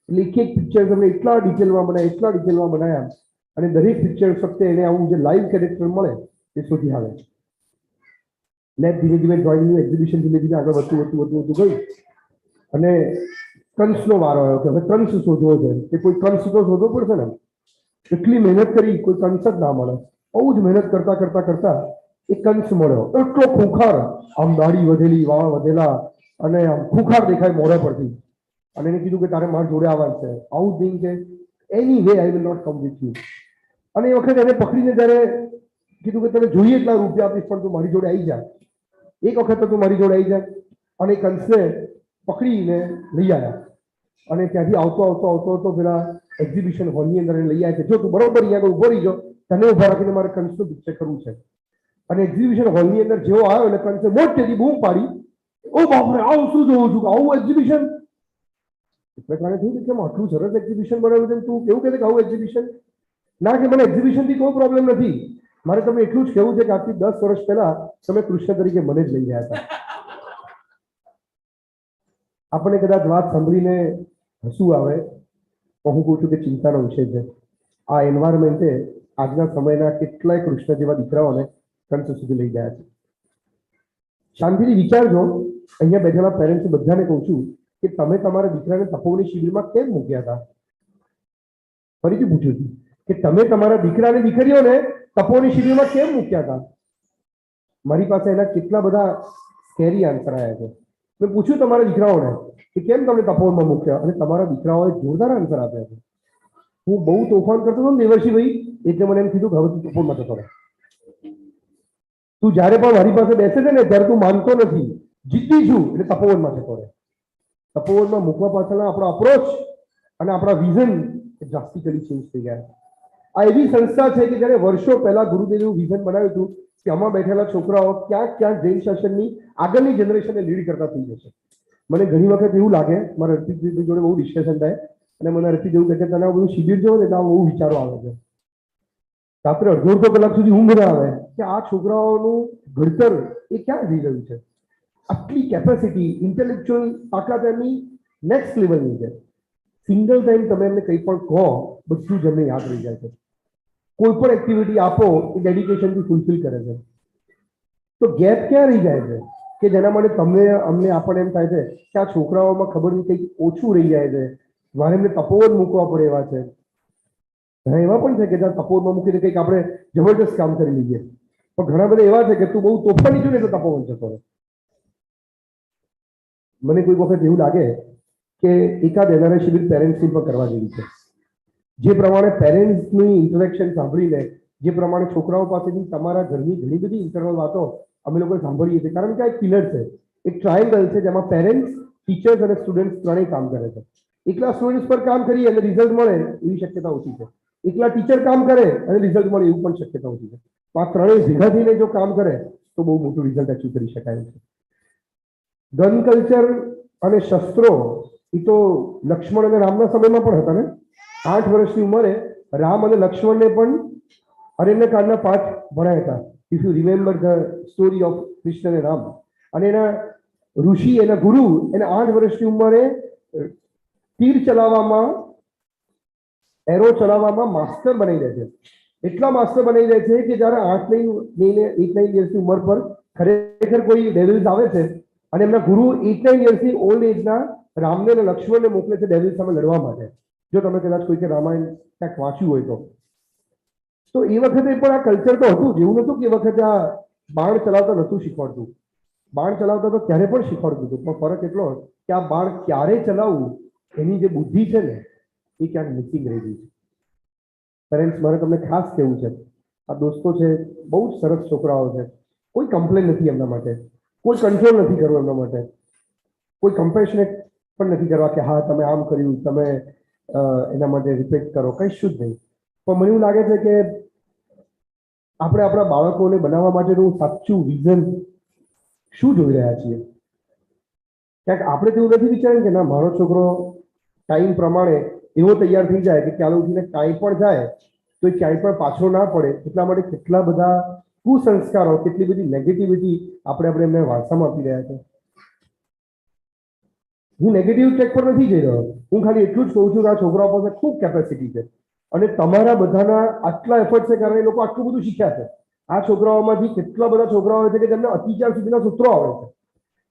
એટલે એક પિક્ચર અમને એટલા ડિટેલમાં બનાવ્યા અને દરેક પિક્ચર ફક્ત એને આવું જે લાઈવ કેરેક્ટર મળે એ શોધી આવે. લેબ ધીમે ધીમે ડ્રોઈંગનું એક્ઝિબિશન ધીમે ધીમે આગળ વધતું ગયું અને કંસનો વારો આવ્યો કે હવે કંસ શોધવો છે કે કોઈ કંસ તો શોધવો પડશે ને. એટલી મહેનત કરી કોઈ કંસ જ ના મળે. બહુ જ મહેનત કરતા એ કંસ મળ્યો. એટલો ખૂંખાર, આમ દાઢી વધેલી, વાળ વધેલા અને આમ ખૂંખાર દેખાય મોઢા પરથી. અને એને કીધું કે તારે મારા જોડે આવવાનું છે. આવું થિંગ કે anyway I will not come with you. અને એ વખતે એને પકડીને ત્યારે કીધું કે તને જોઈએ એટલા રૂપિયા આપીશ પણ તું મારી જોડે આવી જા, એક વખત તો તું મારી જોડે આવી જા. અને કંસને પકડીને લઈ આવ્યા અને ત્યાંથી આવતો પેલા એક્ઝિબિશન હોલની અંદર લઈ આવ્યા કે જો તું બરોબર અહીંયા આગળ ઉભો રહી જાઓ, તને ઉભા રાખીને મારે કંસનું પિક્ચર કરવું છે. અને એક્ઝિબિશન હોલની અંદર જેવો આવ્યો એટલે કંસે મોટેથી બૂમ પાડી, ઓ બાપરે આવું શું જોઉં છું, આવું એક્ઝિબિશન. એટલે કારણે થયું કે આટલું સરસ એક્ઝિબિશન બનાવ્યું છે તું કેવું કહે કે આવું એક્ઝિબિશન? ના, કે મને એક્ઝિબિશનથી કોઈ પ્રોબ્લેમ નથી, મારે તમને એટલું જ કહેવું છે કે આજથી 10 વર્ષ પહેલા તમે કૃષ્ણ તરીકે મને જ લઈ ગયા હતા. આપણને કદાચ વાત સાંભળીને હસવું આવે તો હું કહું છું કે ચિંતાનો વિષય છે. આ એન્વાયરમેન્ટે આજના સમયના કેટલાય કૃષ્ણ જેવા દીકરાઓને કંઠ સુધી લઈ ગયા છે. શાંતિથી વિચારજો. અહીંયા બેઠેલા પેરેન્ટ્સ બધાને કહું છું કે તમે તમારા દીકરાને તપોવની શિબિરમાં કેમ મૂક્યા હતા? ફરીથી પૂછું છું કે તમે તમારા દીકરાને દીકરીઓને તપોવની શિબિરમાં કેમ મૂક્યા હતા? મારી પાસે એના કેટલા બધા સ્કેરી આન્સર આવ્યા છે. મેં પૂછ્યું તમારા દીકરાઓને કે કેમ તમે તપોવનમાં મૂક્યા, અને તમારા દીકરાઓએ જોરદાર આન્સર આપ્યા છે. હું બહુ તોફાન કરતો હતો ને દેવર્ષિભાઈ, એટલે મને એમ કીધું કે હવે તું તપોવનમાં જતો રહે. તું જ્યારે પણ મારી પાસે બેસે છે ને ત્યારે તું માનતો નથી, જીતી છું એટલે તપોવનમાં જતો રહે. તપોવનમાં મૂકવા પાછળના આપણો અપ્રોચ અને આપણા વિઝન ડ્રાસ્ટિકલી ચેન્જ થઈ ગયા. આ એવી સંસ્થા છે કે જ્યારે વર્ષો પહેલા ગુરુદેવે એવું વિઝન બનાવ્યું હતું કે આમાં બેઠેલા છોકરાઓ ક્યાંક ક્યાંક જૈન શાસનની આગળની જનરેશનને લીડ કરતા થઈ જશે. મને ઘણી વખત એવું લાગે, મારા રતિકભાઈ જોડે બહુ ડિસ્કશન થાય અને મને રતિક એવું કહે કે તને બધું શિબિર જોવો ને એટલે બહુ વિચારો આવે છે. રાત્રે અડધો કલાક સુધી ઊંઘ ના આવે કે આ છોકરાઓનું ઘડતર એ ક્યાં જઈ રહ્યું છે. આટલી કેપેસિટી, ઇન્ટેલેક્ચ્યુઅલ તાકાત એમની નેક્સ્ટ લેવલની છે. સિંગલ ટાઈમ તમે એમને કંઈ પણ કહો બધું જ એમને યાદ રહી જાય છે. કોઈ પણ એક્ટિવિટી આપો એ ડેડિકેશનથી ફૂલફિલ કરે છે. તો ગેપ ક્યાં રહી જાય છે કે જેના માટે તમને અમને આપણને એમ થાય છે કે આ છોકરાઓમાં ખબર નહીં કંઈક ઓછું રહી જાય છે, મારે એમને તપોવન મૂકવા પડે એવા છે. ઘણા એવા પણ છે કે જ્યાં તપોવનમાં મૂકીને કંઈક આપણે જબરદસ્ત કામ કરી લઈએ, પણ ઘણા બધા એવા છે કે તું બહુ તોફાની છું ને તો તપોવન જતો રહે. મને કોઈ વખત એવું લાગે કે એકાદ NRI શિબિર પેરેન્ટ્સની પણ કરવા જેવી છે. જે પ્રમાણે પેરેન્ટ્સની ઇન્ટરેક્શન સાંભળીને, જે પ્રમાણે છોકરાઓ પાસેથી તમારા ઘરની ઘણી બધી ઇન્ટરનલ વાતો અમે લોકો સાંભળીએ છીએ, કારણ કે આ એક પિલર છે, એક ટ્રાયંગલ છે જેમાં પેરેન્ટ્સ, ટીચર્સ અને સ્ટુડન્ટ્સ ત્રણેય કામ કરે છે. એકલા સ્ટુડન્ટ્સ પર કામ કરીએ અને રિઝલ્ટ મળે એવી શક્યતા ઓછી છે. એકલા ટીચર કામ કરે અને રિઝલ્ટ મળે એવું પણ શક્યતા ઓછી છે. તો આ ત્રણેય ભેગા થઈને જો કામ કરે તો બહુ મોટું રિઝલ્ટ અચીવ કરી શકાય છે. ગન કલ્ચર અને શસ્ત્રો એ તો લક્ષ્મણ અને રામના સમયમાં પણ હતા ને. 8 વર્ષની ઉંમરે રામ અને લક્ષ્મણને પણ અરણ્યકાંડના પાઠ ભણાયા હતા. If you remember the story of Krishna અને રામ. અને એના ઋષિ, એના ગુરુ એને 8 વર્ષની ઉંમરે તીર ચલાવવામાં, એરો ચલાવવામાં માસ્ટર બનાવી દે છે. એટલા માસ્ટર બનાવી દે છે કે જ્યારે 8-9 યર્સની ઉંમર પર ખરેખર કોઈ ડેવિલ્સ આવે છે અને એમના ગુરુ 8-9 યર્સની ઓલ્ડ એજના રામને અને લક્ષ્મણને મોકલે છે ડેવિલ સામે લડવા માટે. જો તમે કદાચ કોઈ રામાયણ ક્યાંક વાંચ્યું હોય તો એ વખતે પણ આ કલ્ચર તો હતું જ. એવું નતું કે એ વખતે આ બાણ ચલાવતા નતું શીખવાડતું. બાણ ચલાવતા તો ત્યારે પણ શીખવાડતું હતું, પણ ફરક એટલો કે આ બાણ ક્યારે ચલાવવું એની જે બુદ્ધિ છે ને એ ક્યાંક મિસિંગ રહી ગઈ છે. પેરેન્ટ્સ, મારે તમને ખાસ કહેવું છે, આ દોસ્તો છે બહુ જ સરસ છોકરાઓ છે, કોઈ કમ્પ્લેન નથી એમના માટે, કોઈ કંટ્રોલ નથી કરવું એમના માટે, કોઈ કમ્પેશનેટ પણ નથી કરવા કે હા તમે આમ કર્યું, તમે એના માટે રિપેક્ટ કરો, કંઈ શું જ નહીં. પણ મને એવું લાગે છે કે આપણે આપણા બાળકોને બનાવવા માટેનું સાચું વિઝન શું જોઈ રહ્યા છીએ. ક્યાંક આપણે તો એવું નથી વિચાર્યું કે ના મારો છોકરો ટાઈમ પ્રમાણે એવો તૈયાર થઈ જાય કે ચાલો ઉઠીને કાંઈ પણ જાય તો એ ક્યાંય પણ પાછો ના પડે. એટલા માટે કેટલા બધા કુસંસ્કારો, કેટલી બધી નેગેટિવિટી આપણે એમને વારસામાં આપી રહ્યા છે. હું નેગેટિવ ટ્રેક પર નથી જઈ રહ્યો, હું ખાલી એટલું જ કહું છું કે આ છોકરાઓ પાસે ખૂબ કેપેસિટી છે અને તમારા બધાના આટલા એફર્ટ છે કારણે એ લોકો આટલું બધું શીખ્યા છે. આ છોકરાઓમાંથી કેટલા બધા છોકરાઓ છે કે જેમને અત્યાર સુધીના સૂત્રો આવડે છે.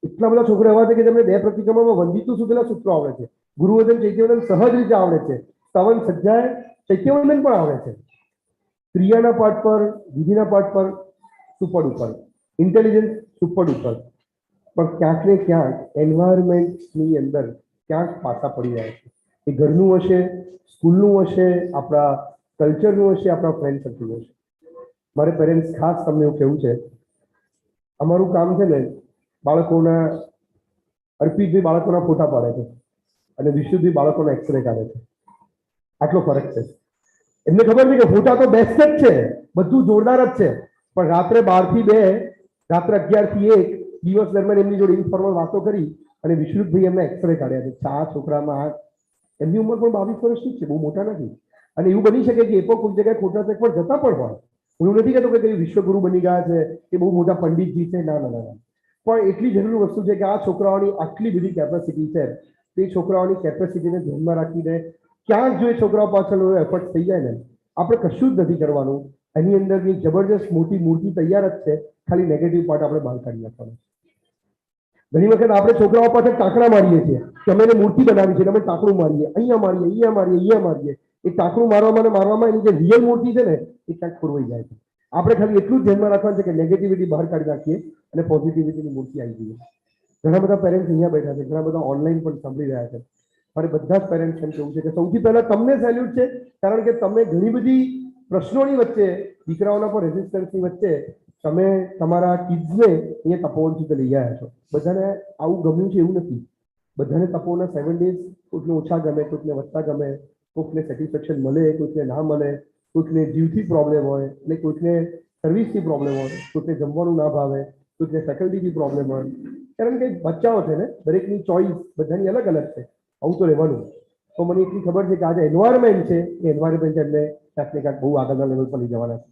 એટલા બધા છોકરા એવા છે કે જેમને 2 પ્રતિક્રમણમાં વંદિતું સુધીના સૂત્રો આવડે છે, ગુરુવદન ચૈત્યવદન સહજ રીતે આવડે છે, સ્તવન સજ્જાય ચૈત્યવદન પણ આવડે છે. ક્રિયાના પાઠ પર, વિધિના પાઠ પર સુપર ઉપર, ઇન્ટેલિજન્સ સુપર ઉપર, પણ ક્યાંક ને ક્યાંક એન્વાયરમેન્ટની અંદર ક્યાંક પાછા પડી જાય છે. એ ઘરનું હશે, સ્કૂલનું હશે, આપણા કલ્ચરનું હશે, આપણા ફ્રેન્ડ સર્કલનું હશે. મારે પેરેન્ટ્સ ખાસ તમને એવું કહેવું છે, અમારું કામ છે ને બાળકોના, અર્પિતભાઈ બાળકોના ફોટા પાડે છે અને વિશુદ્ધભાઈ બાળકોના એક્સરે કાઢે છે. આટલો ફરક છે. એમને ખબર છે કે ફોટા તો બેસ્ટ જ છે, બધું જોરદાર જ છે, પણ રાત્રે 12 થી 2, રાત્રે 11 થી 1 દિવસ દરમિયાન એમની જોડે ઇન્ફોર્મલ વાતો કરી અને વિશ્રુતભાઈ એમને એક્સરે કાઢ્યા છે. 4 છોકરામાં એમની ઉંમર પણ 22 વર્ષની જ છે, બહુ મોટા નથી. અને એવું બની શકે કે એ પણ કોઈ જગ્યાએ ખોટા ટ્રેક પર જતા પણ હોય, હું એવું નથી કહેતો કે તે વિશ્વગુરુ બની ગયા છે કે બહુ મોટા પંડિતજી છે, ના ના ના ના, પણ એટલી જરૂરી વસ્તુ છે કે આ છોકરાઓની આટલી બધી કેપેસિટી છે, તે છોકરાઓની કેપેસિટીને ધ્યાનમાં રાખીને ક્યાંક જો એ છોકરાઓ પાછળ એફર્ટ થઈ જાય ને, આપણે કશું જ નથી કરવાનું, એની અંદરની જબરજસ્ત મોટી મૂર્તિ તૈયાર જ છે, ખાલી નેગેટિવ પાર્ટ આપણે બહાર કાઢી નાખવાનો. ઘણી વખત આપણે છોકરાઓ પાસે ટાંકણા મારીએ છીએ કે અમે એને મૂર્તિ બનાવી છે, અમે ટાંકણું મારીએ, અહીંયા મારીએ, અહીંયા મારીએ, અહીંયા મારીએ. એ ટાંકણું મારવામાં એની જે રિયલ મૂર્તિ છે ને એ ક્યાંક ખોરવાઈ જાય છે. આપણે ખાલી એટલું જ ધ્યાનમાં રાખવાનું છે કે નેગેટિવિટી બહાર કાઢી નાખીએ અને પોઝિટિવિટીની મૂર્તિ આવી જઈએ. ઘણા બધા પેરેન્ટ્સ અહીંયા બેઠા છે, ઘણા બધા ઓનલાઈન પણ સાંભળી રહ્યા છે. મારે બધા જ પેરેન્ટ્સ એમ કહેવું છે કે સૌથી પહેલા તમને સેલ્યુટ છે, કારણ કે તમે ઘણી બધી પ્રશ્નોની વચ્ચે, દીકરાઓના પર રેઝિસ્ટન્સની વચ્ચે તમે તમારા કિડ્સને અહીંયા તપોવન સુધી લઈ આવ્યા છો. બધાને આવું ગમ્યું છે એવું નથી. બધાને તપોવનના 7 days કોઈકને ઓછા ગમે, કોઈકને વધતા ગમે, કોઈકને સેટિસ્ફેક્શન મળે, કોઈકને ના મળે, કોઈકને જીવથી પ્રોબ્લેમ હોય, એટલે કોઈકને સર્વિસથી પ્રોબ્લેમ હોય, કોઈકને જમવાનું ના ભાવે, કોઈકને ફેકલ્ટીથી પ્રોબ્લેમ હોય. કારણ કે બચ્ચાઓ છે ને, દરેકની ચોઈસ બધાની અલગ અલગ છે. આવું તો રહેવાનું. તો મને એટલી ખબર છે કે આજે એન્વાયરમેન્ટ છે, એ એન્વાયરમેન્ટ એમને ક્યાંક ને ક્યાંક બહુ આગળના લેવલ પર લઈ જવાના છે.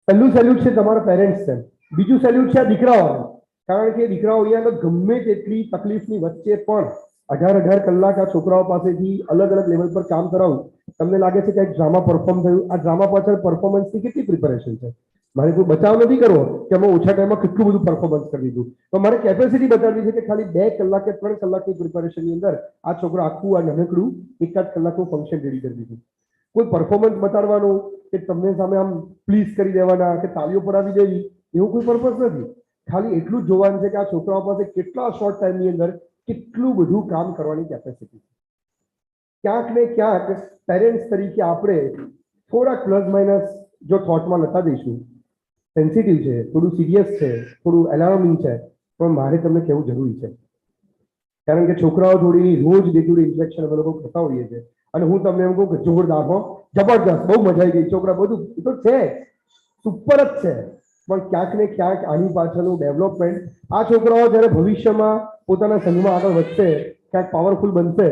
પહેલું સેલ્યુટ છે તમારા પેરેન્ટ્સ છે. બીજું સેલ્યુટ છે આ દીકરાઓને, કારણ કે દીકરાઓ અહીંયા ગમે તેટલી તકલીફની વચ્ચે પણ 18 કલાક આ છોકરાઓ પાસેથી અલગ અલગ લેવલ પર કામ કરાવું. તમને લાગે છે કે એક ડ્રામા પરફોર્મ થયું, આ ડ્રામા પાછળ પરફોર્મન્સની કેટલી પ્રિપેરેશન છે. મારે કોઈ બચાવ નથી કરવો કે અમે ઓછા ટાઈમમાં કેટલું બધું પરફોર્મન્સ કરી દીધું, તો મારે કેપેસિટી બતાવવી છે કે ખાલી 2 કલાક કે 3 કલાકની પ્રિપેરેશનની અંદર આ છોકરો આખું આ નાનકડું 1 કલાકનું ફંક્શન રેડી કરી દીધું. કોઈ પરફોર્મન્સ બતાડવાનું કે તમને સામે આમ પ્લીઝ કરી દેવાના કે તાલીઓ પડાવી દેવી, એવું કોઈ પર્પઝ નથી. ખાલી એટલું જ જોવાનું છે કે આ છોકરાઓ પાસે કેટલા શોર્ટ ટાઈમની અંદર કેટલું બધું કામ કરવાની કેપેસિટી છે. ક્યાંક ને ક્યાંક પેરેન્ટ્સ તરીકે આપણે થોડાક પ્લસ માઇનસ જો થોટમાં નતા દઈશું, સેન્સિટિવ છે, થોડું સિરિયસ છે, થોડું એલાર્મિંગ છે, પણ મારે તમને કહેવું જરૂરી છે. કારણ કે છોકરાઓ જોડેની રોજ ડે ટુ ડે ઇન્ટરેક્શન અમે લોકો કરતા હોઈએ છીએ, અને હું તમને એમ કહું કે જોરદાર હો, જબરદસ્ત, બહુ મજા આવી ગઈ, છોકરા બધું એ તો છે, સુપર જ છે. પણ ક્યાંક ને ક્યાંક આની પાછળનું ડેવલપમેન્ટ, આ છોકરાઓ જ્યારે ભવિષ્યમાં પોતાના સંઘમાં આગળ વધશે, ક્યાંક પાવરફુલ બનશે,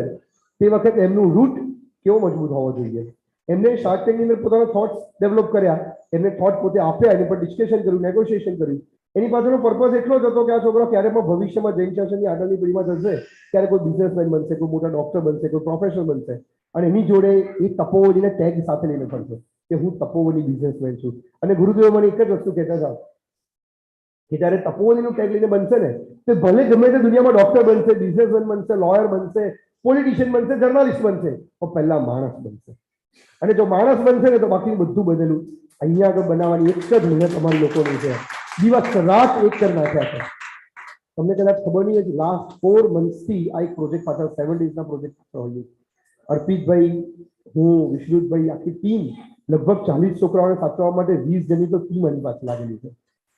તે વખતે એમનું રૂટ કેવો મજબૂત હોવો જોઈએ. એમને શાર્ક ટેન્કની અંદર પોતાના થોટ્સ ડેવલપ કર્યા, એમને થોટ પોતે આપ્યા, એની પર ડિસ્કશન કર્યું, નેગોશિએશન કર્યું. એની પાછળનો પર્પઝ એટલો જ હતો કે આ છોકરો ક્યારે પણ ભવિષ્યમાં જૈન શાસનની આગળની પેઢીમાં જશે ત્યારે કોઈ બિઝનેસમેન બનશે, કોઈ મોટા ડોક્ટર બનશે, કોઈ પ્રોફેશનલ બનશે, અને એની જોડે એ તપોવનીને ટેગ સાથે લઈને ફરશે કે હું તપોવની બિઝનેસમેન છું. અને ગુરુદેવ મને એક જ વસ્તુ કહેતા હતા કે જ્યારે તપોવનીનું ટેગ લઈને બનશે ને, તો ભલે ગમે તે દુનિયામાં ડોક્ટર બનશે, બિઝનેસમેન બનશે, લોયર બનશે, પોલિટિશિયન બનશે, જર્નાલિસ્ટ બનશે, પણ પહેલા માણસ બનશે. અને જો માણસ બનશે ને તો બાકી બધું બનેલું અહીંયા આગળ બનાવવાની એક જ મહેનત તમારી લોકોની છે. દિવસ રાત એક કરી નાખ્યા છે. તમને કદાચ ખબર નહીં હોય, લાસ્ટ 4 monthsથી આ એક પ્રોજેક્ટ પાછળ 7 daysના પ્રોજેક્ટ પાછળ હોઈએ. અર્પિતભાઈ, હું, વિષ્ણુભાઈ, આખી ટીમ લગભગ 40 છોકરાઓને સાચવવા માટે 20 જણની તો ટીમ આની પાસે લાગેલી છે.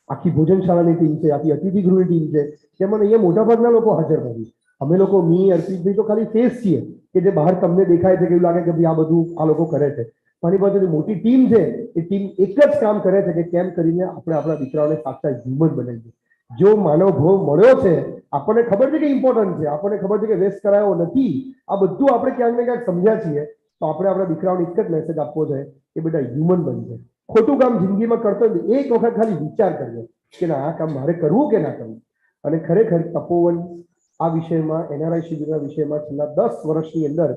આખી ભોજનશાળાની ટીમ છે, આખી અતિથિ ગૃહની ટીમ છે, જેમાં અહીંયા મોટાભાગના લોકો હાજર નથી. અમે લોકો અર્પિતભાઈ તો ખાલી ફેસ છીએ કે જે બહાર તમને દેખાય છે કે એવું લાગે કે ભાઈ આ બધું આ લોકો કરે છે. મારી પાસે જે મોટી ટીમ છે એ ટીમ એક જ કામ કરે છે કે કેમ કરીને આપણે આપણા દીકરાઓને સાચા હ્યુમન બનાવીએ. જો માનવ ભાવ મળ્યો છે, આપણને ખબર છે કે ઇમ્પોર્ટન્ટ છે, આપણને ખબર છે કે વેસ્ટ કરાયો નથી, આ બધું આપણે ક્યાંક ને ક્યાંક સમજ્યા છીએ, તો આપણે આપણા દીકરાઓને એક જ મેસેજ આપવો છે કે બેટા હ્યુમન બનશે. ખોટું કામ જિંદગીમાં કરતો હોય એક વખત ખાલી વિચાર કરજો કે ના આ કામ મારે કરવું કે ના કરવું. અને ખરેખર તપોવન આ વિષયમાં, NRI શિબિરના વિષયમાં છેલ્લા 10 વર્ષની અંદર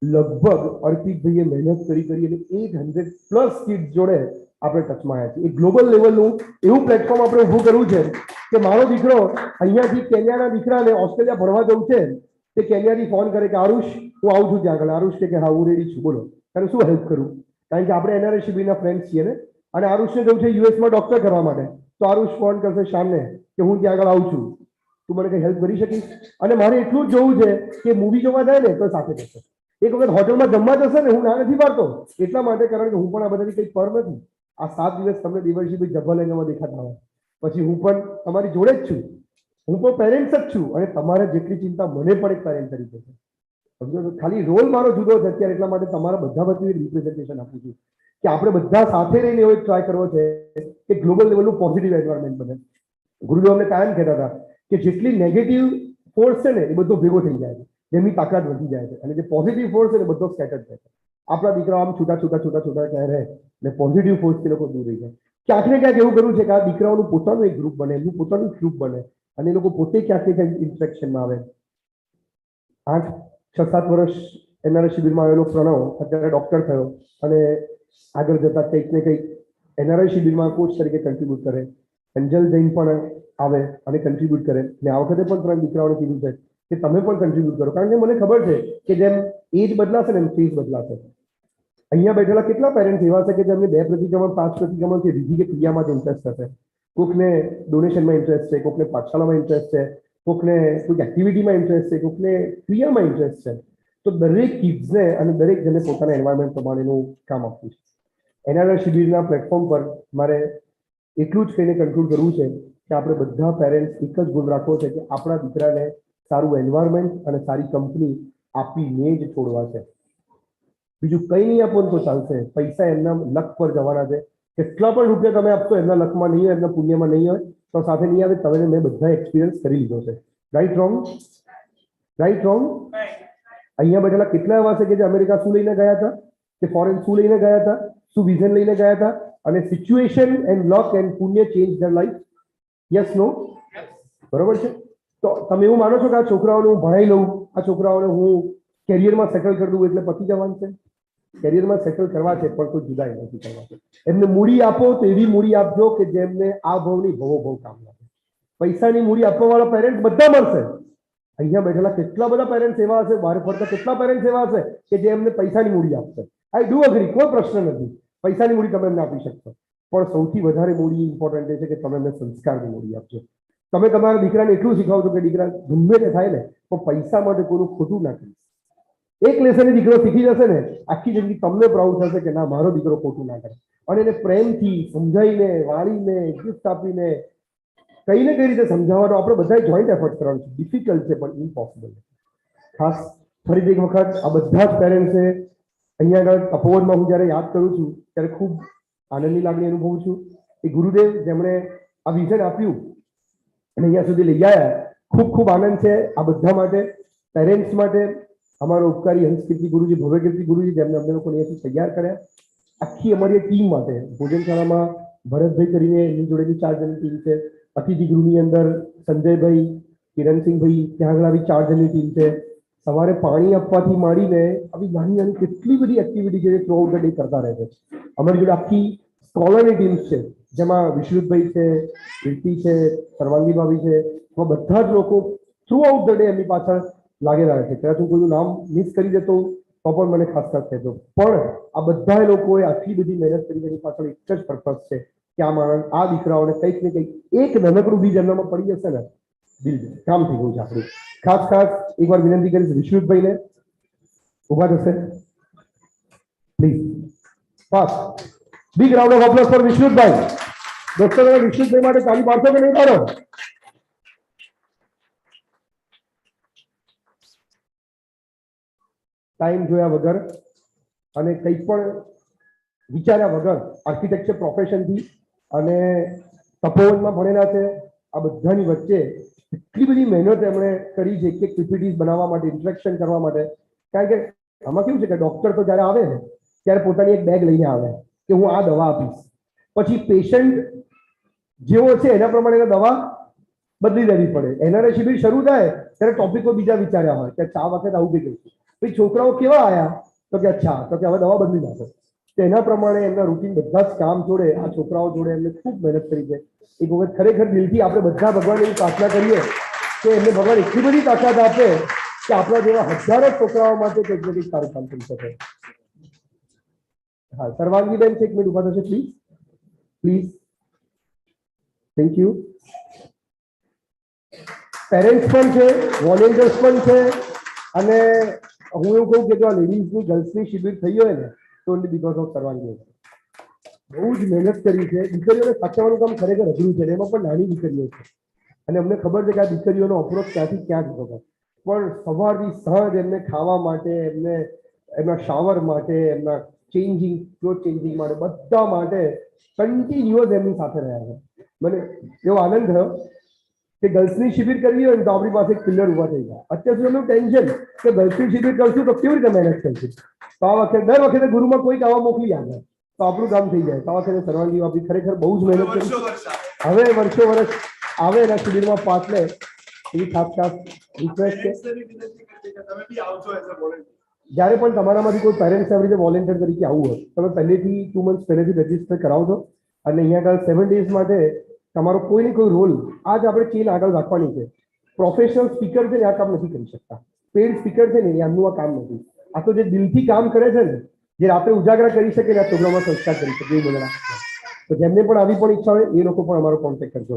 લગભગ અર્પિતભાઈએ મહેનત કરી અને 800+ કિડ્સ જોડે આપણે ટચમાં આવ્યા છીએ. એક ગ્લોબલ લેવલનું એવું પ્લેટફોર્મ આપણે ઊભું કરવું છે કે મારો દીકરો અહીંયાથી કેન્યાના દીકરાને ઓસ્ટ્રેલિયા ભણવા જવું છે, તે કેન્યાથી ફોન કરે કે આરુષ હું આવું છું ત્યાં આગળ. આરુષ કે હા હું રેડી છું, બોલો તારે શું હેલ્પ કરું. કારણ કે આપણે NRI શિબિરના ફ્રેન્ડ્સ છીએ ને, અને આરુષને જવું છે યુએસમાં ડોક્ટર કરવા માટે, તો આરુષ ફોન કરશે શામને કે હું ત્યાં આગળ આવું છું, તું મને કઈ હેલ્પ કરી શકીશ. અને મારે એટલું જ જોવું છે કે મૂવી જોવા જાય ને તો સાથે જશે. એક વખત હોટલમાં જમવા જશે ને, હું ના નથી પાડતો એટલા માટે, કારણ કે હું પણ આ બધાથી કંઈ પર નથી. આ 7 દિવસ તમને દેવર્ષિભાઈ જભા લઈને દેખાતા હોય, પછી હું પણ તમારી જોડે જ છું, હું પણ પેરેન્ટ્સ જ છું, અને તમારે જેટલી ચિંતા મને પણ એક પેરેન્ટ તરીકે છે. સમજો, ખાલી રોલ મારો જુદો છે અત્યારે, એટલા માટે તમારા બધા વચ્ચે રિપ્રેઝન્ટેશન આપું છું કે આપણે બધા સાથે રહીને એવો ટ્રાય કરવો છે કે ગ્લોબલ લેવલનું પોઝિટિવ એન્વાયરમેન્ટ બને. ગુરુદેવ અમને કાયમ કહેતા હતા કે જેટલી નેગેટિવ ફોર્સ છે ને એ બધો ભેગો થઈ જાય છે, જેમની તાકાત વધી જાય છે, અને જે પોઝિટિવ ફોર્સ છે ને બધો સ્કેટર થાય છે. આપણા દીકરાઓ આમ છૂટા છૂટા છૂટા છૂટા ક્યાં રહે ને પોઝિટિવ ફોર્સથી લોકો દૂર રહી જાય. ક્યાંક ને ક્યાંક એવું કરવું છે કે આ દીકરાઓનું પોતાનું એક ગ્રુપ બને, એમનું પોતાનું ગ્રુપ બને અને એ લોકો પોતે ક્યાંક ને ક્યાંક ઇન્સ્ટ્રક્શનમાં આવે. 6-7 વર્ષ NRI શિબિરમાં આવેલો પ્રણવ અત્યારે ડોક્ટર થયો અને આગળ જતા કંઈક ને કંઈક NRI શિબિરમાં કોચ તરીકે કન્ટ્રીબ્યુટ કરે. અંજલ જૈન પણ આવે અને કન્ટ્રીબ્યુટ કરે ને આ વખતે પણ 3 દીકરાઓને કીધું છે કે તમે પણ કન્ટ્રીબ્યુટ કરો, કારણ કે મને ખબર છે કે જેમ એજ બદલાશે ને એમ ફેઝ બદલાશે. અહીંયા બેઠેલા કેટલા પેરેન્ટ્સ એવા છે કે જેમને 2 પ્રતિક્રમણ 5 પ્રતિક્રમણ કે બીજી કે ક્રિયામાં જ ઇન્ટરેસ્ટ હશે. કોઈકને ડોનેશનમાં ઇન્ટરેસ્ટ છે, કોઈકને પાઠશાળામાં ઇન્ટરેસ્ટ છે, કોઈકને કોઈક એક્ટિવિટીમાં ઇન્ટરેસ્ટ છે, કોઈકને ક્રિયામાં ઇન્ટરેસ્ટ છે. તો દરેક કિડ્સને અને દરેક જણને પોતાના એન્વાયરમેન્ટ પ્રમાણેનું કામ આપવું છે. NRI શિબિરના પ્લેટફોર્મ પર મારે એટલું જ કહીને કન્ક્લુડ કરવું છે કે આપણે બધા પેરેન્ટ્સ એક જ ગોલ રાખવો છે કે આપણા દીકરાને સારું એન્વાયરમેન્ટ અને સારી કંપની આપીને જ છોડવા છે. બીજું કંઈ નહીં આપો તો ચાલશે, પૈસા એમના લક પર જવાના છે. કેટલા પણ રૂપિયા તમે આપશો એમના લકમાં નહીં હોય, એમના પુણ્યમાં નહીં હોય તો સાથે નહીં આવે. તમે મેં બધા એક્સપિરિયન્સ કરી લીધો છે. Right wrong? Right wrong? અહીંયા બેઠેલા કેટલા એવા છે કે જે અમેરિકા શું લઈને ગયા હતા, કે ફોરેન શું લઈને ગયા હતા, શું વિઝન લઈને ગયા હતા અને સિચ્યુએશન એન્ડ લક એન્ડ પુણ્ય change their life? Yes no? બરોબર છે. તો તમે એવું માનો છો કે આ છોકરાઓને હું ભણાઈ લઉં, આ છોકરાઓને હું કેરિયરમાં સેટલ કરી દઉં એટલે પતી જવાનું છે? કેરિયરમાં સેટલ કરવા છે પણ કોઈ જુદાઈ નથી કરવા છે. એમને મૂડી આપો તો એવી મૂડી આપજો કે જેમને આ ભાવની ભવો ભાવ કામ લાગે. પૈસાની મૂડી આપવા વાળા પેરેન્ટ બધા મળશે. અહીંયા બેઠેલા કેટલા બધા પેરેન્ટ્સ એવા હશે, બહાર ફરતા કેટલા પેરેન્ટ્સ એવા હશે કે જે એમને પૈસાની મૂડી આપશે. આઈ ડુ અગ્રી, કોઈ પ્રશ્ન નથી. પૈસાની મૂડી તમે એમને આપી શકશો, પણ સૌથી વધારે મૂડી ઇમ્પોર્ટન્ટ એ છે કે તમે એમને સંસ્કારની મૂડી આપજો. તમે તમારા દીકરાને એટલું શીખવજો કે દીકરા ગમે તે થાય ને તો પૈસા માટે કોઈનું ખોટું ના કરીશ. એક લેસન દીકરો શીખી જશે ને આખી જિંદગી તમને પ્રાઉડ થશે કે ના મારો દીકરો ખોટું ના કરે. અને એને પ્રેમથી સમજાવીને, વાળીને, ગિફ્ટ આપીને કઈ ને કઈ રીતે સમજાવવાનો આપણે બધા જોઈન્ટ એફર્ટ કરવાનું છે. ડિફિકલ્ટ છે પણ ઇમ્પોસિબલ. ખાસ ફરીથી એક વખત આ બધા જ પેરેન્ટ્સે અહીંયા આગળ તપોવનમાં હું જ્યારે યાદ કરું છું ત્યારે ખૂબ આનંદની લાગણી અનુભવું છું. એ ગુરુદેવ જેમણે આ વિઝન આપ્યું અને અહીંયા સુધી લઈ આવ્યા, ખૂબ ખૂબ આનંદ છે આ બધા માટે, પેરેન્ટ્સ માટે. અમારો ઉપકારી હંસકીર્તિ ગુરુજી, ભવ્યકીર્તિ ગુરુજી જેમને અમને લોકોને અહીંયાથી તૈયાર કર્યા, આખી અમારી ટીમ માટે. ભોજનશાળામાં ભરતભાઈ કરીને એમની જોડેની 4 જણની ટીમ છે. અતિથિ ગૃહની અંદર સંજયભાઈ, કિરણસિંહભાઈ, ત્યાં આગળ આવી 4 જણની ટીમ છે. સવારે પાણી આપવાથી માંડીને આવી નાની નાની કેટલી બધી એક્ટિવિટી છે થ્રુ આઉટ ધ ડે કરતા રહે છે. અમારી જોડે આખી સ્કોલરની ટીમ છે જેમાં વિશ્રુતભાઈ છે, કીર્તિ છે, સર્વાંગી ભાભી છે. બધા જ લોકો થ્રુ આઉટ ધ ડે એમની પાછળ લાગેલા રહે છે. કદાચ હું કોઈનું નામ મિસ કરી દેતો તો પણ મને ખાસ ખાસ કહેજો. પણ આ બધા લોકોએ આટલી બધી મહેનત કરી એની પાછળ એક જ પર્પઝ છે કે આ માણસ, આ દીકરાઓને કંઈક ને કંઈક એક નાનકડું બીજ એમનામાં પડી જશે ને દિલ કામ થઈ ગયું છે આપણું. ખાસ ખાસ એકવાર વિનંતી કરીશ વિશ્રુતભાઈને ઉભા થશે please. Fast big round of applause for વિશ્રુતભાઈ. દોસ્તો વિશ્રુતભાઈ માટે તાલી પાડશો કે નહીં પાડો? ટાઈમ જોયા વગર અને કંઈ પણ વિચાર્યા વગર આર્કિટેક્ચર પ્રોફેશનથી અને તપોવનમાં ભણેલા છે. આ બધાની વચ્ચે એટલી બધી મહેનત એમણે કરી છે કે પીપીટીઝ બનાવવા માટે, ઇન્સ્ટ્રક્શન કરવા માટે. કારણ કે આમાં કેવું છે કે ડોક્ટર તો જ્યારે આવે ને ત્યારે પોતાની એક બેગ લઈને આવે કે હું આ દવા આપીશ, પછી પેશન્ટ જેવો છે એના પ્રમાણે દવા બદલી દેવી પડે. NRI શિબિર શરૂ થાય ત્યારે ટોપિકો બીજા વિચાર્યા હોય કે 4 વખત આવું થઈ ગયું. ભાઈ છોકરાઓ કેવા આવ્યા તો કે અચ્છા, તો કે હવે દવા બદલી નાખો. તો એના પ્રમાણે એમના રૂટીન બધા જ કામ જોડે આ છોકરાઓ જોડે એમને ખૂબ મહેનત કરી છે. એક વખત ખરેખર દિલથી આપણે બધા ભગવાનની પ્રાર્થના કરીએ કે એમને ભગવાન એટલી બધી તાકાત આપે કે આપણા જેવા હજારો છોકરાઓ માટે કંઈક ને કંઈક સારું કામ કરી શકે. હા, સર્વાંગીબેન છે, 1 મિનિટ ઉભા થશે please. Please, thank you. Parents પણ છે, વોલેન્ટિયર્સ પણ છે અને હું એવું કહું કે જો આ લેડીઝની ગર્લ્સની શિબિર થઈ હોય ને તો ઓનલી બીકોઝ ઓફ સર્વાંગી. બહુ જ મહેનત કરી છે. દીકરીઓને સાચવવાનું કામ ખરેખર અઘરું છે, એમાં પણ નાની દીકરીઓ છે અને અમને ખબર છે કે આ દીકરીઓનો અપ્રોચ ક્યાંથી ક્યાં જ હતો. પણ સવારથી સાંજ એમને ખાવા માટે, એમને એમના શાવર માટે, એમના ચેન્જિંગ, ક્લોથ ચેન્જિંગ માટે, બધા માટે કન્ટિન્યુઅસ એમની સાથે રહ્યા છે. મને એવો આનંદ થયો કે ગર્લ્સની શિબિર કરવી હોય ને તો આપણી પાસે એક પિલર ઉભા થઈ ગયા. અત્યાર સુધી એમનું ટેન્શન કે ગર્લ્સની શિબિર કરશું તો કેવી રીતે મહેનત કરશું. તો આ વખતે દર વખતે ગુરુમાં કોઈક આવા મોકલી આવે તો આપણું કામ થઈ જાય. તો આ વખતે સર્વાંગી આપણી ખરેખર બહુ જ મહેનત કરી. હવે વર્ષો વર્ષ આવે એના શિબિરમાં પાસ લે એવી ખાસ રિક્વેસ્ટ છે. જ્યારે પણ તમારામાંથી કોઈ પેરેન્ટ્સ આવી રીતે વોલેન્ટિયર તરીકે આવવું હોય તમે પહેલેથી 2 મંથ્સ પહેલેથી રજીસ્ટર કરાવજો. અને અહીંયા આગળ 7 ડેઝ માટે તમારો કોઈ ને કોઈ રોલ આજ આપણે ચેન આગળ રાખવાની છે. પ્રોફેશનલ સ્પીકર છે ને આ કામ નથી કરી શકતા. પેડ સ્પીકર છે ને એમનું આ કામ નથી. આ તો જે દિલથી કામ કરે છે ને જે રાત્રે ઉજાગરા કરી શકે ને આ પ્રોગ્રામમાં સંસ્કાર કરી શકે એ બધા. તો જેમને પણ આવી પણ ઈચ્છા હોય એ લોકો પણ અમારો કોન્ટેક્ટ કરજો.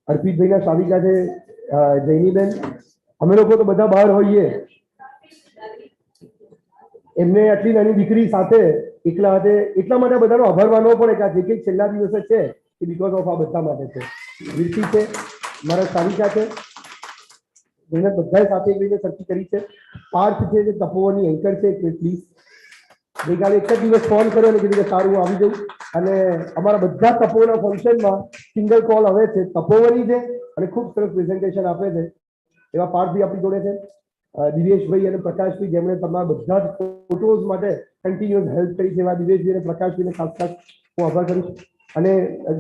અર્પિતભાઈના શાવિકા છે, જૈનીબેન, અમે લોકો તો બધા બહાર હોઈએ. એમને આટલી નાની દીકરી સાથે એકલા હાથે એટલા માટે બધાનો આભાર માનવો પડે કે આ જે કંઈક છેલ્લા દિવસે છે એ બીકોઝ ઓફ આ બધા માટે છે. વીરતી છે, મારા શાવિકા છે, જેને બધા સાથે મળીને સર્ચ કરી છે. પાર્થ છે જે તપોવનની એન્કર છે કે પ્લીઝ ગઈકાલે એક જ દિવસ ફોન કર્યો અને કીધું કે સારું હું આવી જઉં. અને અમારા બધા તપોવનના ફંક્શનમાં સિંગલ કોલ આવે છે તપોવની છે અને ખૂબ સરસ પ્રેઝન્ટેશન આપે છે એવા પાર્થભાઈ આપણી જોડે છે. દિવેશભાઈ અને પ્રકાશભાઈ જેમણે તમારા બધા જ ફોટોઝ માટે કન્ટિન્યુઅસ હેલ્પ કરી છે એવા દિવેશભાઈ અને પ્રકાશભાઈને ખાસ હું આભાર કરીશ. અને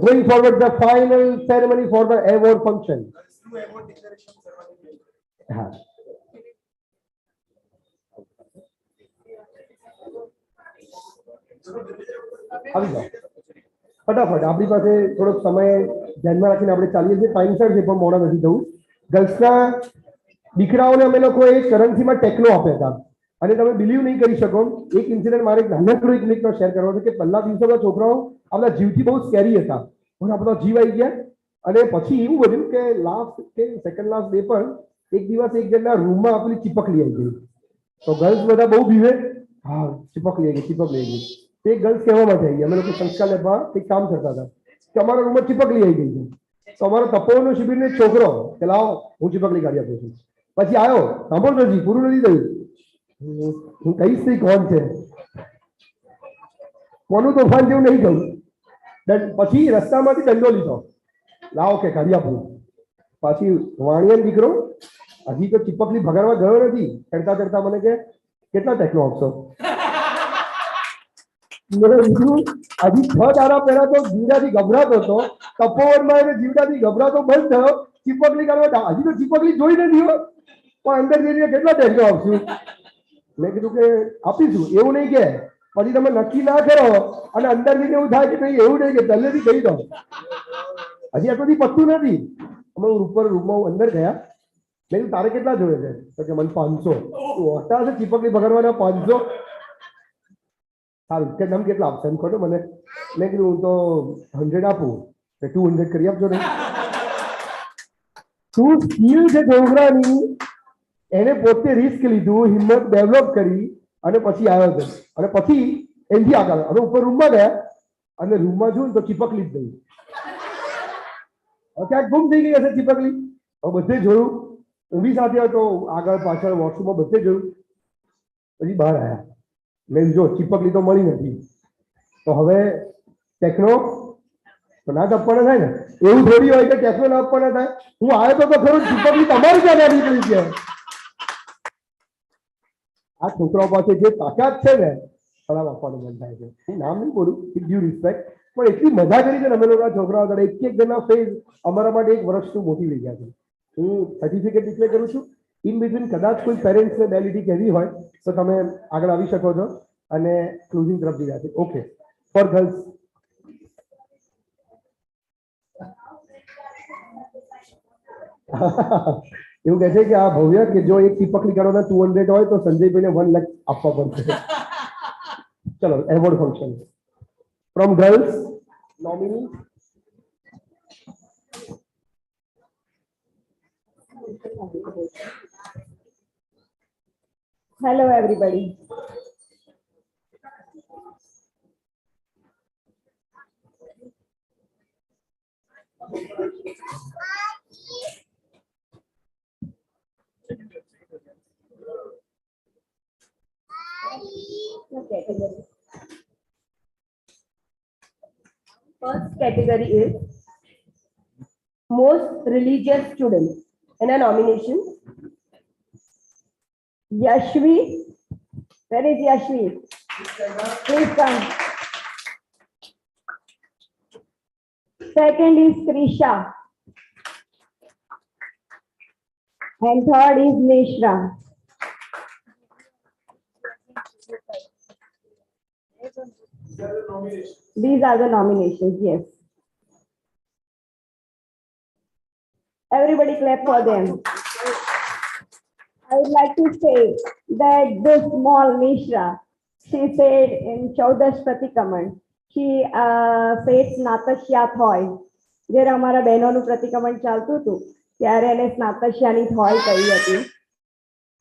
going forward the final ceremony for the award function. હા આવી જાઓ ફટાફટ. આપણી પાસે થોડોક સમય ધ્યાનમાં રાખીને આપણે ચાલીએ છીએ. ટાઈમસર છે પણ મોડા નથી થવું. ગર્લ્સના દીકરાઓને અમે લોકો એક કરન્સીમાં ટેકનો આપ્યા હતા અને તમે બિલીવ નહીં કરી શકો. એક ઇન્સિડન્ટ મારે નાનકડો એક ક્લિકનો શેર કરવો છે કે પહેલા દિવસોમાં છોકરાઓ આપણા જીવથી બહુ સ્કેરી હતા પણ આપણા જીવ આવી ગયા. અને પછી એવું બન્યું કે લાસ્ટ કે સેકન્ડ લાસ્ટ ડે પર એક દિવસ એક જણના રૂમમાં આપણી ચીપકલી આવી ગઈ. તો ગર્લ્સ બધા બહુ બીવે, હા ચીપકલી આવી ગઈ, ચીપકલી આવી ગઈ. તે ગર્લ્સ કહેવા માટે આવી. અમે લોકો સંસ્કાર લેબમાં એક કામ કરતા હતા કે અમારા રૂમમાં ચીપકલી આવી ગઈ છે. તો અમારો તપોવનનો શિબિરનો એક છોકરો કે લાવો હું ચીપકલી કાઢી આપું છું. પછી આવ્યો, સાંભળો નથી પૂરું નથી થયું. હું કહીશ નહીં કોણ છે, કોનું તોફાન જેવું નહીં કહું. પછી રસ્તામાંથી દંડો લીધો, લાવો કે કાઢી આપું. પછી વાણિયાનો દીકરો હજી તો ચીપકલી ભગાડવા ગયો નથી. ચડતા ચડતા મને કે કેટલા ટેકનો આપશો? હજી 6 દાડા પહેલા તો જીવડાથી ગભરાતો હતો. તપોવનમાં એને જીવડાથી ગભરાતો બંધ થયો. ચીપકલી કરવા હજી તો ચીપકલી જોઈ નથી પણ અંદર જઈને કેટલા ટેકનો આપશું? મેં કીધું કે આપીશું. એવું નહીં કે પછી તમે નક્કી ના કરો અને અંદર જઈને એવું થાય કે નહીં, એવું નહીં કે પહેલેથી કહી દો. હજી આ સુધી પત્તું નથી. અમે ઉપર રૂમમાં અંદર ગયા. મેં કીધું તારે કેટલા જોઈએ છે? તો કે મને 500. હોતા છે ચીપકલી ભગાડવાના 500? સારું કે તમે કેટલા આપશો એમ ખોટો મને. મેં કીધું હું તો 100 આપું. 200 કરી આપજો ને. શું સ્કીલ છે છોકરાની, એને પોતે રિસ્ક લીધું, હિંમત ડેવલપ કરી અને પછી આવ્યો છે. અને પછી એનથી આગળ હવે ઉપર રૂમમાં ગયા અને રૂમમાં જોયું તો ચીપકલી જ નહીં. ક્યાંક ગુમ થઈ ગઈ હશે ચીપકલી. હવે બધે જોયું, ઊભી સાથે હતો, આગળ પાછળ વોશરૂમમાં બધે જોયું. પછી બહાર આવ્યા. મેં જો ચીપકલી તો મળી નથી. તો હવે ટેકનો તો ના જ આપવાના થાય ને. એવું થોડી હોય કે ટેકનો ના આપવાના થાય. હું આવ્યો તો ખરું, ચીપકલી તમારી ક્યાં નીકળી છે? આ છોકરાઓ પાસે જે તાકાત છે ને સલામ આપવાનું મન થાય છે. હું નામ નહીં બોલું, વિથ ડ્યુ રિસ્પેક્ટ, પણ એટલી મજા કરી છે ને અમે લોકો છોકરાઓ આગળ. એક એક જણના ફેસ અમારા માટે 1 વર્ષનું મોટી લઈ ગયા છે. હું સર્ટિફિકેટ ડિક્લેર કરું છું. ઇન બિટવીન કદાચ કોઈ પેરેન્ટ્સને બેલિટી કહેવી હોય તો તમે આગળ આવી શકો છો અને ક્લોઝિંગ તરફ જઈ રહ્યા છે. ઓકે, ફોર ગર્લ્સ એવું કહે છે કે આ ભવ્ય કે જો એક ચીપકલી કાઢવાના 200 હોય તો સંજયભાઈને 1 લાખ આપવા પડશે. ચલો award function from girls nominee. Hello everybody. First category is most religious student. In a nomination, Yashvi Where is Yashvi? Please come. Second is Krisha. And third is Mishra. These are the nominations, yes. Everybody clap for them. I would like to say that this small Mishra, she said in Chaudash Pratikaman, she said Snatasya Thoy. જ્યારે અમારા બહેનોનું પ્રતિક્રમણ ચાલતું હતું ત્યારે એને સ્નાતસ્યાની થોય કહી હતી.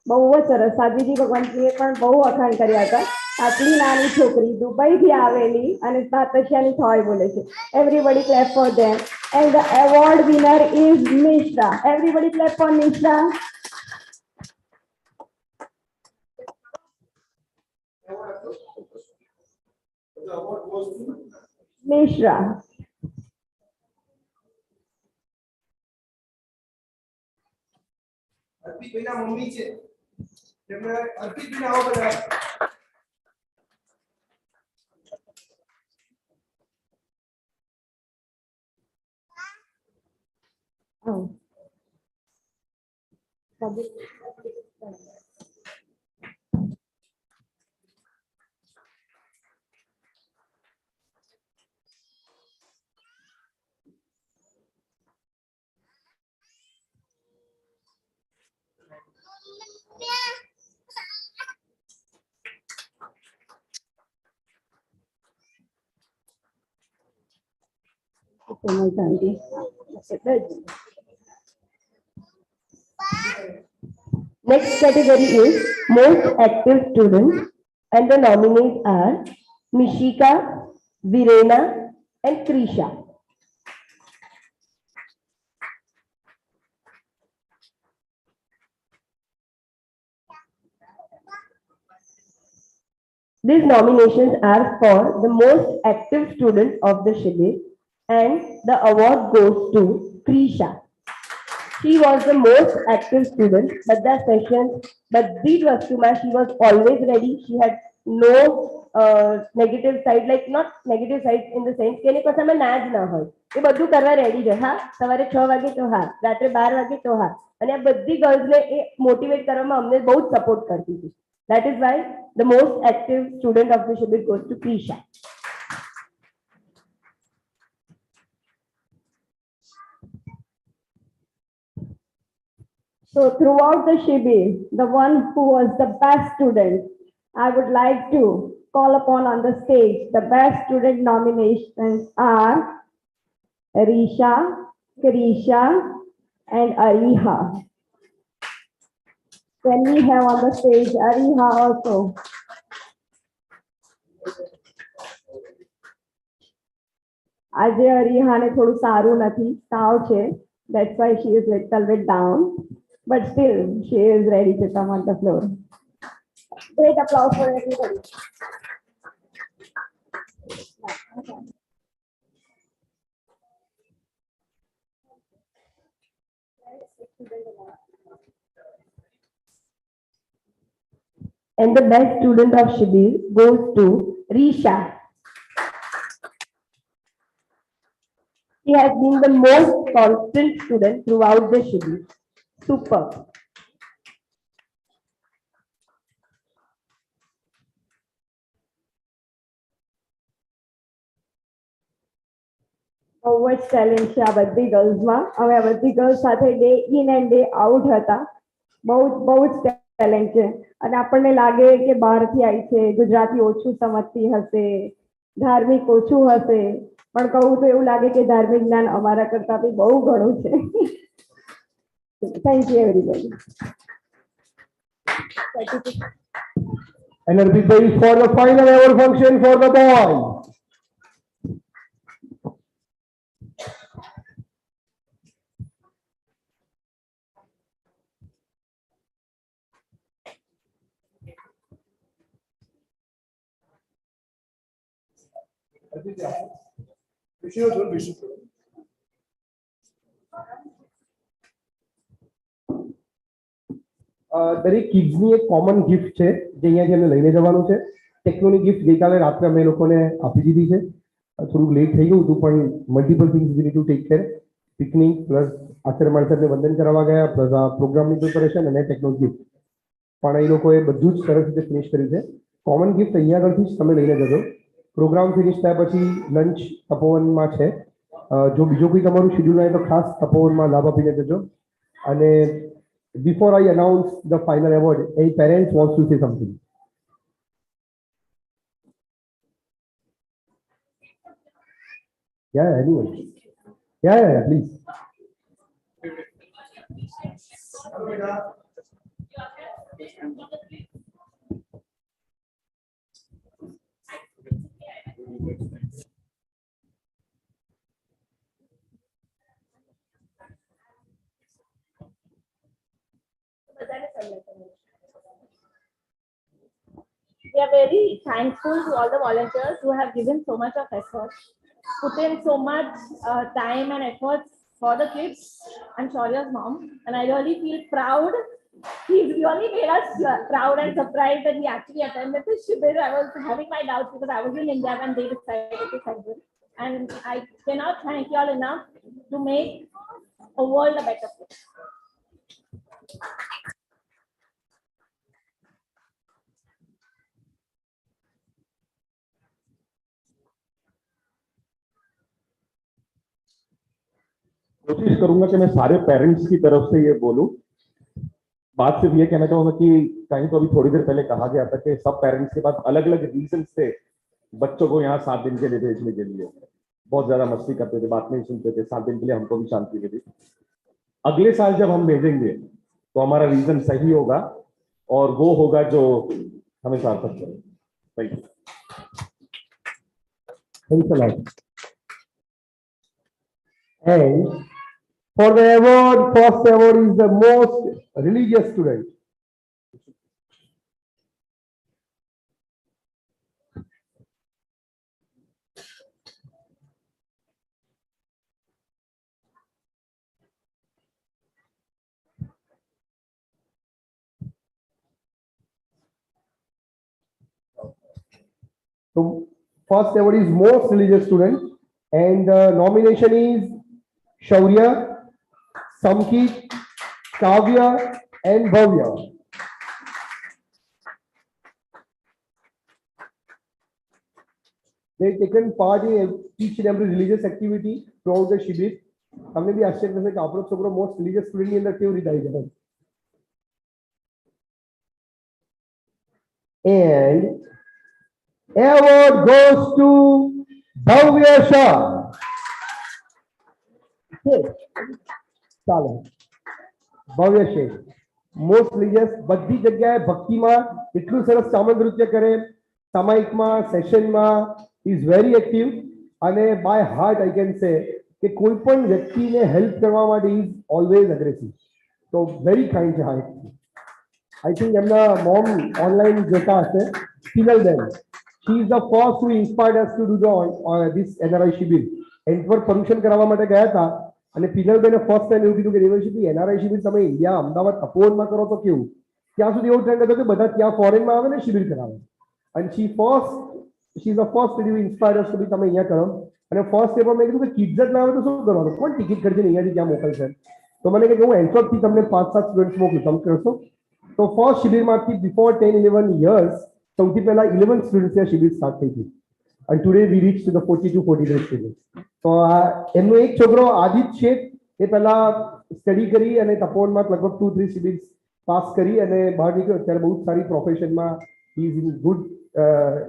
બહુ જ સરસ. સાધ્વીજી ભગવંતજીએ પણ બહુ વખાણ કર્યા હતા. આટલી નાની છોકરી દુબઈથી આવેલી અને સ્નાતસ્યાની થોય બોલે છે. Everybody clap for them. And the award winner is Mishra. Everybody clap for Mishra. Mishra. અર્પિતભાઈના મમ્મી છે તેમને અર્પિતભાઈ આવો બધા Next category is most active student, and the nominees are Mishika, Virena, and Krisha. These nominations are for the most active student of the Shibir, and the award goes to Krisha. She was the most active student, but the session, but beat was too much. She was always ready. She had no negative side, like not negative side in the sense કે એની પાસે ના જ ના હોય. એ બધું કરવા ready છે. હા, સવારે 6 વાગે તો હા, રાત્રે 12 વાગે તો હા. અને આ બધી ગર્લ્સને એ મોટિવેટ કરવામાં અમને બહુ જ સપોર્ટ કરતી હતી. That is why the most active student of the Shibir goes to Krisha. So throughout the Shibir, the one who was the best student, I would like to call upon on the stage. The best student nominations are Risha, Krisha, and Ariha. Can we have on the stage Ariha also? આજે અરીહાને થોડું સારું નથી, તાવ છે. That's why she is little bit down, but still she is ready to come on the floor. Great applause for everybody. And the best student of Shibir goes to Risha. She has been the most constant student throughout the Shibir. Super. બહુ જ talent છે આ બધી ગર્લ્સમાં. હવે આ બધી girls સાથે day in and day out હતા. બહુ જ ટેલેન્ટ છે. અને આપણને લાગે કે બહારથી આવી છે, ગુજરાતી ઓછું સમજતી હશે, ધાર્મિક ઓછું હશે, પણ કહું તો એવું લાગે કે ધાર્મિક જ્ઞાન અમારા કરતા બી બહુ ઘણું છે. Thank you everybody. NRI for the final award function for the boys. દરેક કિડ્સની એક કોમન ગિફ્ટ છે જે અહીંયાથી અમે લઈને જવાનું છે. ટેકનોની ગિફ્ટ ગઈકાલે રાત્રે અમે લોકોને આપી દીધી છે. થોડુંક લેટ થઈ ગયું હતું પણ multiple things we need to take care. Picnic plus Acharya માણસને વંદન કરાવવા ગયા પ્લસ આ પ્રોગ્રામની પ્રિપેરેશન અને ટેકનો ગિફ્ટ પણ એ લોકોએ બધું જ સરસ રીતે ફિનિશ કર્યું છે. કોમન ગિફ્ટ અહીંયા આગળથી જ તમે લઈને જજો. પ્રોગ્રામ ફિનિશ થયા પછી લંચ તપોવનમાં છે. જો બીજો કોઈ તમારું શેડ્યુલ હોય તો ખાસ તપોવનમાં લાભ આપીને જજો. અને before I announce the final award, any parents wants to say something? Yeah, anyone. Yeah, please. We are very thankful to all the volunteers who have given so much of effort, put in so much time and effort for the kids and Shaurya's mom. And I really feel proud. He's really made us proud and surprised that we actually attended the Shibir. I was having my doubts because I was in India when they decided to send it. And I cannot thank you all enough to make a world a better place. कोशिश करूंगा कि मैं सारे parents की तरफ से ये बोलूं. बात सिर्फ ये कहना चाहूंगा कि कहीं तो अभी थोड़ी देर पहले कहा गया था कि सब पेरेंट्स के पास अलग अलग रीजन थे बच्चों को यहाँ 7 दिन के लिए भेजने के लिए. बहुत ज्यादा मस्ती करते थे, बात नहीं सुनते थे. 7 दिन के लिए हमको भी शांति मिली. अगले साल जब हम भेजेंगे तो हमारा रीजन सही होगा और वो होगा जो हमें सार्थक करे. Thank you. Thanks a lot. And for the award, first award is the most religious student. So first award is most religious student and the nomination is Shaurya, Samkit, Kavya and Bhavya. They've taken part in each and every religious activity throughout the Shibir. हमने भी आश्चर्य से कि आप लोग सब most religious student के अंदर क्यों रिदाई करें. And award goes to Bhavya Shah. ચાલો ભવ્ય છે મોસ્ટ રિલિજિયસ બધી જગ્યાએ ભક્તિમાં એટલું સરસ સામંત નૃત્ય કરે સામાયિકમાં સેશનમાં ઇઝ વેરી એક્ટિવ અને by heart I can say કે કોઈ પણ વ્યક્તિને હેલ્પ કરવા માટે ઇઝ ઓલવેઝ અગ્રેસિવ. તો વેરી કાઇન્ડ છે હાર્ટ. આઈ થિંક એમના મોમ ઓનલાઈન જોતા હશે. પિનલબેન, she is the first who inspired us to do this NRI Shibir. એન્ટવર્ક ફંક્શન કરાવવા માટે ગયા હતા અને પિનલબેને ફર્સ્ટ ટાઈમ એવું કીધું કે દેવર્ષિભાઈ NRI શિબિર તમે ઇન્ડિયા અમદાવાદ તપોવનમાં કરો તો કેવું. ત્યાં સુધી એવો ટ્રેન્ડ હતો કે બધા ત્યાં ફોરેનમાં આવે ને શિબિર કરાવે. અને she is the first to inspire us to be તમે અહીંયા કરો. અને ફર્સ્ટ સ્ટેપમાં મેં કીધું કે કિડ્સ જ ના આવે તો શું કરવાનું, કોણ ટિકિટ ખર્ચીને અહીંયાથી ત્યાં મોકલશે. તો મને કે હું એન્ટવર્કથી તમને 5-7 સ્ટુડન્ટ્સ મોકલું, તમે કરશો. તો ફર્સ્ટ શિબિરમાંથી બિફોર 10-11 years સૌથી પહેલા 11 સ્ટુડન્ટ્સ આ શિબિર સ્ટાર્ટ થઈ હતી. And today we reached to the 42-43 students. તો એમનો એક છોકરો આદિત છે એ પહેલા સ્ટડી કરી અને તપોવનમાં લગભગ 2-3 શિબિર પાસ કરી અને બહાર નીકળ્યો. અત્યારે બહુ સારી પ્રોફેશનમાં he is in good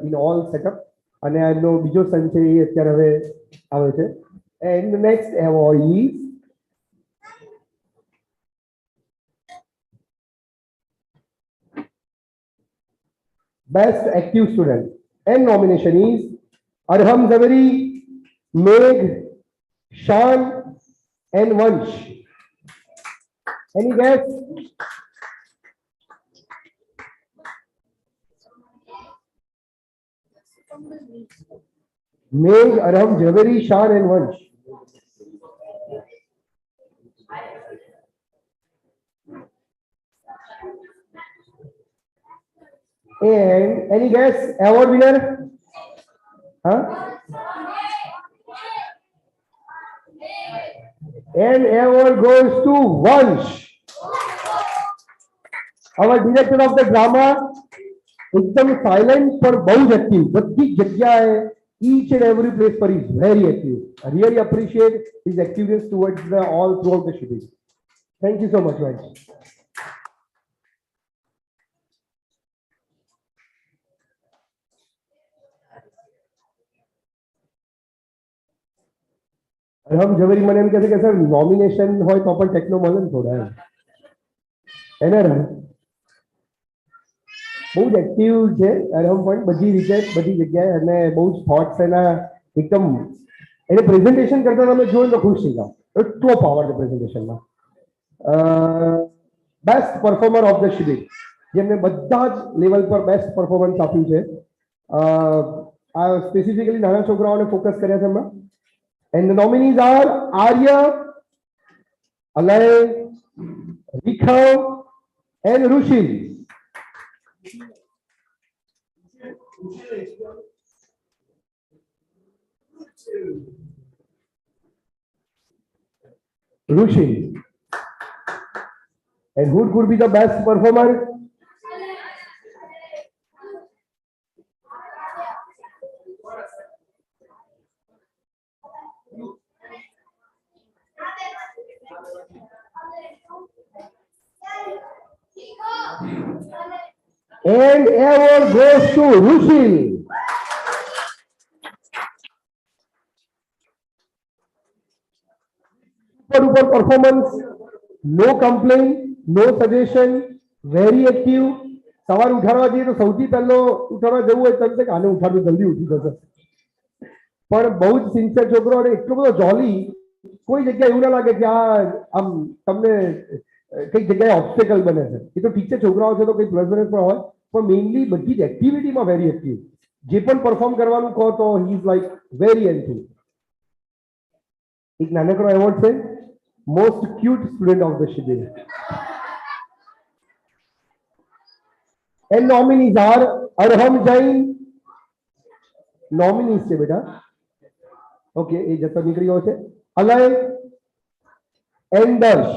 in all setup. અને એમનો બીજો સન છે એ અત્યારે હવે આવે છે. And next award is best active student and nomination is Arham Zaveri, Meg, Shan and Vansh. Any guess? Meg, Arham Zaveri, Shan and Vansh. And any guess? Award winner? Huh? And award goes to Vansh, our director of the drama. एकदम silent पर बहुत active, बड़ी जगह each and every place पर is very active. I really appreciate his activeness towards the all throughout the Shibir. Thank you so much, Vansh. हम जबरी મને એમ કહે છે કે સર નોમિનેશન હોય તો પણ ટેકનો મળે ને થોડા એને બહુ જ એક્ટિવ છે અરહમ પણ બધી રીતે બધી જગ્યાએ અને બહુ જ થોટ્સ એના એકદમ એને પ્રેઝન્ટેશન કરતા તમે જોયું તો ખુશ થઈ જાઓ એટલો પાવર છે પ્રેઝન્ટેશનમાં બેસ્ટ પરફોર્મર ઓફ ધ શિબિર જેમને બધા જ લેવલ પર બેસ્ટ પરફોર્મન્સ આપ્યું છે આ સ્પેસિફિકલી નાના છોકરાઓને ફોકસ કર્યા છે એમાં. And the nominees are Arya, Alay, Rikhav, and Rushil. Rushil. And who could be the best performer? And award goes to Rushil. Super performance, no complaint, no suggestion, very active. સવાર ઉઠાડવા જઈએ તો સૌથી પહેલો ઉઠાડવા જવું હોય તો આને ઉઠાડવું જલ્દી ઉઠી જશે પણ બહુ જ સિન્સિયર છોકરો અને એટલો બધો જોલી કોઈ જગ્યાએ એવું ના લાગે કે આ આમ તમને કઈ જગ્યાએ ઓબ્સ્ટેકલ બને છે એ તો ઠીક છે છોકરાઓ છે તો કઈ પ્લસ માઇનસ પણ હોય પણ મેઇનલી બધી જ એક્ટિવિટીમાં વેરી એક્ટિવ જે પણ પરફોર્મ કરવાનું કહો તો હી ઇઝ લાઈક વેરી એન્થુ એક નાનકડો એવોર્ડ છે most cute student of the શિબિર. And nominees are Arham Jain. Nominees છે બેટા ઓકે એ જતો નીકળી ગયો છે અલય and દર્શ.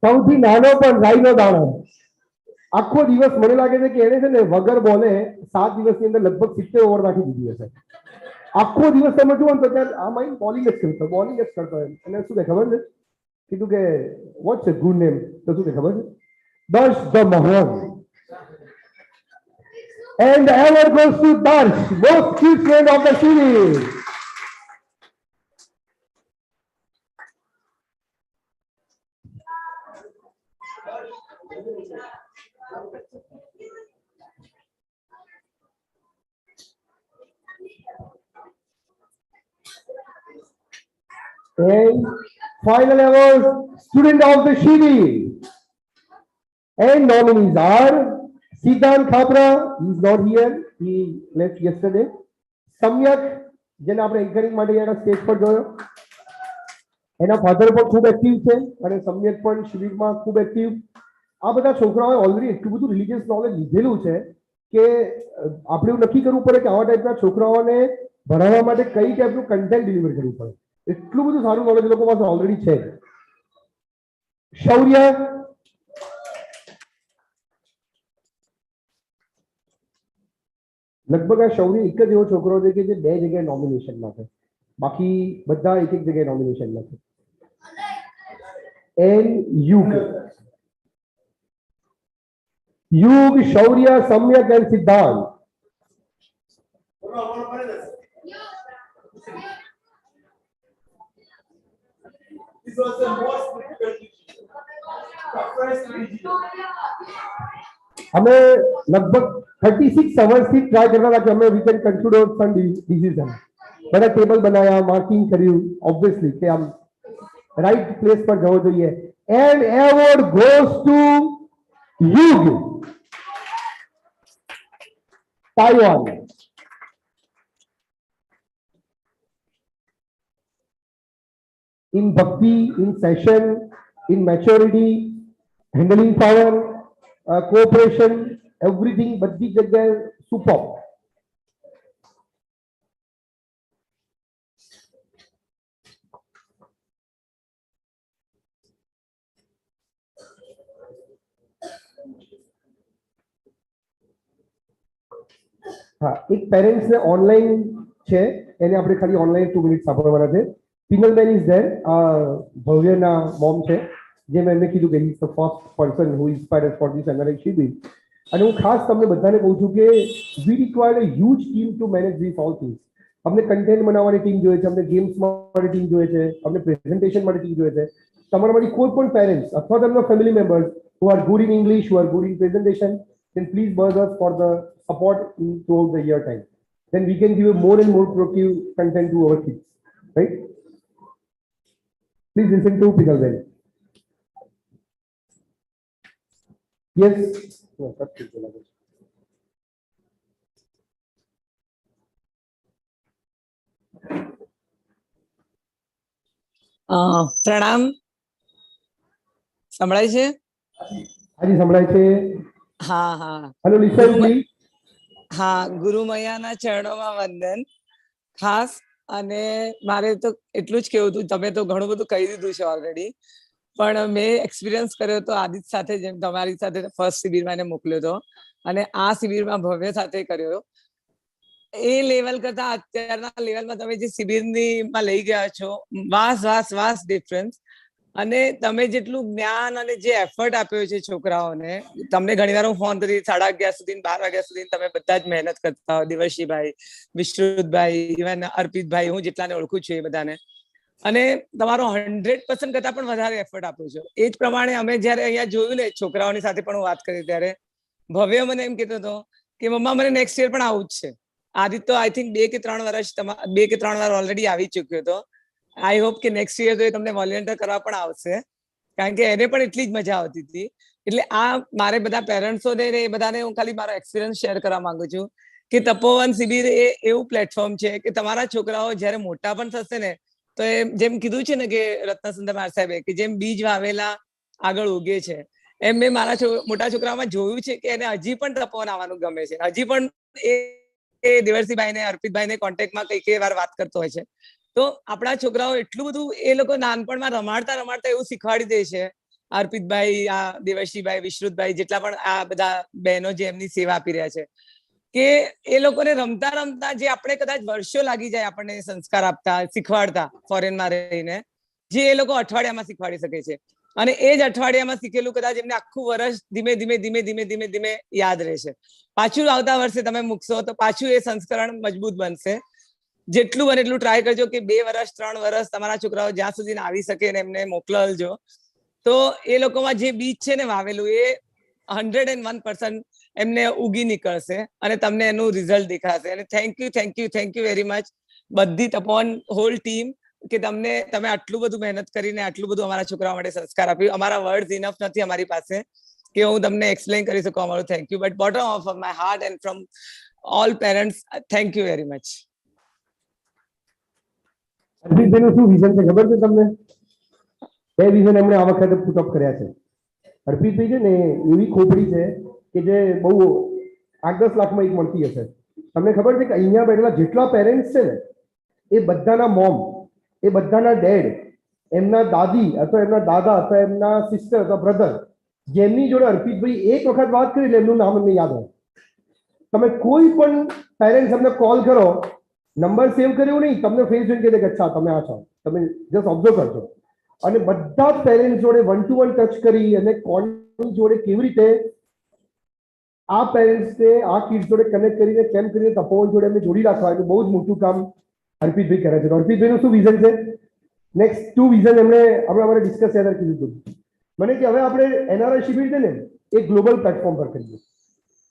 સૌથી નાનો પણ રાઈનો દાણો આખો દિવસ મને લાગે છે કે એને છે ને વગર બોલે 7 દિવસની અંદર લગભગ 70 ઓવર નાખી દીધી હશે આખો દિવસ તમે જુઓ ને તો ત્યાં આ માઇન્ડ બોલિંગ જ કરતો એને શું કે ખબર છે કીધું કે વોટ્સ અ ગુડ નેમ તો શું કે ખબર છે દર્શ the મહોન. And the award goes to Darsh, most cute friend of the series. And final award, student of the Shibir. And nominees are Siddhant Khapra, he is not here, he left yesterday. Samyak, જેને આપણે anchoring માટે એના stage પર જોયો એના father પણ ખૂબ active છે અને સમ્યક પણ શિબિરમાં ખૂબ એક્ટિવ આ બધા છોકરાઓએ ઓલરેડી એટલું બધું રિલિજિયસ નોલેજ લીધેલું છે કે આપણે એવું નક્કી કરવું પડે કે આવા ટાઈપના છોકરાઓને ભણાવવા માટે કઈ ટાઈપનું કન્ટેન્ટ ડિલિવર કરવું પડે એટલું બધું સારું નોલેજ લોકો પાસે ઓલરેડી છે. શૌર્ય લગભગ આ શૌર્ય એક જ એવો છોકરો છે કે જે 2 જગ્યાએ નોમિનેશનમાં છે બાકી બધા એક જગ્યાએ નોમિનેશનમાં છે. એન યુગ શૌર્ય સમ્યક એન્ડ સિદ્ધાંત. This was the most difficult અમે લગભગ 36 અવર્સથી ટ્રાય કરતા હતા કે અમે we can conclude our son decision બધા ટેબલ બનાવ્યા માર્કિંગ કર્યું ઓબ્વિયસલી કે આમ રાઈટ પ્લેસ પર જવો જોઈએ. And award goes to Yug Taiwan. in bhakti, in session, in maturity, handling power, cooperation, everything, બધી જગ્યાએ superb. હા, એક પેરેન્ટ્સ ને ઓનલાઈન છે, એને આપણે ખાલી ઓનલાઈન 2 મિનિટ સાંભળવાના છે. પિનલબેન ઇઝ ધેર, ભવ્યના મોમ છે, જે મેં એમને કીધું કે he is the first person who inspired for this NRI શિબિર. અને હું ખાસ તમને બધાને કહું છું કે we required a huge team to manage this all things. અમને કન્ટેન્ટ બનાવવાની ટીમ જોઈએ છે, અમને ગેમ્સ માટે ટીમ જોઈએ છે, અમને પ્રેઝન્ટેશન માટે ટીમ જોઈએ છે. તમારામાંથી કોઈ પણ પેરેન્ટ્સ અથવા તેમના family members who are good in English, who are good in presentation, then please buzz us for the support throughout the year time. Then we can give you more and more productive content to our kids, right? Please listen to Pinalben. Yes. No, that's it. પ્રણામ. સંભળાય છે? હાજી સંભળાય છે. હા હા. Hello listen please. હા, ગુરુ મૈયાના ચરણોમાં વંદન ખાસ. અને મારે તો એટલું જ કહેવું હતું, તમે તો ઘણું બધું કહી દીધું છે ઓલરેડી, પણ મેં એક્સપિરિયન્સ કર્યો તો આદિત્ય સાથે, જેમ તમારી સાથે ફર્સ્ટ શિબિરમાં એને મોકલ્યો હતો અને આ શિબિરમાં ભવ્ય સાથે કર્યો. એ લેવલ કરતા અત્યારના લેવલમાં તમે જે શિબિરની માં લઈ ગયા છો, વાસ ડિફરન્સ. અને તમે જેટલું જ્ઞાન અને જે એફર્ટ આપ્યો છે છોકરાઓને, તમને ઘણીવાર હું ફોન કરી 11:30 સુધી 12 વાગ્યા સુધી તમે બધા જ મહેનત કરતા હો, દિવશીભાઈ, વિશ્રુતભાઈ, ઇવન અર્પિતભાઈ, હું જેટલાને ઓળખું છું એ બધાને. અને તમારો 100% કરતા પણ વધારે એફર્ટ આપ્યો છે. એ જ પ્રમાણે અમે જયારે અહીંયા જોયું ને, છોકરાઓની સાથે પણ હું વાત કરી ત્યારે ભવ્ય મને એમ કહેતો હતો કે મમ્મા મને નેક્સ્ટ યર પણ આવું જ છે. આદિત્ય આઈ થિંક 2 કે 3 વાર ઓલરેડી આવી ચુક્યો હતો. આઈ હોપ કે નેક્સ્ટ યર તો એ તમને વોલેન્ટિયર કરવા પણ આવશે, કારણ કે એને પણ એટલી જ મજા આવતી હતી. એટલે આ મારે બધા પેરેન્ટ્સોને એ બધાને હું ખાલી મારો એક્સપિરિયન્સ શેર કરવા માંગુ છું કે તપોવન શિબિર એ એવું પ્લેટફોર્મ છે કે તમારા છોકરાઓ જ્યારે મોટા પણ થશે ને, તો એ જેમ કીધું છે ને કે રત્નસુંદર માર સાહેબે કે જેમ બીજ વાવેલા આગળ ઉગે છે, એમ મેં મારા મોટા છોકરાઓમાં જોયું છે કે એને હજી પણ તપોવન આવવાનું ગમે છે. હજી પણ એ દેવરસિંહભાઈ ને અર્પિતભાઈ ને કોન્ટેક્ટમાં કઈ વાર વાત કરતો હોય છે. તો આપણા છોકરાઓ એટલું બધું એ લોકો નાનપણમાં રમાડતા એવું શીખવાડી દે છે. અર્પિતભાઈ, આ દેવશીભાઈ, વિશ્રુતભાઈ, જેટલા પણ આ બધા બહેનો જે એમની સેવા આપી રહ્યા છે, કે એ લોકોને રમતા રમતા જે આપણે કદાચ વર્ષો લાગી જાય આપણને સંસ્કાર આપતા શીખવાડતા ફોરેનમાં રહીને, જે એ લોકો અઠવાડિયામાં શીખવાડી શકે છે. અને એ જ અઠવાડિયામાં શીખેલું કદાચ એમને આખું વર્ષ ધીમે ધીમે યાદ રહેશે. પાછું આવતા વર્ષે તમે મૂકશો તો પાછું એ સંસ્કરણ મજબૂત બનશે. જેટલું બને એટલું ટ્રાય કરજો કે 2 વર્ષ 3 વર્ષ તમારા છોકરાઓ જ્યાં સુધી આવી શકે ને એમને મોકલજો, તો એ લોકોમાં જે બીજ છે ને વાવેલું, એ 101% એમને ઉગી નીકળશે અને તમને એનું રિઝલ્ટ દેખાશે. અને થેન્ક યુ વેરી મચ બધી તપોવન હોલ ટીમ કે તમે આટલું બધું મહેનત કરીને આટલું બધું અમારા છોકરાઓ માટે સંસ્કાર આપ્યું. અમારા વર્ડ્સ ઇનફ નથી અમારી પાસે કે હું તમને એક્સપ્લેન કરી શકું અમારું thank you, but bottom of my heart and from all parents, thank you very much. અર્પિતભાઈનું શું વિઝન છે ખબર છે તમને? 2 વિઝન એમણે આ વખતે પુટઅપ કર્યા છે. અર્પિતભાઈ છે ને એવી ખોપડી છે કે જે બહુ 8-10 લાખમાં એક મળતી હશે. તમને ખબર છે કે અહીંયા બેઠેલા જેટલા પેરેન્ટ્સ છે ને, એ બધાના મોમ, એ બધાના ડેડ, એમના દાદી અથવા એમના દાદા અથવા એમના સિસ્ટર અથવા બ્રધર, જેમની જોડે અર્પિતભાઈ એક વખત વાત કરી એમનું નામ એમને યાદ હોય. તમે કોઈ પણ પેરેન્ટ્સ અમને કોલ કરો, નંબર સેવ કર્યો નહીં, તમને ફેસ જોઈને કહે કે અચ્છા તમે આ છો, તમે જસ્ટ ઓબ્ઝર્વ કરજો. અને બધા જ પેરેન્ટ્સ જોડે 1-to-1 ટચ કરી અને કોની જોડે કેવી રીતે આ પેરેન્ટ્સને આ કિડ્સ જોડે કનેક્ટ કરીને કેમ કરીને તપોવન જોડે એમને જોડી રાખવા, એટલે બહુ જ મોટું કામ અર્પિતભાઈ કરે છે. અર્પિતભાઈનું શું વિઝન છે? નેક્સ્ટ 2 વિઝન એમણે અમારે ડિસ્કસ યાદ કીધું હતું મને કે હવે આપણે NRI શિબિર છે ને એ ગ્લોબલ પ્લેટફોર્મ પર કરીએ,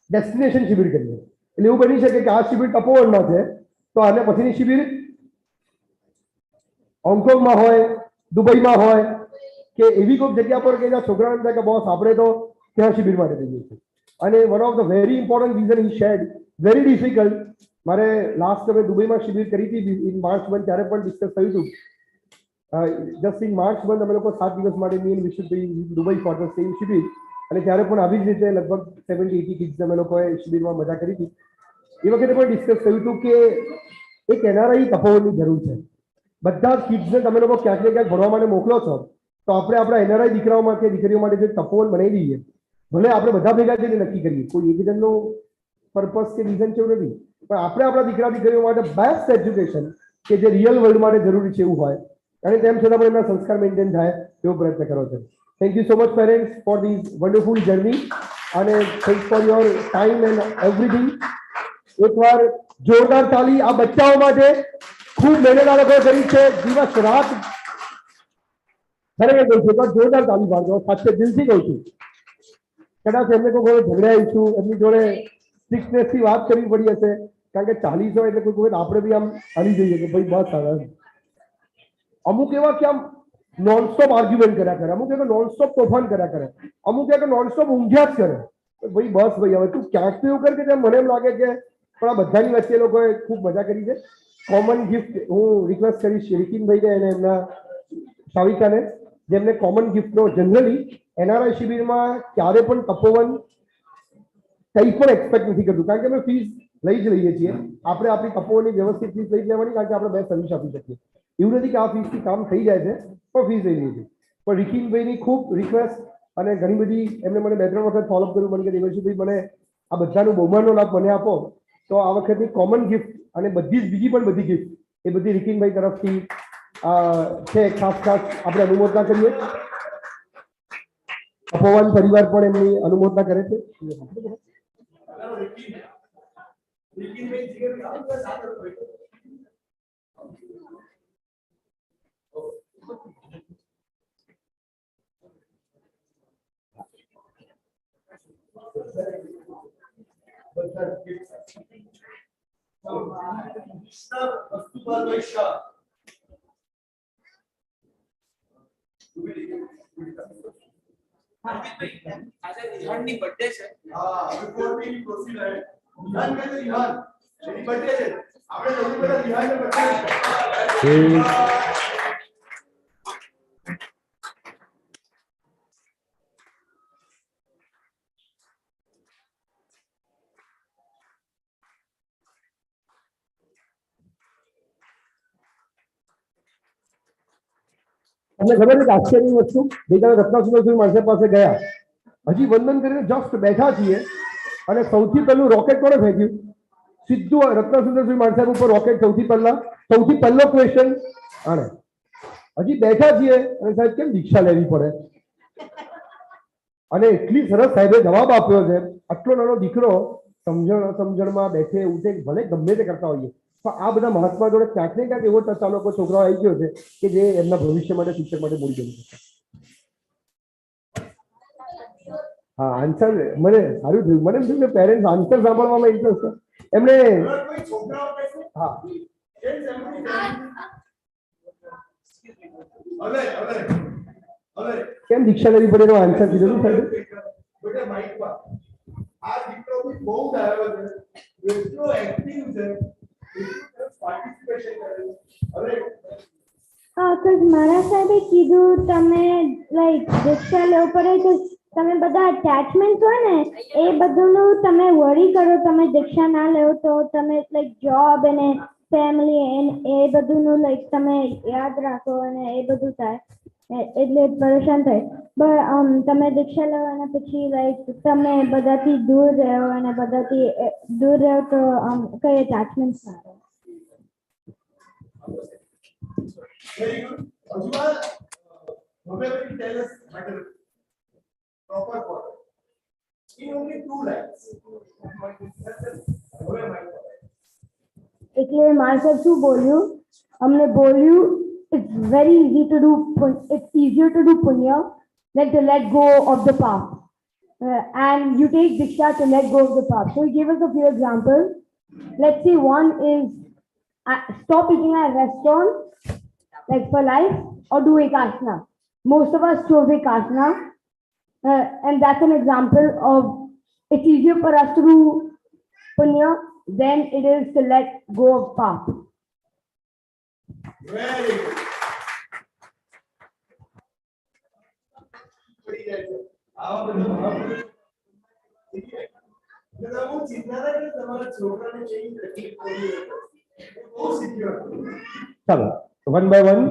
ડેસ્ટિનેશન શિબિર કરીએ. એટલે એવું બની શકે કે આ શિબિર તપોવનમાં છે તો આને પછીની શિબિર હોંગકોંગમાં હોય, દુબઈમાં હોય કે એવી કોઈ જગ્યા પર કે જ્યાં છોકરાઓને થાય કે બોસ આપણે તો ત્યાં શિબિર માટે જઈએ છીએ. અને one of the very important reason he shared, very difficult. મારે લાસ્ટ અમે દુબઈમાં શિબિર કરી હતી ઇન માર્ચ મંથ, ત્યારે પણ ડિસ્કસ થયું હતું જસ્ટ ઇન માર્ચ મંથ અમે લોકો 7 દિવસ માટે me visit Dubai for the same shibir, અને ત્યારે પણ આવી જ રીતે લગભગ 70-80 કિડ્સ અમે લોકોએ શિબિરમાં મજા કરી હતી. એ વખતે પણ ડિસ્કસ થયું હતું કે એક NRI તપોવનની જરૂર છે. બધા જ કિડ્સને તમે લોકો ક્યાંક ને ક્યાંક ભણવા માટે મોકલો છો, તો આપણે આપણા NRI દીકરાઓ માટે દીકરીઓ માટે જે તપોવન બનાવી દઈએ. ભલે આપણે બધા ભેગા થઈને નક્કી કરીએ, કોઈ એકજણનો પર્પસ કે રીઝન છે એવું નથી, પણ આપણે આપણા દીકરા દીકરીઓ માટે બેસ્ટ એજ્યુકેશન કે જે રિયલ વર્લ્ડ માટે જરૂરી છે એવું હોય, અને તેમ છતાં પણ એમના સંસ્કાર મેન્ટેન થાય એવો પ્રયત્ન કરો છો. Thank you so much parents for this wonderful journey, અને thanks for your time and everything. એકવાર જોરદાર તાલી આ બચ્ચાઓ માટે. ખૂબ મહેનત આ લોકોએ કરી છે, દિવસ રાત. ખરેખર કહું છું, એકવાર જોરદાર તાલી પાડજો, સાચે દિલથી કહું છું. કદાચ એમને કોઈ જોડે ઝઘડાઈશું, એમની જોડે સ્ટ્રિક્ટનેસથી વાત કરવી પડી હશે, કારણ કે 40 હોય એટલે કોઈ આપણે બી આમ હલી જઈએ કે ભાઈ બસ આવે. અમુક એવા કે આમ નોનસ્ટોપ આર્ગ્યુમેન્ટ કર્યા કરે, અમુક એવા નોનસ્ટોપ તોફાન કર્યા કરે, અમુક એવા નોનસ્ટોપ ઊંઘ્યા જ કરે. ભાઈ બસ ભાઈ, હવે તું ક્યાંક તો એવું કર કે મને એમ લાગે કે પણ આ બધાની વચ્ચે લોકોએ ખૂબ મજા કરી છે. કોમન ગિફ્ટ હું રિક્વેસ્ટ કરીશ રિકિનભાઈને અને એમના સાવિકાને, જેમને કોમન ગિફ્ટનો જનરલી NRI શિબિરમાં ક્યારે પણ તપોવન કંઈ પણ એક્સપેક્ટ નથી કરતું, કારણ કે અમે ફીસ લઈ જ લઈએ છીએ. આપણે આપણી તપોવનની વ્યવસ્થિત ફીસ લઈ જ લેવાની, કારણ કે આપણે બે સર્વિસ આપી શકીએ. એવું નથી કે આ ફીસથી કામ થઈ જાય છે, પણ ફીસ લઈ લઈએ છીએ. પણ રિકિનભાઈની ખૂબ રિક્વેસ્ટ અને ઘણી બધી એમને મને 2-3 વખત ફોલોઅપ કર્યું, મને કે દેવર્ષિભાઈ મને આ બધાનું બહુમાનનો લાભ મને આપો. તો આ વખતની કોમન ગિફ્ટ અને બધી જ બીજી પણ બધી ગિફ્ટ એ બધી રિકિનભાઈ તરફથી છે. ખાસ આપણે અનુમોદના કરીએ. તપોવન પરિવાર પણ એમની અનુમોદના કરે છે. આજે રિહાનની બર્થડે છે. before we proceed ahead, Rihan કે રિહાન એની બર્થડે છે. આપણે સૌથી પહેલા રિહાનને બર્થડે તમને ખબર છે કે આશ્ચર્યની વસ્તુ, ગઈકાલે રત્નાસુંદર માણસે પાસે ગયા, હજી વંદન કરીને જસ્ટ બેઠા છીએ, અને સૌથી પહેલું રોકેટ કોણે ફેંક્યું? સીધું રત્નાસુંદર માણસાબ ઉપર રોકેટ. સૌથી પહેલો ક્વેશ્ચન આને. હજી બેઠા છીએ અને સાહેબ કેમ દીક્ષા લેવી પડે? અને એટલી સરસ સાહેબે જવાબ આપ્યો છે. આટલો નાનો દીકરો સમજણમાં બેઠે ઉઠે, ભલે ગમે તે કરતા હોઈએ, પણ આ બધા મહાત્મા જોડે ક્યાંક ને ક્યાંક એવો ટચા લોકો છોકરાઓ આવી ગયો છે કે જે એમના ભવિષ્ય માટે ફ્યુચર માટે મૂડી બની શકે. હા, આન્સર મને સારું થયું. મને એમ થયું કે પેરેન્ટ્સ આન્સર સાંભળવામાં ઇન્ટરેસ્ટ છે એમને. હા, કેમ દીક્ષા લેવી પડે એનો આન્સર કીધો સાહેબ. આ દીકરો બહુ ડાયો છે, એટલો એક્ટિવ છે, પાર્ટિસિપેશન કરે છે. હવે because મારા સાહેબે કીધું તમે લાઈક દીક્ષા લેવું પડે તો તમે બધા અટેચમેન્ટ હોય ને એ બધુંનું તમે વરી કરો. તમે દીક્ષા ના લેવો તો તમે લાઈક જોબ અને ફેમિલી એ બધુંનું લાઈક તમે યાદ રાખો અને એ બધું થાય એટલે પરેશાન થાય. તમે દીક્ષા લેવો અને પછી લાઈક તમે બધાથી દૂર રહો અને બધાથી દૂર રહો તો કઈ અટેચમેન્ટ ના રહે. very good. Ajmal, Bhavya will tell us matter proper order in only 2 lines. એટલે મારે શું બોલ્યું, અમને બોલ્યું it's very easy to do, it's easier to do punya than to let go of the path, and you take diksha to let go of the path. So he gave us a few examples. Let's see, one is stop eating at restaurants like for life, or do ekasana. Most of us chose ekasana, and that's an example of it's easier for us to do punya than it is to let go of path. Very good. પડી જાય છે આવા બધા મહાપુરુષો એટલે હું ચિંતા ના કે તમારા છોકરાને કેવી તકલીફ પડી બહુ શીખ્યો ચાલો વન બાય વન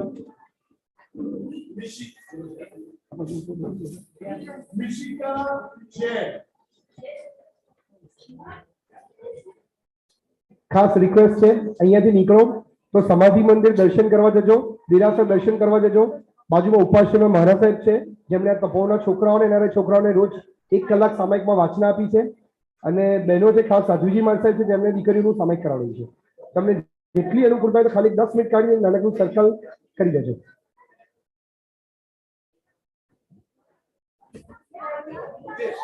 મિશિકા છે ખાસ રિક્વેસ્ટ છે અહીંયાથી નીકળો તો સમાધિ મંદિર દર્શન કરવા જજો, દેરાસર દર્શન કરવા જજો. બાજુમાં ઉપાશ્રયમાં મહારાજ સાહેબ છે જેમણે આ તપોવનના છોકરાઓને એના છોકરાઓને રોજ 1 કલાક સામાયિકમાં વાંચના આપી છે અને બહેનો છે ખાસ સાધુજી મહારાજ સાહેબ છે જેમણે દીકરીઓનું સામાયિક કરાવ્યું છે. તમને જેટલી અનુકૂળતા હોય તો ખાલી 10 મિનિટ કાઢીને નાનકડું સર્કલ કરી દેજો. Yes.